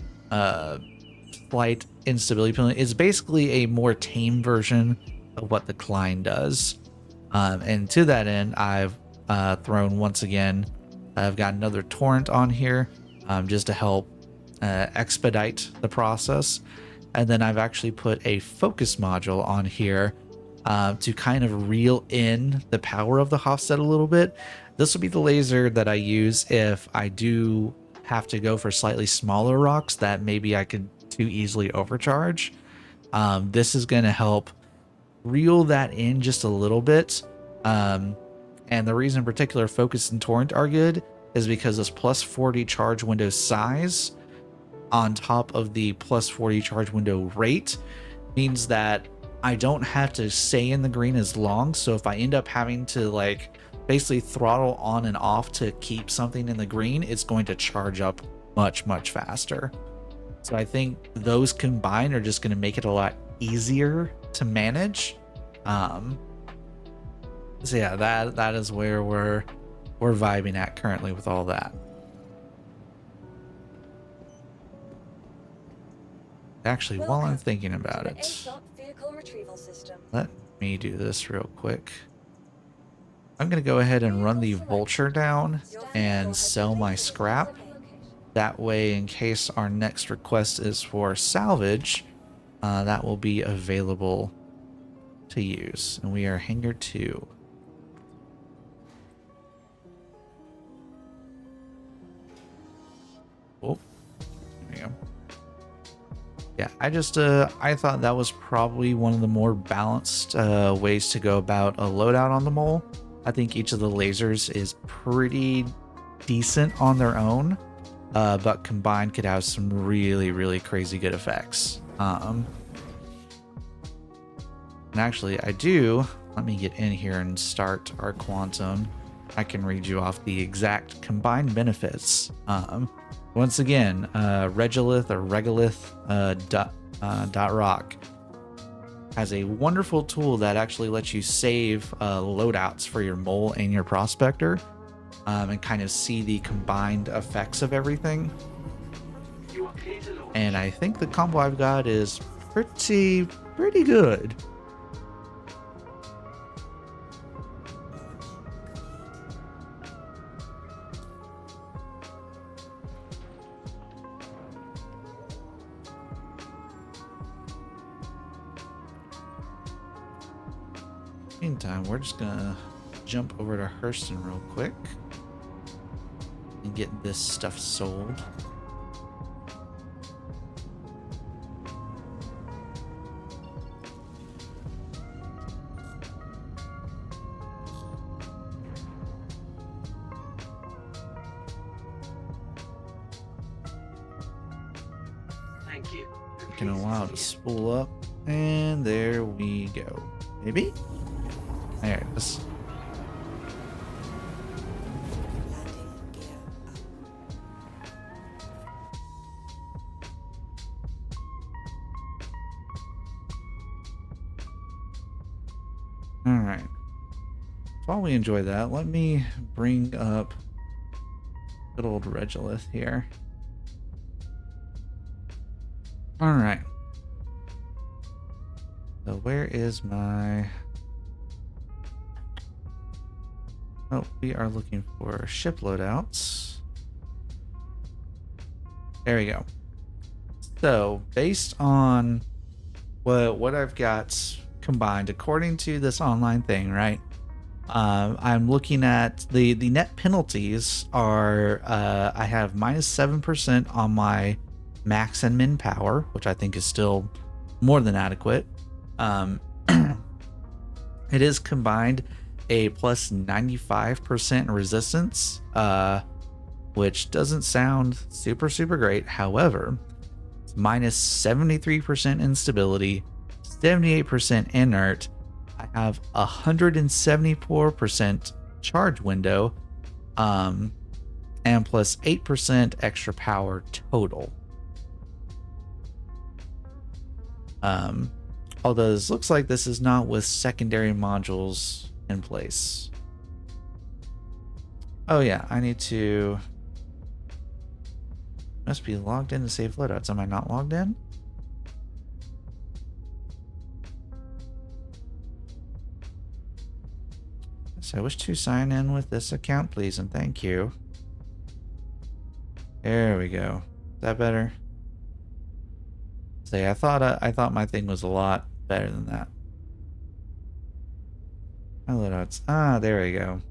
slight instability penalty. It's basically a more tame version of what the Klein does. And to that end, I've thrown once again, I've got another Torrent on here just to help expedite the process. And then I've actually put a focus module on here to kind of reel in the power of the Hofstede a little bit. This will be the laser that I use if I do have to go for slightly smaller rocks that maybe I could too easily overcharge. This is going to help reel that in just a little bit. And the reason in particular Focus and Torrent are good is because this plus 40 charge window size on top of the plus 40 charge window rate means that I don't have to stay in the green as long. So if I end up having to like basically throttle on and off to keep something in the green, it's going to charge up much faster. So I think those combined are just going to make it a lot easier to manage. So yeah, that is where we're vibing at currently with all that. Actually, while I'm thinking about it, let me do this real quick. I'm going to go ahead and run the Vulture down and sell my scrap. That way, in case our next request is for salvage, that will be available to use. And we are Hangar 2. Oh, there we go. Yeah, I thought that was probably one of the more balanced ways to go about a loadout on the mole. I think each of the lasers is pretty decent on their own, but combined could have some really crazy good effects. And actually, let me get in here and start our quantum. I can read you off the exact combined benefits. Once again, Regolith or Regolith.ROC has a wonderful tool that actually lets you save loadouts for your mole and your prospector, and kind of see the combined effects of everything. And I think the combo I've got is pretty good. Meantime, we're just gonna jump over to Hurston real quick and get this stuff sold. Thank you. Taking a while to spool up, and there we go. Maybe? There it is. Alright. While we enjoy that, let me bring up good old Regolith here. Alright. So where is my... Oh, we are looking for ship loadouts. There we go. So based on what I've got combined, according to this online thing, right? I'm looking at the net penalties are I have minus 7% on my max and min power, which I think is still more than adequate. It is combined a plus 95% resistance, which doesn't sound super great. However, it's minus 73% instability, 78% inert. I have 174% charge window, and plus 8% extra power total. Although this looks like this is not with secondary modules in place. Oh yeah, I need to... Must be logged in to save loadouts. Am I not logged in? So I wish to sign in with this account, please, and thank you. There we go. Is that better? Say, I thought my thing was a lot better than that. My loadouts. Ah, there we go.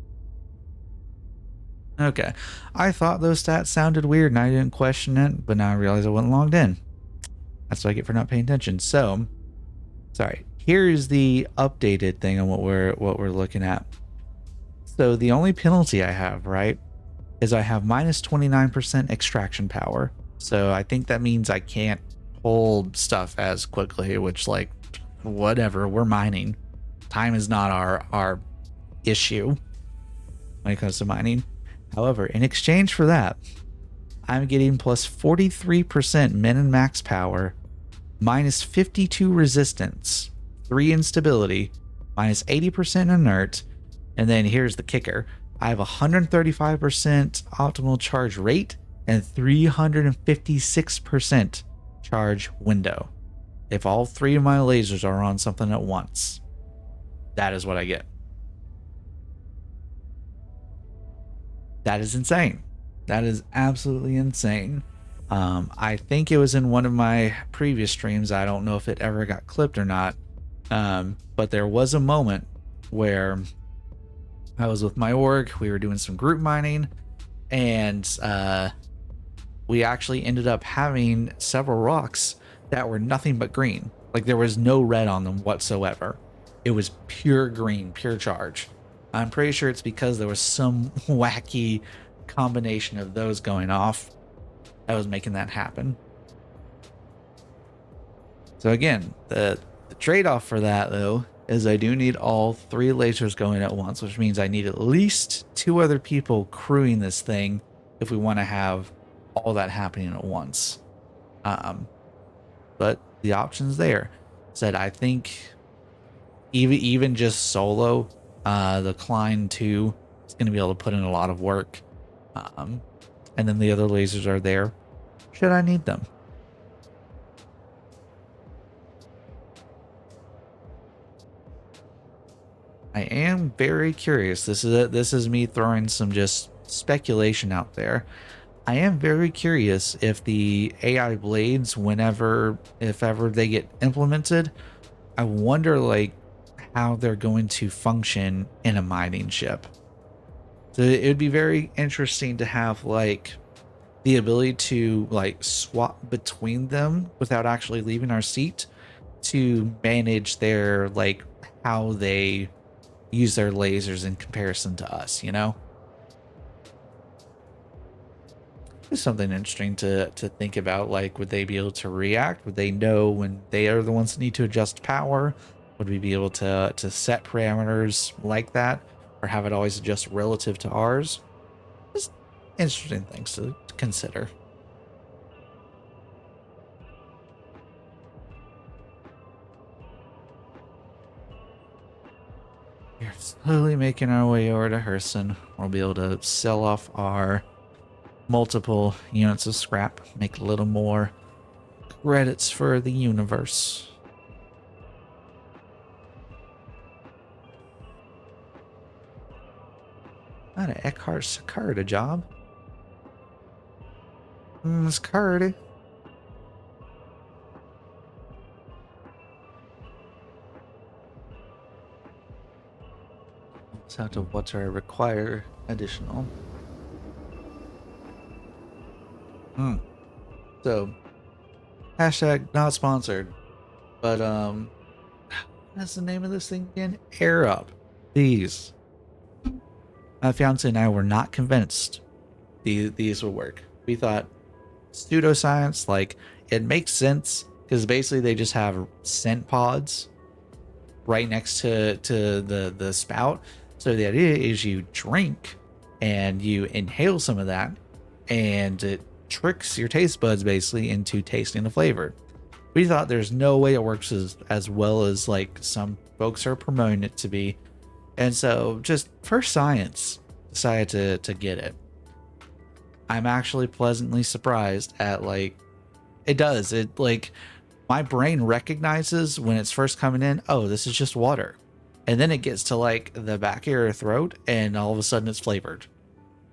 Okay. I thought those stats sounded weird and I didn't question it, but now I realize I wasn't logged in. That's what I get for not paying attention. So, sorry. Here's the updated thing on what we're looking at. So the only penalty I have, right, is I have minus 29% extraction power. So I think that means I can't hold stuff as quickly, which, like, whatever, we're mining. Time is not our issue when it comes to mining. However, in exchange for that, I'm getting plus 43% min and max power, minus 52 resistance, 3 instability, minus 80% inert, and then here's the kicker. I have 135% optimal charge rate and 356% charge window. If all 3 of my lasers are on something at once, that is what I get. That is insane. That is absolutely insane. I think it was in one of my previous streams. I don't know if it ever got clipped or not. But there was a moment where I was with my org. We were doing some group mining, and we actually ended up having several rocks that were nothing but green. Like, there was no red on them whatsoever. It was pure green, pure charge. I'm pretty sure it's because there was some wacky combination of those going off that was making that happen. So again, the trade-off for that, though, is I do need all 3 lasers going at once, which means I need at least 2 other people crewing this thing if we want to have all that happening at once. But the option's there. Said, I think even just solo, the Klein 2 is going to be able to put in a lot of work. And then the other lasers are there should I need them. I am very curious. This is me throwing some just speculation out there. I am very curious if the AI blades, if ever they get implemented, I wonder like how they're going to function in a mining ship. So it would be very interesting to have like the ability to like swap between them without actually leaving our seat to manage their like how they use their lasers in comparison to us, you know? It's something interesting to think about. Like, would they be able to react? Would they know when they are the ones that need to adjust power? Would we be able to set parameters like that, or have it always adjust relative to ours? Just interesting things to consider. We're slowly making our way over to Herson. We'll be able to sell off our multiple units of scrap, make a little more credits for the universe. Not an Eckhart Sakura job. It's Curdy. So to what do I require additional? So hashtag not sponsored, but what's the name of this thing again? Air up. These. My fiance and I were not convinced these would work. We thought pseudoscience, like it makes sense because basically they just have scent pods right next to the spout. So the idea is you drink and you inhale some of that, and it tricks your taste buds basically into tasting the flavor. We thought there's no way it works as well as like some folks are promoting it to be. And so just for science, decided to get it. I'm actually pleasantly surprised at like it like my brain recognizes when it's first coming in, oh, this is just water. And then it gets to like the back of your throat and all of a sudden it's flavored.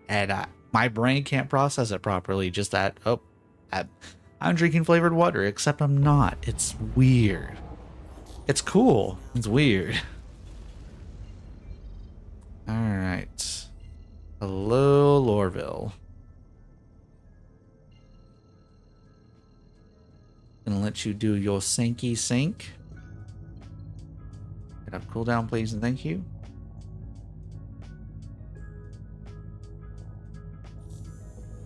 And my brain can't process it properly. Just that, oh, I'm drinking flavored water, except I'm not. It's weird. It's cool. It's weird. All right. Hello, Lorville. Gonna let you do your sinky sink. Get up, cooldown, please, and thank you.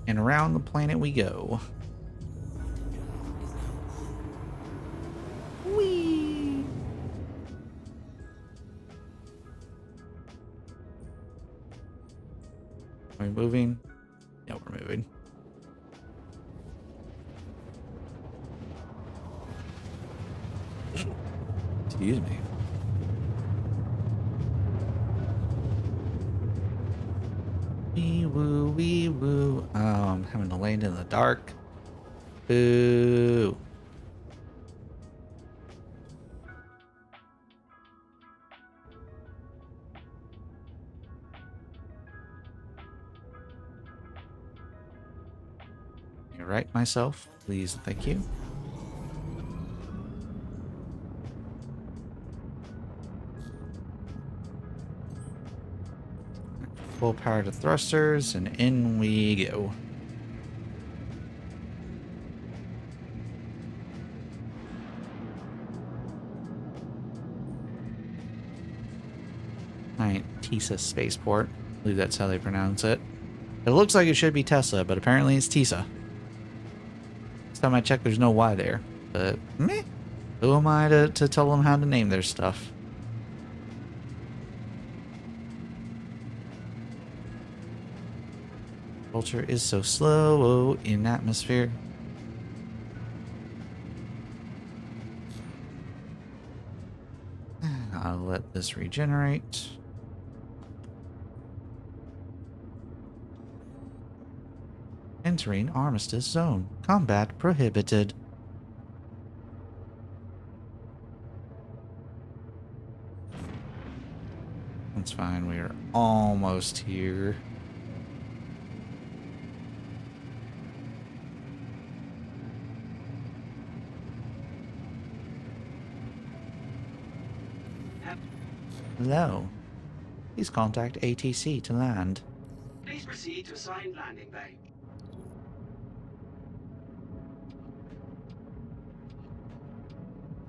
And around the planet we go. Whee! Are we moving? Yeah, we're moving. Excuse me. Wee woo, wee woo. Having to land in the dark. Boo. You right myself, please, thank you. Full power to thrusters, and in we go. Alright, Tisa Spaceport. I believe that's how they pronounce it. It looks like it should be Tesla, but apparently it's Tisa. Last time I checked, there's no Y there. But, meh. Who am I to tell them how to name their stuff? Vulture is so slow in atmosphere. I'll let this regenerate. Entering Armistice Zone. Combat prohibited. That's fine, we are almost here. Hello. Please contact ATC to land. Please proceed to assigned landing bay.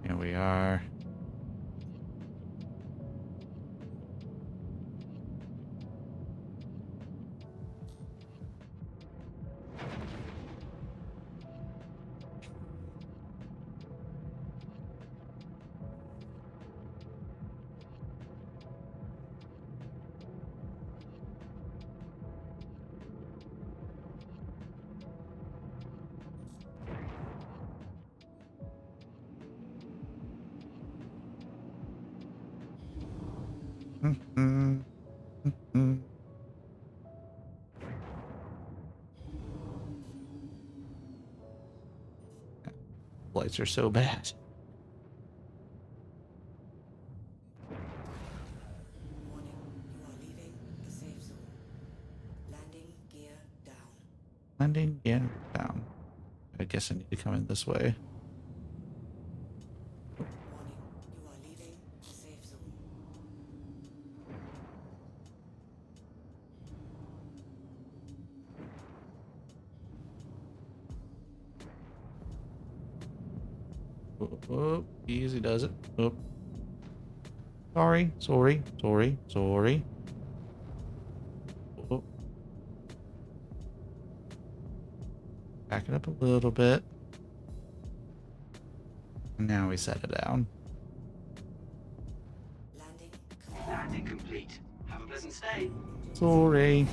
Here we are. Lights are so bad. Warning, you are leaving the safe zone. Landing, yeah, down. I guess I need to come in this way. Warning, you are leaving the safe zone. Oh, oh, easy does it. Oh. Sorry, sorry, sorry, sorry. Oh. Back it up a little bit. And now we set it down. Landing. Landing complete. Have a pleasant stay. Sorry.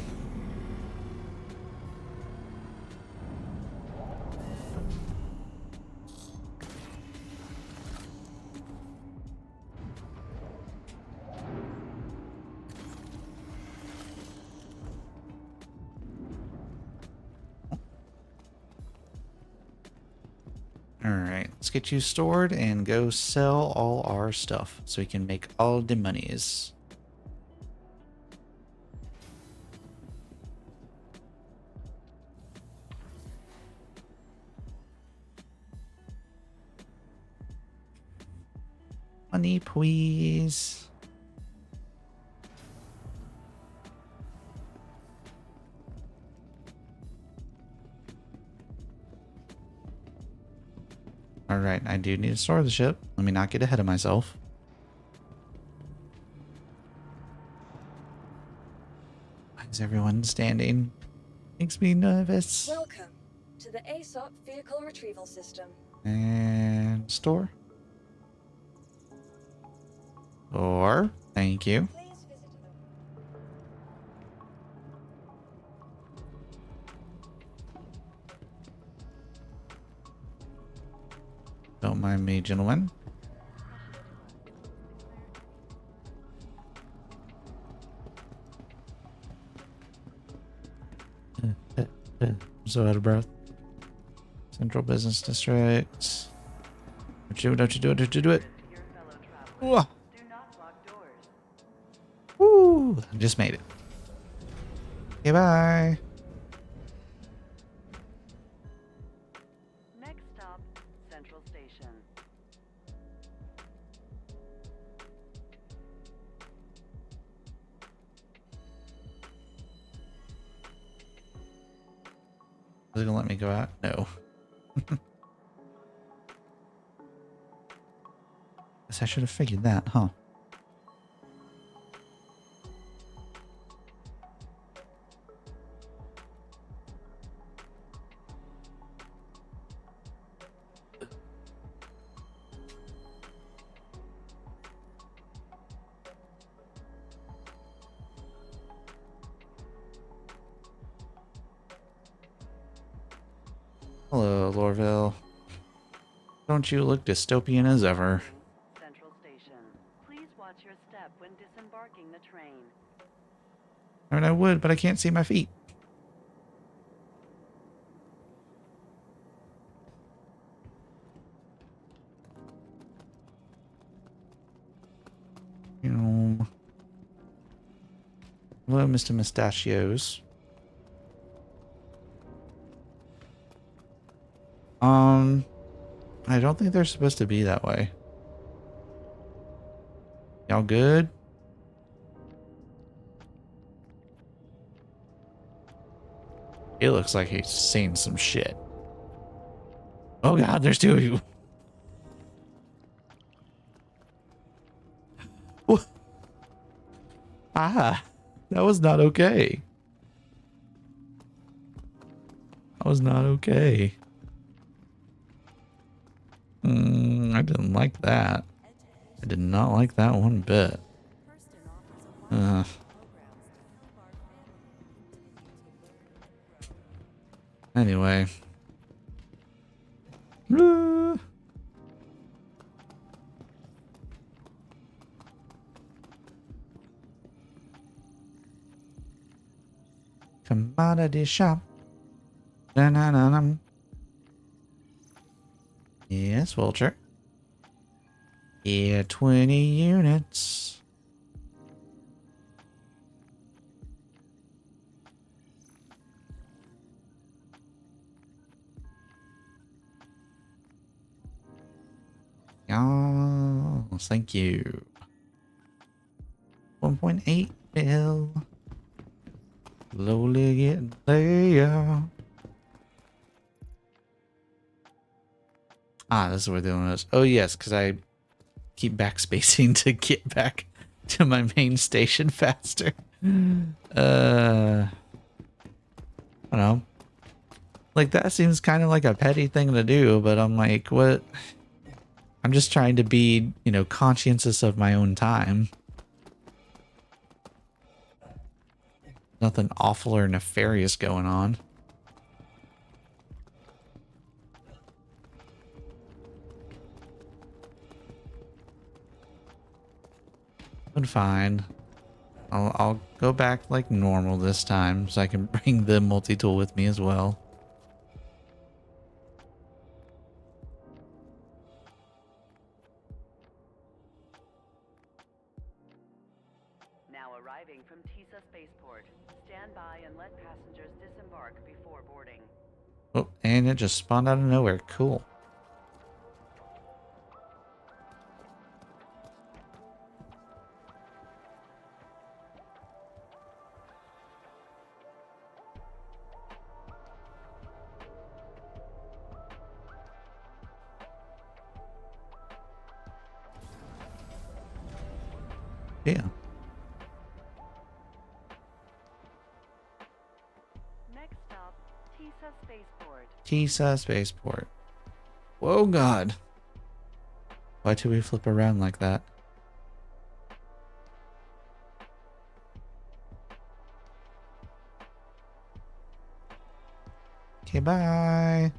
Alright, let's get you stored and go sell all our stuff so we can make all the monies. Money, please. Alright, I do need to store the ship. Let me not get ahead of myself. Why is everyone standing? Makes me nervous. Welcome to the ASOC Vehicle Retrieval System. And store. Or, thank you. Please visit Don't mind me, gentlemen. I'm so out of breath. Central Business District. Don't you do it, don't you do it. Whoa. Woo! I just made it. Okay, bye. Next stop, Central Station. Is it gonna let me go out? No. Guess I should have figured that, huh? Hello, Lorville. Don't you look dystopian as ever? Central Station. Please watch your step when disembarking the train. I mean, I would, but I can't see my feet. Hello, Mr. Mustachios. I don't think they're supposed to be that way. Y'all good? It looks like he's seen some shit. Oh god, there's two of you. What? Ah, that was not okay. That was not okay. I didn't like that. I did not like that one bit. Anyway. Commodity shop. Da-na-na-nam. Yes, Vulture. Yeah, 20 units. Oh, thank you. 1.8 mil. Slowly getting there. Ah, this is where the one is. Oh, yes, because I keep backspacing to get back to my main station faster. I don't know. Like, that seems kind of like a petty thing to do, but I'm like, what? I'm just trying to be, you know, conscientious of my own time. Nothing awful or nefarious going on. But fine. I'll go back like normal this time so I can bring the multi-tool with me as well. Now arriving from TISA Spaceport. Stand by and let passengers disembark before boarding. Oh, and it just spawned out of nowhere. Cool. Yeah. Next stop, TISA Spaceport. TISA Spaceport. Whoa, God. Why do we flip around like that? Okay, bye.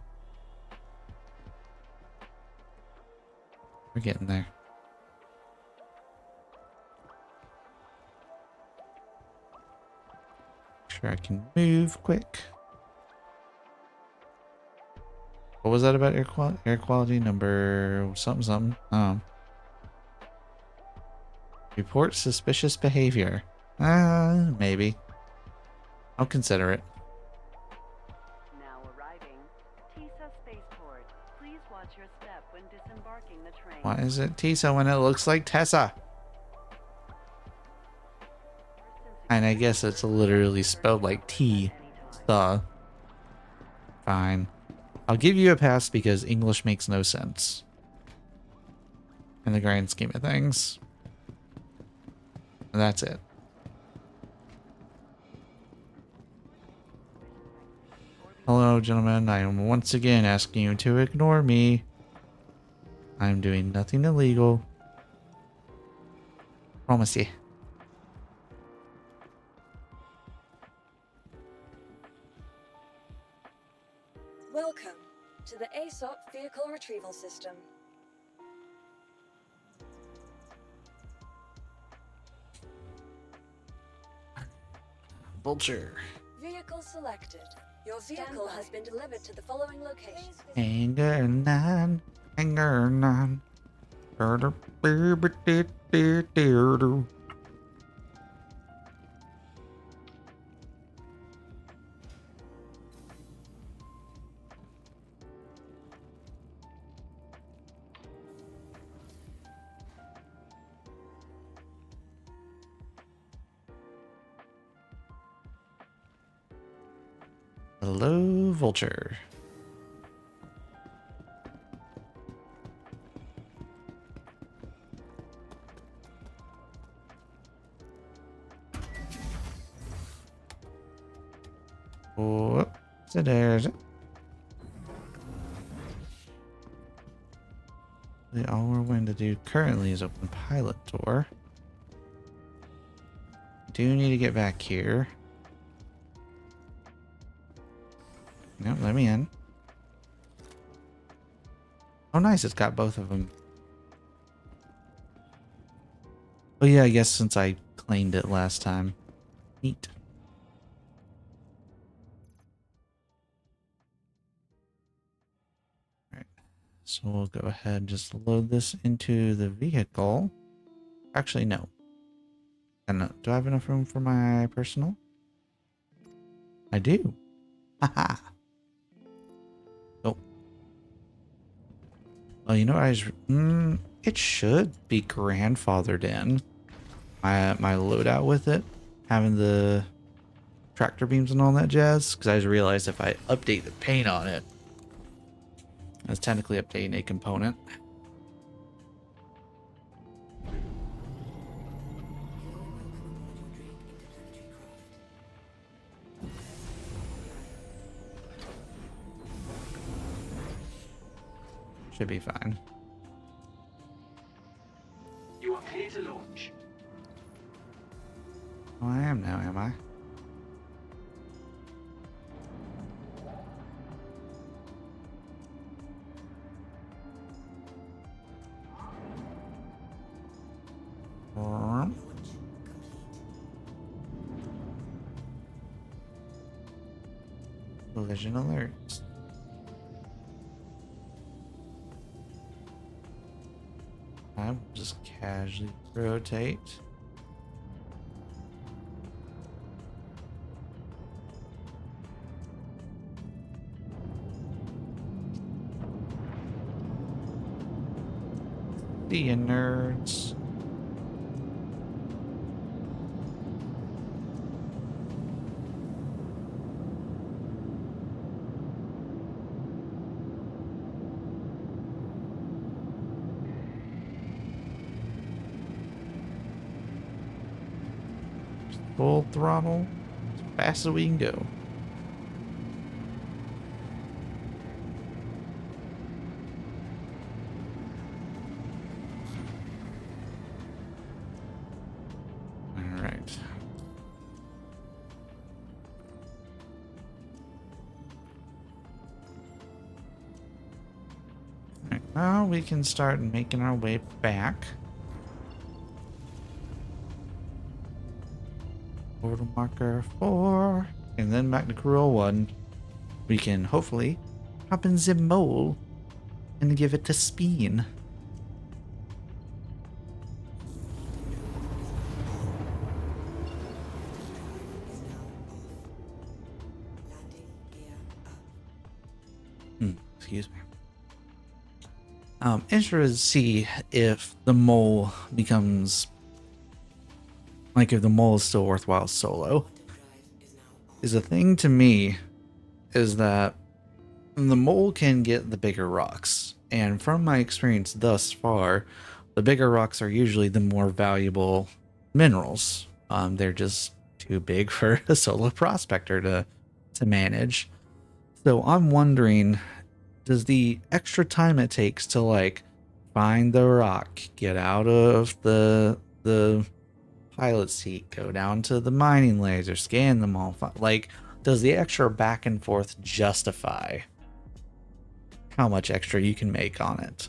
We're getting there. Make sure I can move quick. What was that about air quality? Air quality number something something. Report suspicious behavior. Maybe. I'll consider it. Now arriving, TISA Spaceport. Please watch your step when disembarking the train. Why is it Tisa when it looks like Tessa? And I guess it's literally spelled like T. The. Fine. I'll give you a pass because English makes no sense. In the grand scheme of things. And that's it. Hello, gentlemen. I am once again asking you to ignore me. I'm doing nothing illegal. Promise you. Welcome to the ASOC Vehicle Retrieval System. Vulture. Vehicle selected. Your vehicle has been delivered to the following locations. Anger none. Anger none. Hello, Vulture. Oh, so there's it. All we're going to do currently is open pilot door. Do need to get back here. Nope, let me in. Oh, nice. It's got both of them. Oh, yeah, I guess since I claimed it last time. Neat. Alright. So we'll go ahead and just load this into the vehicle. Actually, no. I don't know. Do I have enough room for my personal? I do. Haha. Oh. Well, you know what it should be grandfathered in. My loadout with it, having the tractor beams and all that jazz, because I just realized if I update the paint on it, that's technically updating a component. Should be fine. You are clear to launch. Oh, I am now, am I? Collision alerts. I'm just casually rotate. See you, nerds. Full throttle, as fast as we can go. All right. All right, now we can start making our way back. Order marker 4, and then back to crew 1. We can hopefully hop in the mole and give it a spin. Excuse me. Interested to see if the mole becomes, like, if the mole is still worthwhile solo. Is the thing to me is that the mole can get the bigger rocks, and from my experience thus far, the bigger rocks are usually the more valuable minerals. They're just too big for a solo prospector to manage. So I'm wondering, does the extra time it takes to like find the rock, get out of the pilot seat, go down to the mining laser, scan them all, like, does the extra back and forth justify how much extra you can make on it?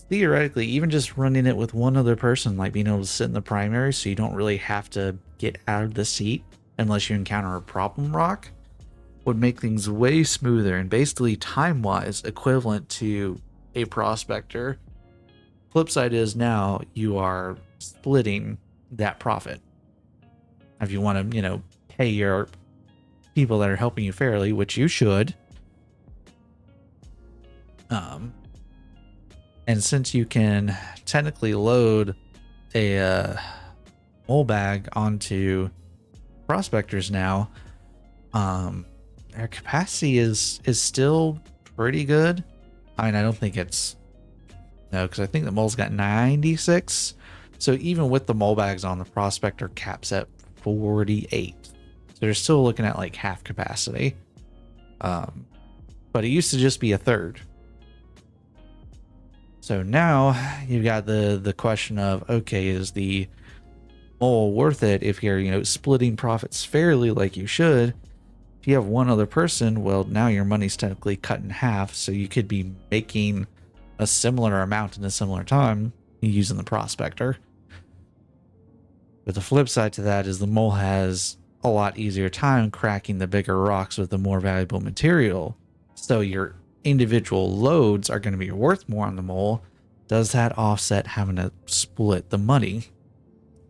Theoretically, even just running it with one other person, like being able to sit in the primary so you don't really have to get out of the seat unless you encounter a problem rock, would make things way smoother and basically time-wise equivalent to a prospector. Flip side is now you are splitting that profit. If you want to, pay your people that are helping you fairly, which you should. And since you can technically load a mole bag onto prospectors now, their capacity is still pretty good. I mean, I don't think it's, no, because I think the mole's got 96. So even with the mole bags on, the prospector caps at 48. So they're still looking at like half capacity. But it used to just be a third. So now you've got the question of, okay, is the mole worth it if you're, splitting profits fairly like you should? If you have one other person, well, now your money's technically cut in half, so you could be making a similar amount in a similar time using the prospector. But the flip side to that is the mole has a lot easier time cracking the bigger rocks with the more valuable material. So your individual loads are going to be worth more on the mole. Does that offset having to split the money?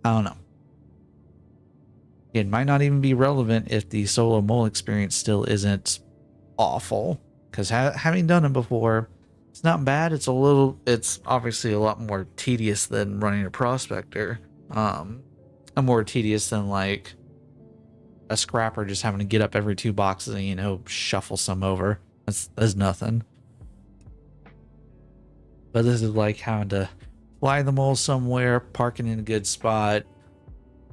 I don't know. It might not even be relevant if the solo mole experience still isn't awful, because having done it before, It's not bad. It's obviously a lot more tedious than running a prospector. More tedious than like a scrapper just having to get up every 2 boxes and, shuffle some over. That's nothing. But this is like having to fly the mole somewhere, parking in a good spot,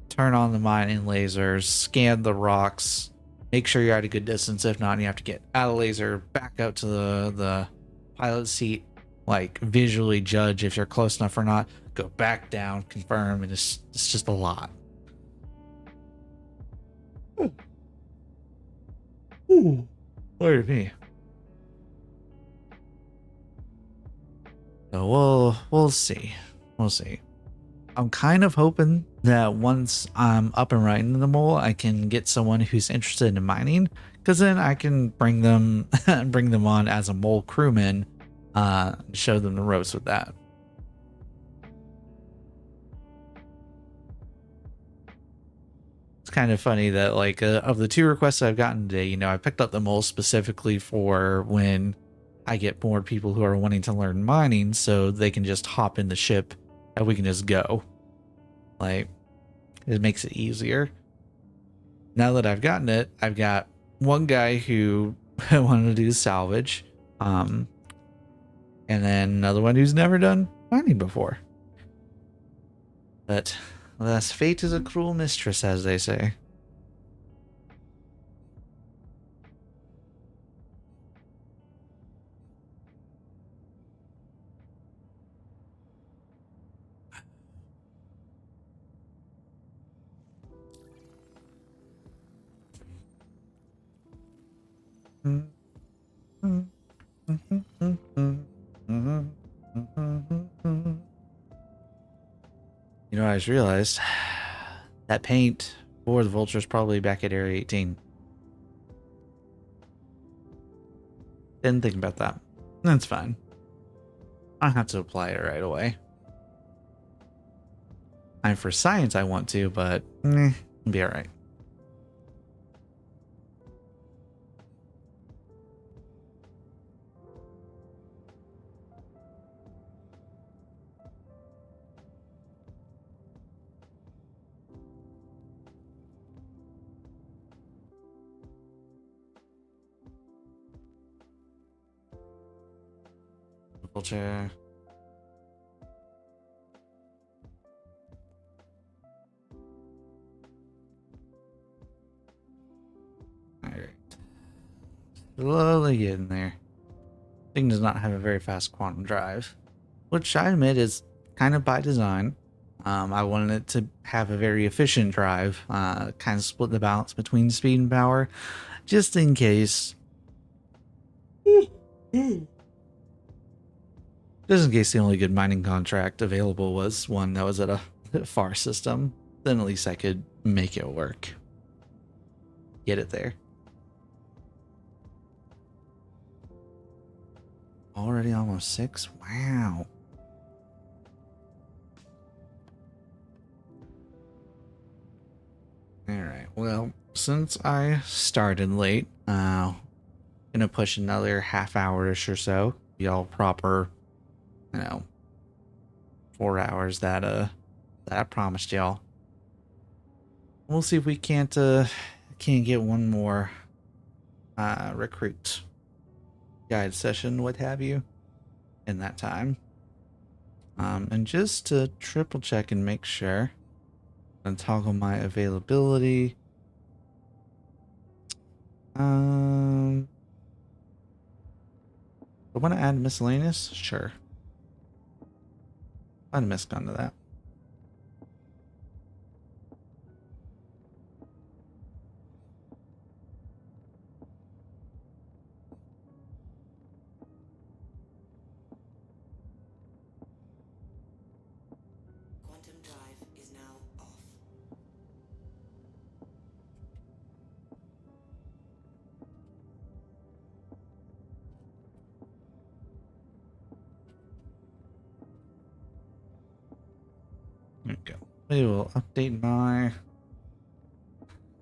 turn on the mining lasers, scan the rocks, make sure you're at a good distance. If not, you have to get out of laser, back out to the pilot seat, like visually judge if you're close enough or not, go back down, confirm, and it's just a lot. Ooh. Pardon me. So we'll see. We'll see. I'm kind of hoping that once I'm up and running in the mole, I can get someone who's interested in mining, because then I can bring them on as a mole crewman, show them the ropes with that. It's kind of funny that like of the 2 requests I've gotten today, I picked up the mole specifically for when I get more people who are wanting to learn mining, so they can just hop in the ship and we can just go. Like, it makes it easier. Now that I've gotten it, I've got one guy who wanted to do salvage, and then another one who's never done mining before. But alas, fate is a cruel mistress, as they say. I just realized that paint for the vulture is probably back at Area 18. Didn't think about that. That's fine. I don't have to apply it right away. For science I want to, but it'll be alright. Vulture. Alright. Slowly getting there. Thing does not have a very fast quantum drive, which I admit is kind of by design. I wanted it to have a very efficient drive, kind of split the balance between speed and power, just in case. Just in case the only good mining contract available was one that was at a far system, then at least I could make it work. Get it there. Already almost 6? Wow. Alright, well, since I started late, gonna push another half hour-ish or so. Be all proper, 4 hours that I promised y'all. We'll see if we can't get one more recruit guide session, what have you, in that time. And just to triple check and make sure, and toggle my availability. I want to add miscellaneous? Sure. I'd have missed onto that. Quantum drive is now off. There we go. We will update my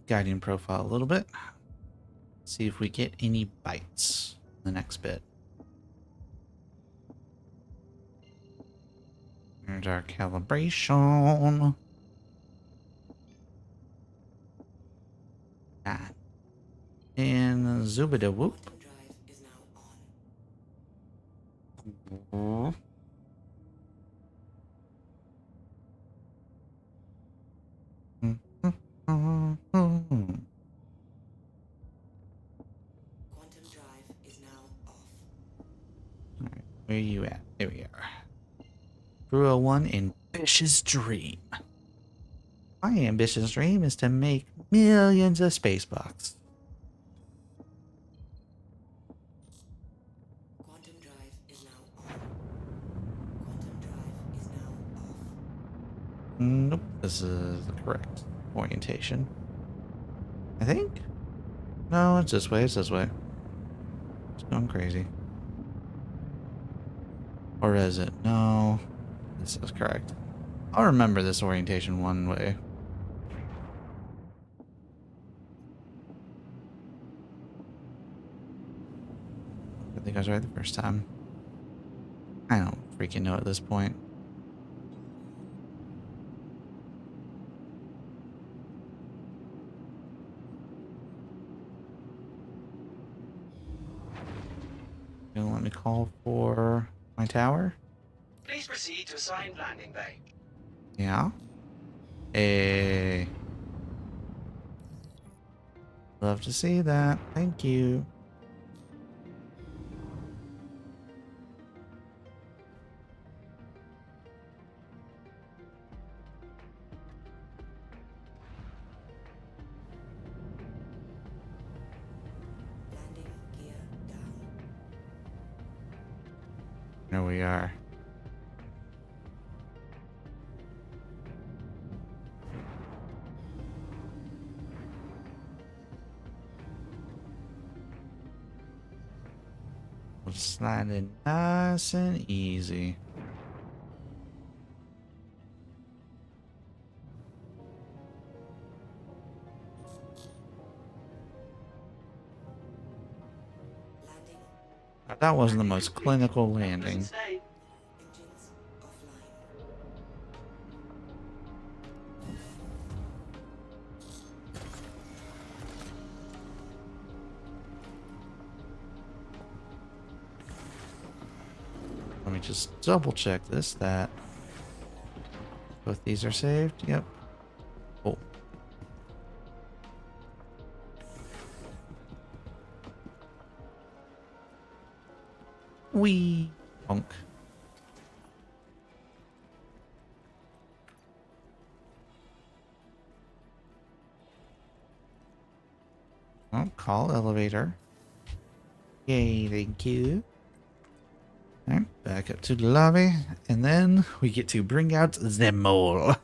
guiding profile a little bit. See if we get any bites in the next bit. There's our calibration. Ah. And Zubida whoop. Quantum drive is now on. Quantum drive is now off. Alright, where you at? There we are. Crew 01 ambitious dream. My ambitious dream is to make millions of space bucks. Quantum drive is now on. Quantum drive is now off. Nope, this is the correct orientation. I think? No, it's this way, it's this way. It's going crazy. Or is it? No, this is correct. I'll remember this orientation one way. I think I was right the first time. I don't freaking know at this point. Gonna let me call for my tower? Please proceed to assigned landing bay. Yeah. Hey. Love to see that. Thank you. Landing gear down. There we are. We'll slide it nice and easy. Landing. That wasn't the Landing most complete. clinical Have a landing. pleasant stay. Engines offline. Let me just double check this, that both these are saved. Yep. Oh. Wee. Bonk. Oh, call elevator. Yay, thank you. Alright, back up to the lobby, and then we get to bring out the mole.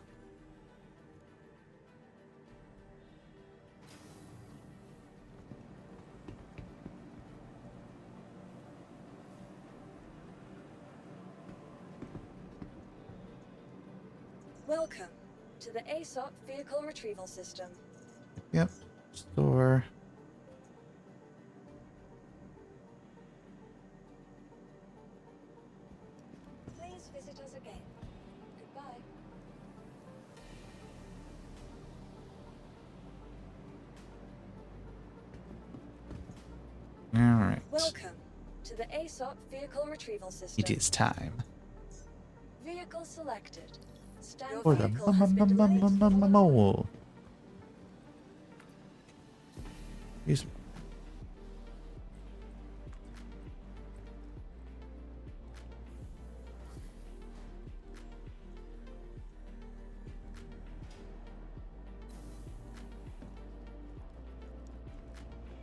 Welcome to the ASOC Vehicle Retrieval System. Yep. Store. Please visit us again. Goodbye. Alright. Welcome to the ASOC Vehicle Retrieval System. It is time. Vehicle selected. Stand For the vehicle has been delayed. mole. Excuse me.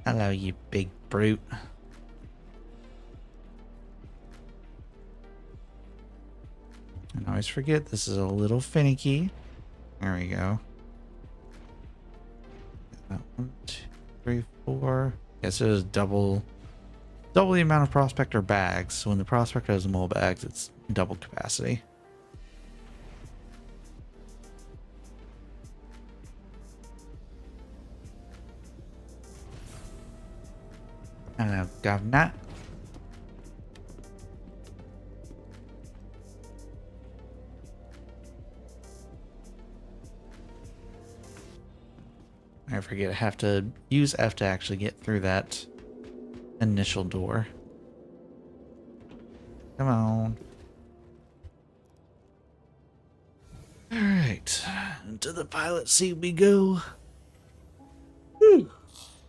Hello, you big brute. And I always forget this is a little finicky. There we go. Got 1, 2, 3, 4. Yes, it is double the amount of prospector bags. So when the prospector has mole bags, it's double capacity. Hello, governor. I forget, I have to use F to actually get through that initial door. Come on. Alright, into the pilot seat we go. Whew.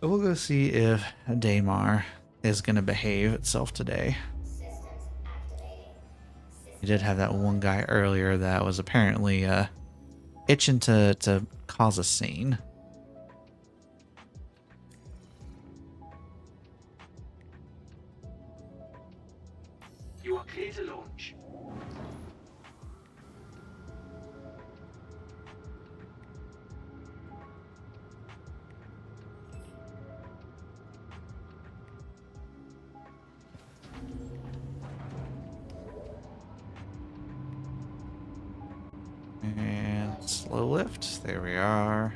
We'll go see if Daymar is going to behave itself today. Systems activating. You did have that one guy earlier that was apparently itching to cause a scene. You are clear to launch. And slow lift. There we are.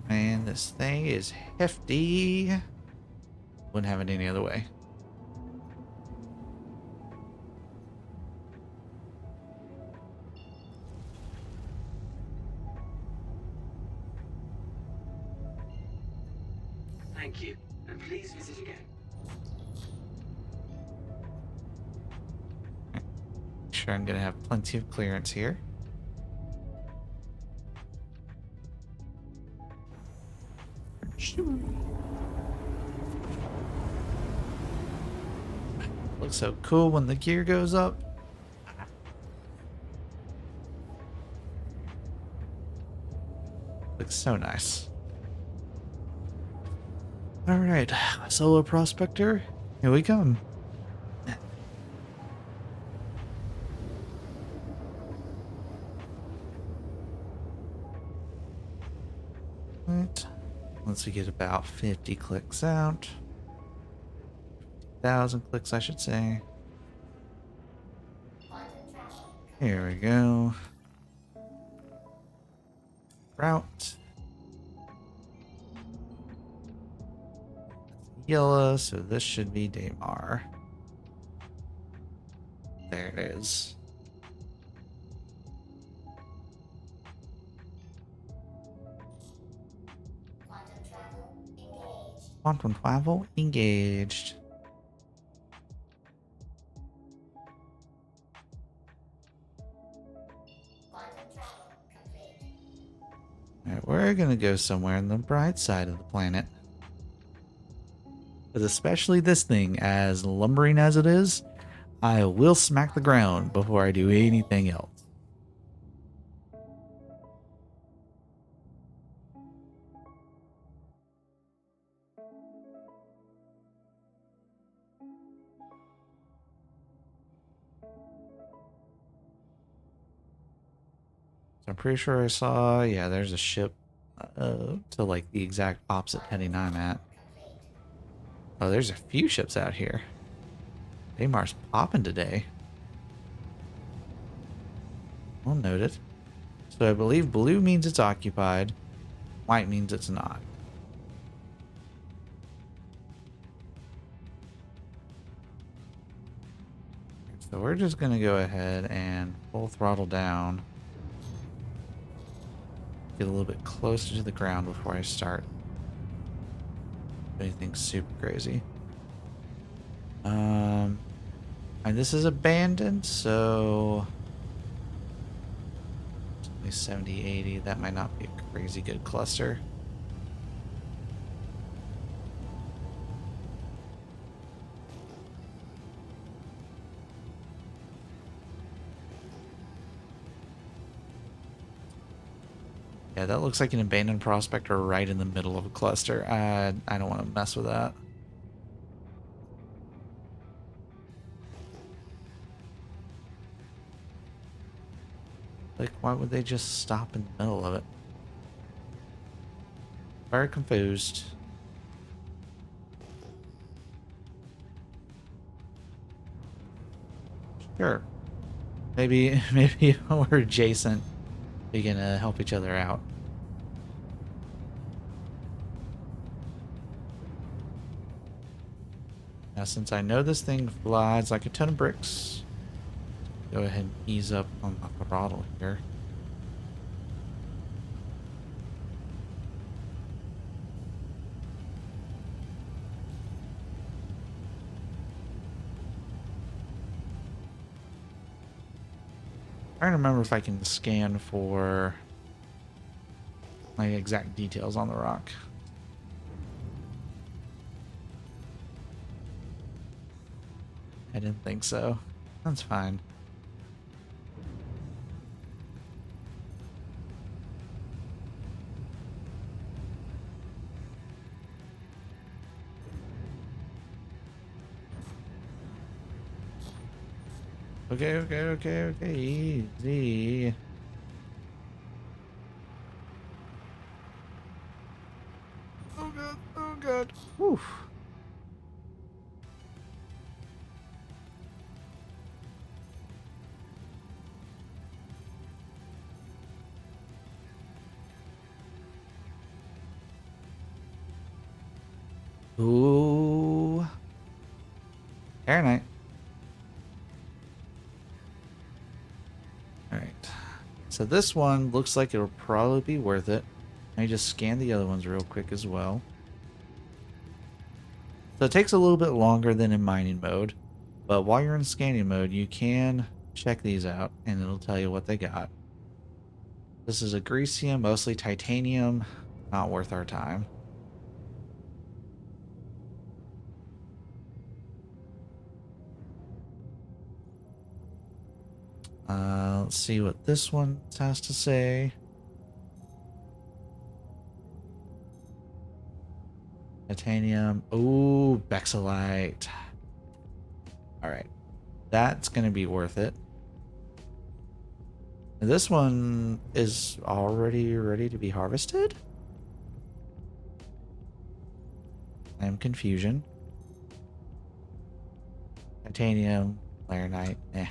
Man, this thing is hefty. Wouldn't have it any other way. Thank you, and please visit again. Sure, I'm gonna have plenty of clearance here. Looks so cool when the gear goes up. Looks so nice. All right, Solo Prospector, here we come. Right. Once we get about 50 clicks out, 1,000 clicks, I should say. Quantum travel. Here we go. Route. Yellow, so this should be Daymar. There it is. Quantum travel engaged. Quantum travel engaged. Quantum travel complete. Alright, we're gonna go somewhere on the bright side of the planet. But especially this thing, as lumbering as it is, I will smack the ground before I do anything else. So I'm pretty sure I saw, yeah, there's a ship to like the exact opposite heading I'm at. Oh, there's a few ships out here. Daymar's popping today. We'll note it. So I believe blue means it's occupied. White means it's not. So we're just going to go ahead and full throttle down. Get a little bit closer to the ground before I start anything super crazy. And this is abandoned, so it's only 70, 80. That might not be a crazy good cluster. Yeah, that looks like an abandoned prospector right in the middle of a cluster. I don't want to mess with that. Like, why would they just stop in the middle of it? Very confused. Sure. Maybe we're adjacent. We can help each other out. Now, since I know this thing flies like a ton of bricks, Go ahead and ease up on the throttle here. Trying to remember if I can scan for like exact details on the rock. I didn't think so. That's fine. Okay. Easy. Oh god. Whew. Ooh. Very nice. Alright. So this one looks like it'll probably be worth it. Let me just scan the other ones real quick as well. So it takes a little bit longer than in mining mode, but while you're in scanning mode, you can check these out and it'll tell you what they got. This is a Grecium, mostly titanium, not worth our time. Let's see what this one has to say. Titanium. Ooh, Bexalite. All right. That's going to be worth it. This one is already ready to be harvested? I am confusion. Titanium, Laranite, eh.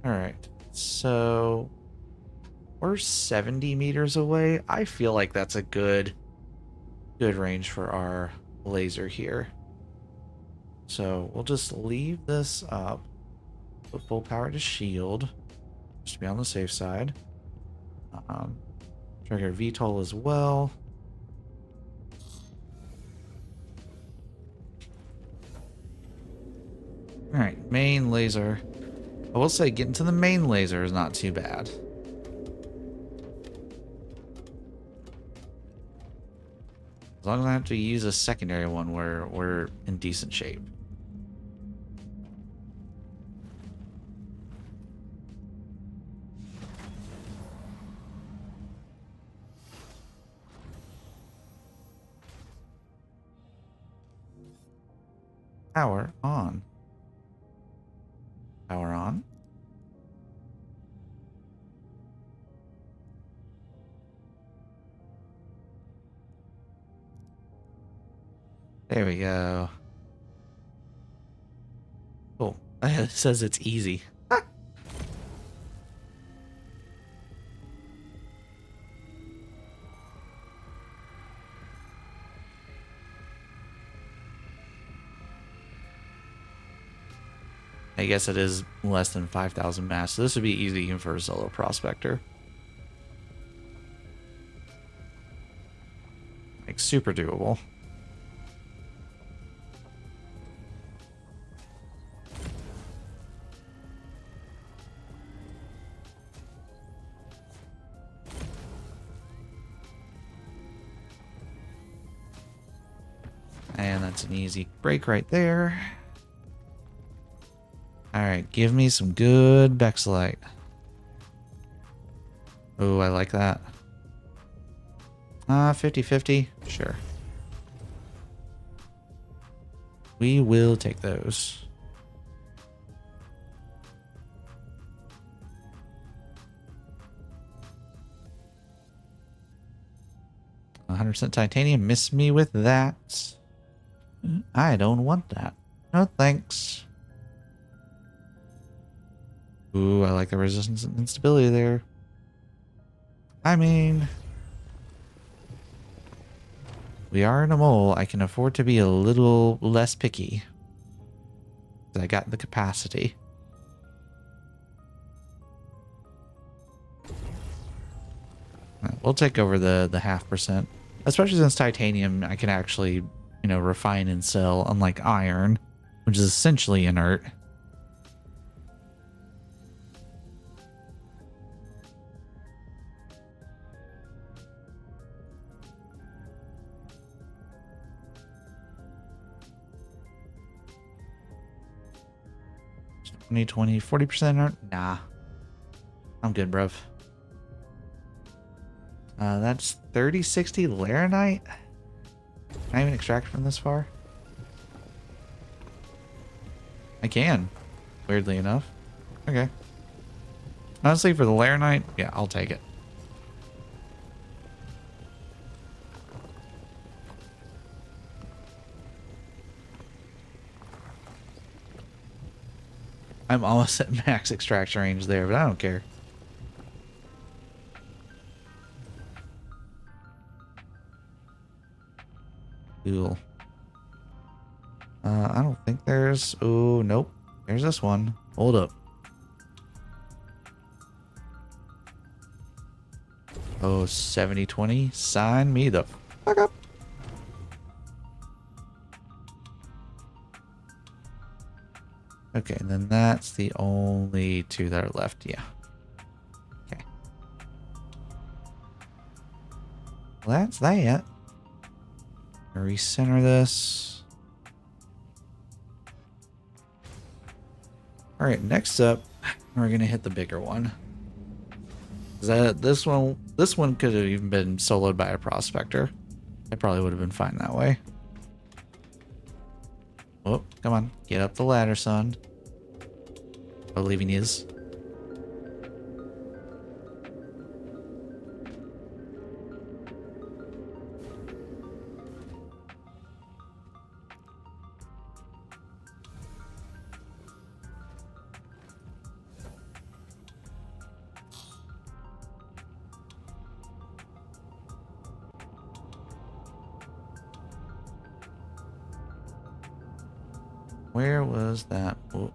Alright, so we're 70 meters away. I feel like that's a good range for our laser here. So we'll just leave this up. Put full power to shield. Just to be on the safe side. Trigger VTOL as well. Alright, main laser. I will say getting to the main laser is not too bad. As long as I have to use a secondary one, we're in decent shape. Power on. Power on. There we go. Cool. It says it's easy. I guess it is less than 5,000 mass, so this would be easy even for a solo prospector. Like, super doable. And that's an easy break right there. Alright, give me some good Bexalite. Oh, I like that. 50-50? Sure. We will take those. %100 titanium. Miss me with that. I don't want that. No thanks. Ooh, I like the resistance and instability there. I mean... we are in a mole, I can afford to be a little less picky. I got the capacity. We'll take over the 0.5%. Especially since titanium I can actually, you know, refine and sell, unlike iron, which is essentially inert. Twenty, 20, 40% inert? Nah. I'm good, bruv. That's 3060 laranite? Can I even extract from this far? I can, weirdly enough. Okay. Honestly, for the laranite, yeah, I'll take it. I'm almost at max extraction range there, but I don't care. Cool. I don't think there's... Oh, nope. There's this one. Hold up. Oh, 7020. Sign me the fuck up. Okay, and then that's the only two that are left. Yeah. Okay. Well, that's that. Recenter this. All right, next up, we're gonna hit the bigger one. This one could have even been soloed by a prospector. It probably would have been fine that way. Oh, come on, get up the ladder, son. Believing is. Where was that? Oh.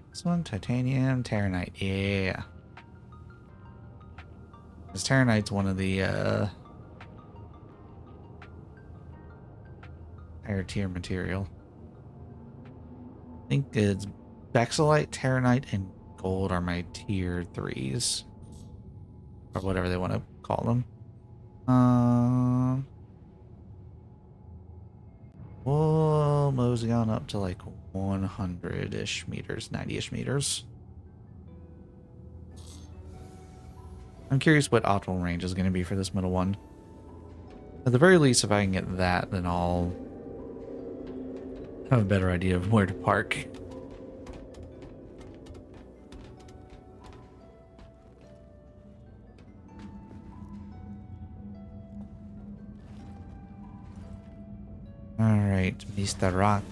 This one, titanium, terranite. Yeah. This terranite's one of the higher tier material. I think it's Bexelite, terranite, and gold are my tier 3s. Or whatever they want to call them. Almost gone up to like 100-ish meters, 90-ish meters. I'm curious what optimal range is going to be for this middle one. At the very least, if I can get that, then I'll have a better idea of where to park. Alright, Mr. Rock.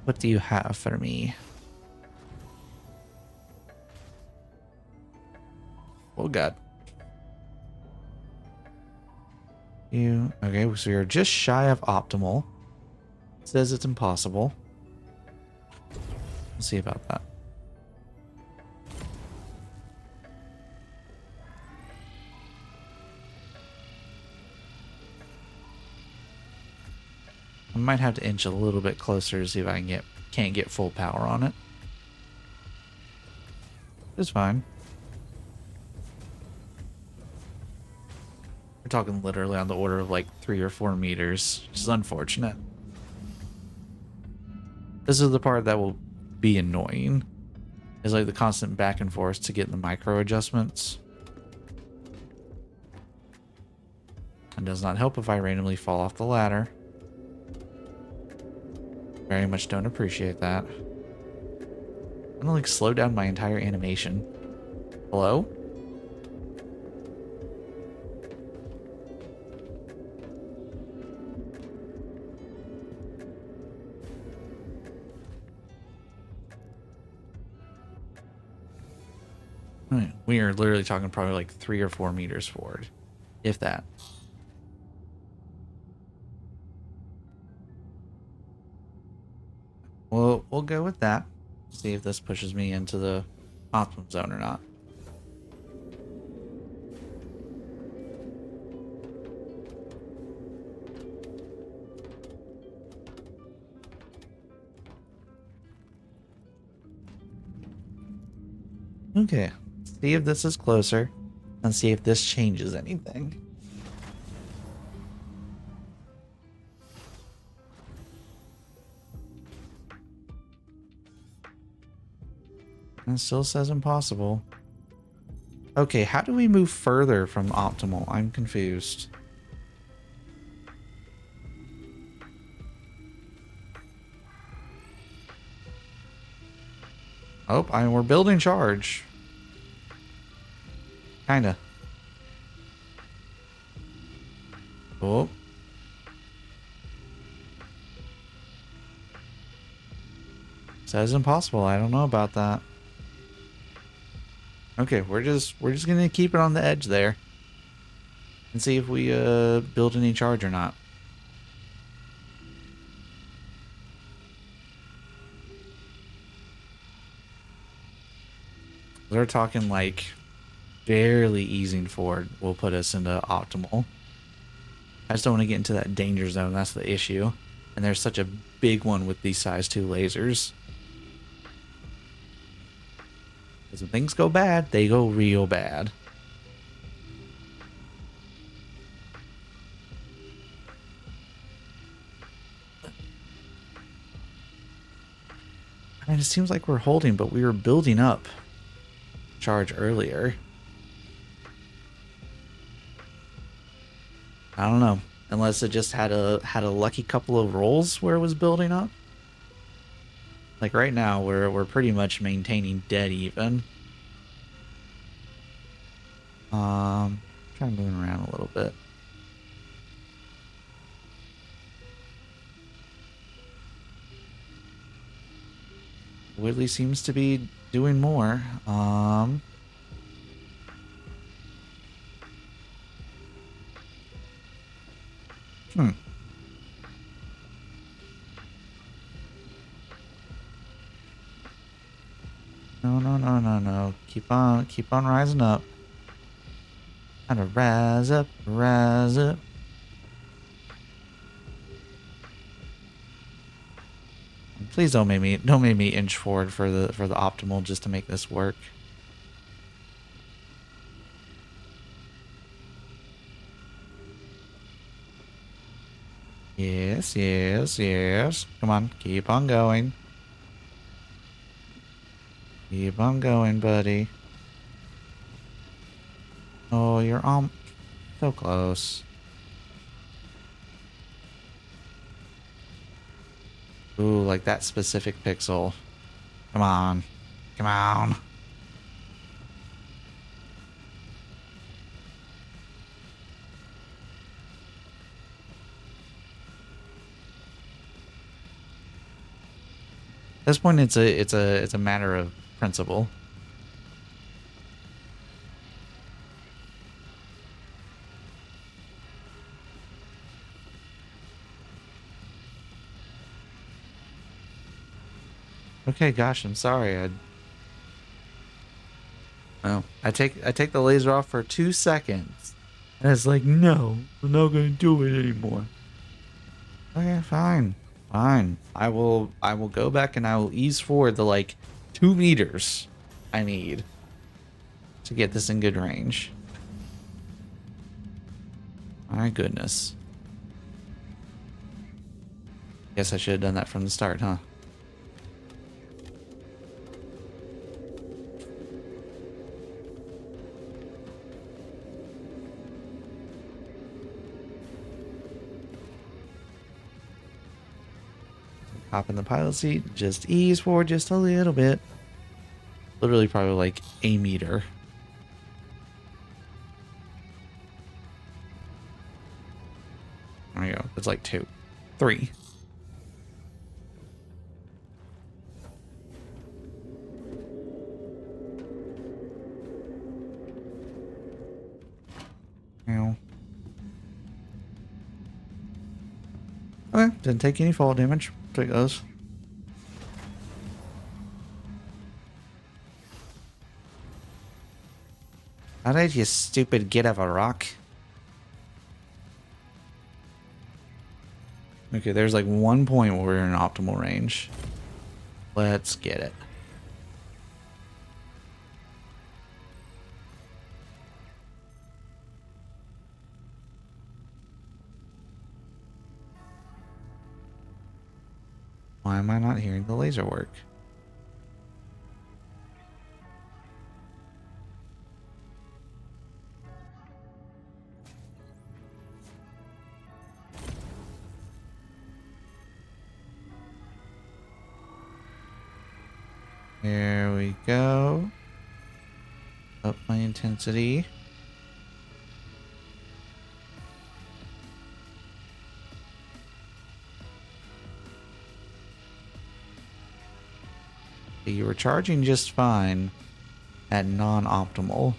What do you have for me? Oh god. Okay, so you're just shy of optimal. It says it's impossible. We'll see about that. I might have to inch a little bit closer to see if I can't get full power on it. It's fine. We're talking literally on the order of like 3 or 4 meters, which is unfortunate. This is the part that will be annoying. Is like the constant back and forth to get the micro adjustments. It does not help if I randomly fall off the ladder. Very much don't appreciate that. I'm gonna like slow down my entire animation. Hello? We are literally talking probably like 3 or 4 meters forward, if that. Well, we'll go with that. See if this pushes me into the optimum zone or not. Okay, see if this is closer and see if this changes anything. And it still says impossible. Okay, how do we move further from optimal? I'm confused. Oh, we're building charge. Kinda. Oh. Says impossible. I don't know about that. Okay, we're just gonna keep it on the edge there. And see if we build any charge or not. They're talking like barely easing forward will put us into optimal. I just don't want to get into that danger zone. That's the issue. And there's such a big one with these size 2 lasers. Because when things go bad, they go real bad. I mean, it seems like we're holding, but we were building up charge earlier. I don't know. Unless it just had a lucky couple of rolls where it was building up. Like right now, we're pretty much maintaining dead even. Try moving around a little bit. Woodley seems to be doing more. No. Keep on rising up. Gotta rise up, rise up. Please don't make me inch forward for the optimal just to make this work. Yes. Come on, keep on going. Keep on going, buddy. Oh, you're so close. Ooh, like that specific pixel. Come on. Come on. At this point, it's a matter of principle. Okay, gosh, I'm sorry. I take the laser off for 2 seconds, and it's like, no, we're not gonna do it anymore. Okay, fine. I will go back and I will ease forward the like 2 meters I need to get this in good range. My goodness. Guess I should have done that from the start, huh? Hop in the pilot seat, just ease forward just a little bit. Literally probably like a meter. There we go. It's like 2, 3. Ow. Okay, didn't take any fall damage. Take those. How did you stupid get of a rock? Okay, there's like one point where we're in optimal range. Let's get it. Why am I not hearing the laser work? There we go. Up my intensity. You were charging just fine at non-optimal.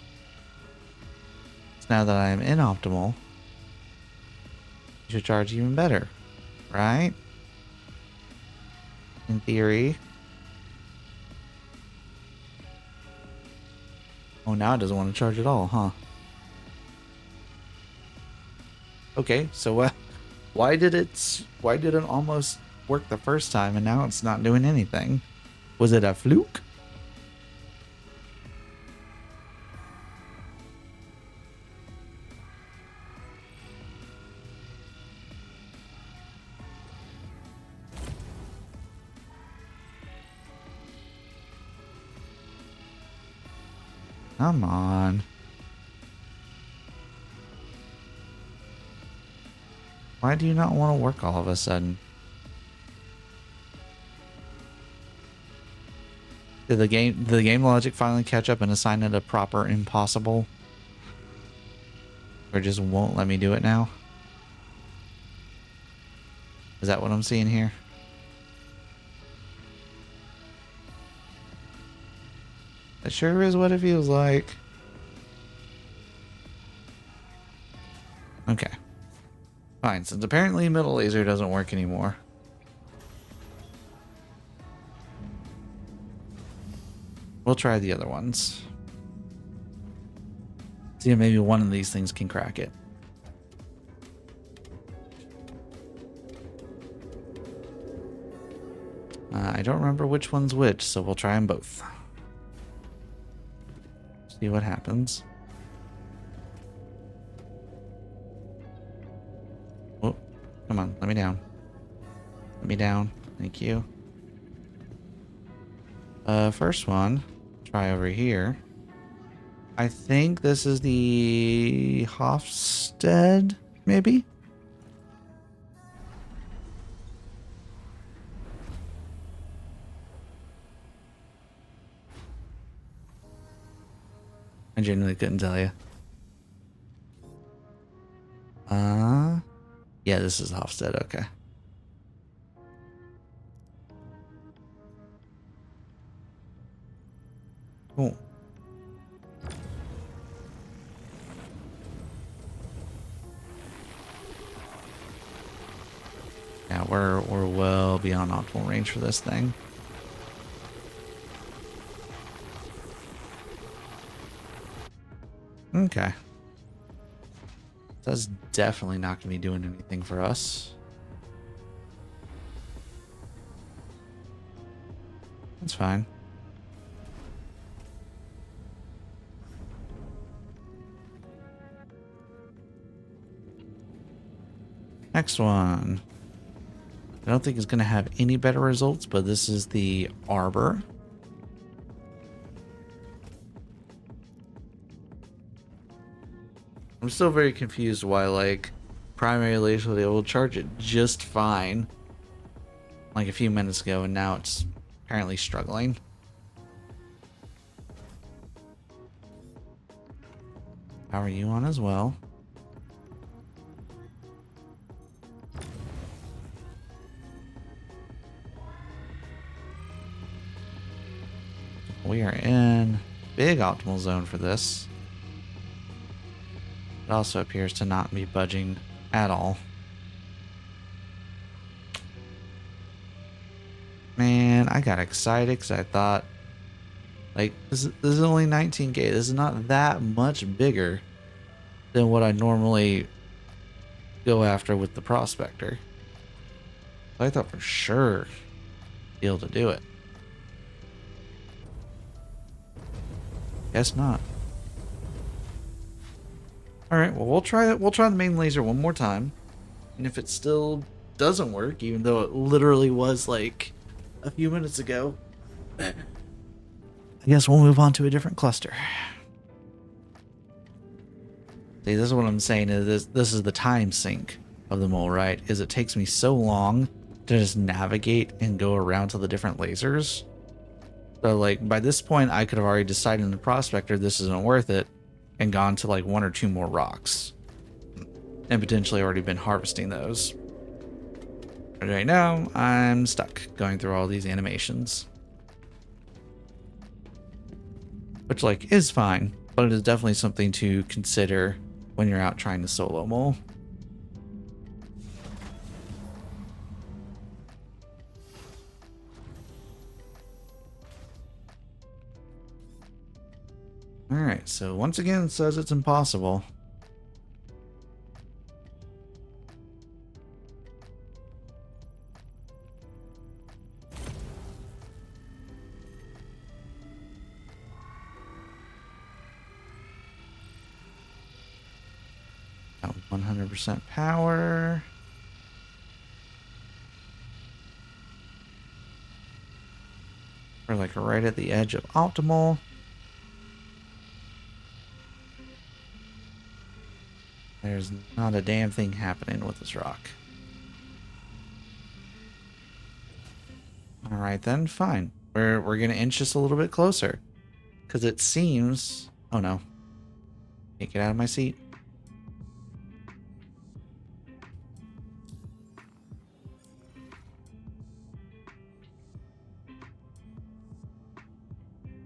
So now that I am in optimal, you should charge even better, right? In theory. Oh, now it doesn't want to charge at all, huh? Okay, so why did it almost work the first time and now it's not doing anything? Was it a fluke? Come on. Why do you not want to work all of a sudden? Did the game logic finally catch up and assign it a proper impossible? Or just won't let me do it now? Is that what I'm seeing here? That sure is what it feels like. Okay. Fine, since apparently middle laser doesn't work anymore. We'll try the other ones. See if maybe one of these things can crack it. I don't remember which one's which, so we'll try them both. See what happens. Oh, come on, let me down. Let me down. Thank you. First one, try over here. I think this is the Hofstede, maybe? I genuinely couldn't tell you. Yeah, this is Hofstede, okay. Cool. Yeah, we're well beyond optimal range for this thing. Okay. That's definitely not going to be doing anything for us. That's fine. Next one. I don't think it's going to have any better results, but this is the Arbor. I'm still very confused why, like, primary laser they will charge it just fine like a few minutes ago, and now it's apparently struggling. How are you on as well? We are in big optimal zone for this. It also appears to not be budging at all. Man, I got excited because I thought, like, this is only 19K. This is not that much bigger than what I normally go after with the Prospector. I thought for sure be able to do it. Guess not. All right, well we'll try it. We'll try the main laser one more time, and if it still doesn't work, even though it literally was like a few minutes ago, I guess we'll move on to a different cluster. See, this is what I'm saying is this is the time sink of the mole, right? Is it takes me so long to just navigate and go around to the different lasers. So like by this point, I could have already decided in the Prospector this isn't worth it and gone to like 1 or 2 more rocks and potentially already been harvesting those. But right now, I'm stuck going through all these animations. Which like is fine, but it is definitely something to consider when you're out trying to solo mole. Alright, so once again it says it's impossible. Got 100% power. We're like right at the edge of optimal. There's not a damn thing happening with this rock. All right then, fine. We're gonna inch this a little bit closer, because it seems. Oh no! Can't get out of my seat.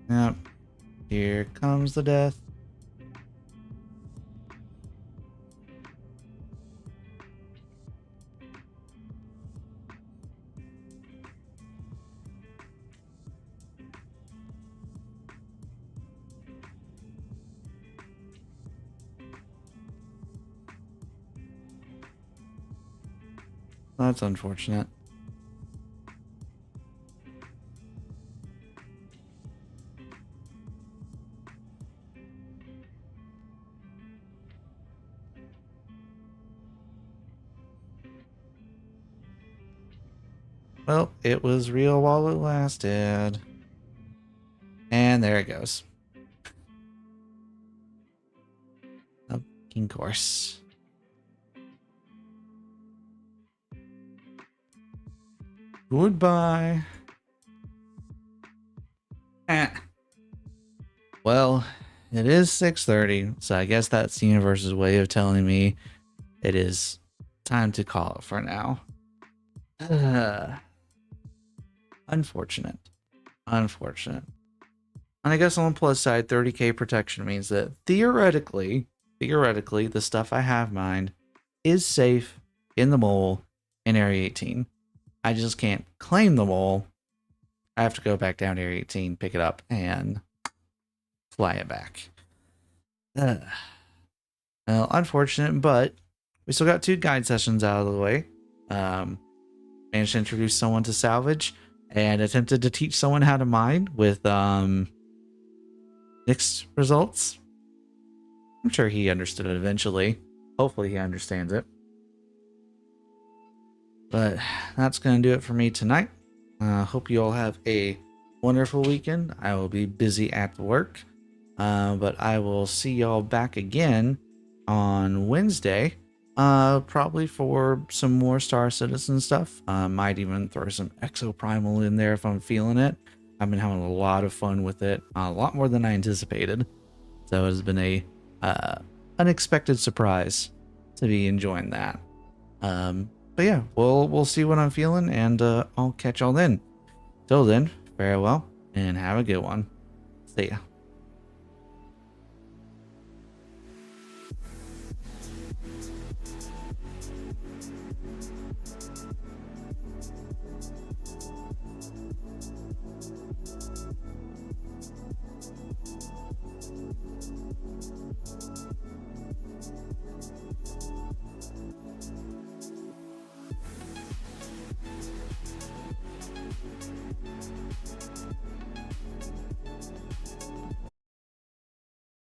Yep. Here comes the death. That's unfortunate. Well, it was real while it lasted. And there it goes. A fucking course. Goodbye. Well, it is 6:30, so I guess that's the universe's way of telling me it is time to call it for now. Unfortunate. Unfortunate. And I guess on the plus side, 30k protection means that theoretically, the stuff I have mined is safe in the mole in Area 18. I just can't claim the mole. I have to go back down to Area 18, pick it up, and fly it back. Well, unfortunate, but we still got 2 guide sessions out of the way. Managed to introduce someone to salvage and attempted to teach someone how to mine with mixed results. I'm sure he understood it eventually. Hopefully he understands it. But that's going to do it for me tonight. Hope you all have a wonderful weekend. I will be busy at work. But I will see y'all back again on Wednesday. Probably for some more Star Citizen stuff. Might even throw some Exoprimal in there if I'm feeling it. I've been having a lot of fun with it. A lot more than I anticipated. So it has been a unexpected surprise to be enjoying that. But yeah, we'll see what I'm feeling, and I'll catch y'all then. Till then, farewell, and have a good one. See ya.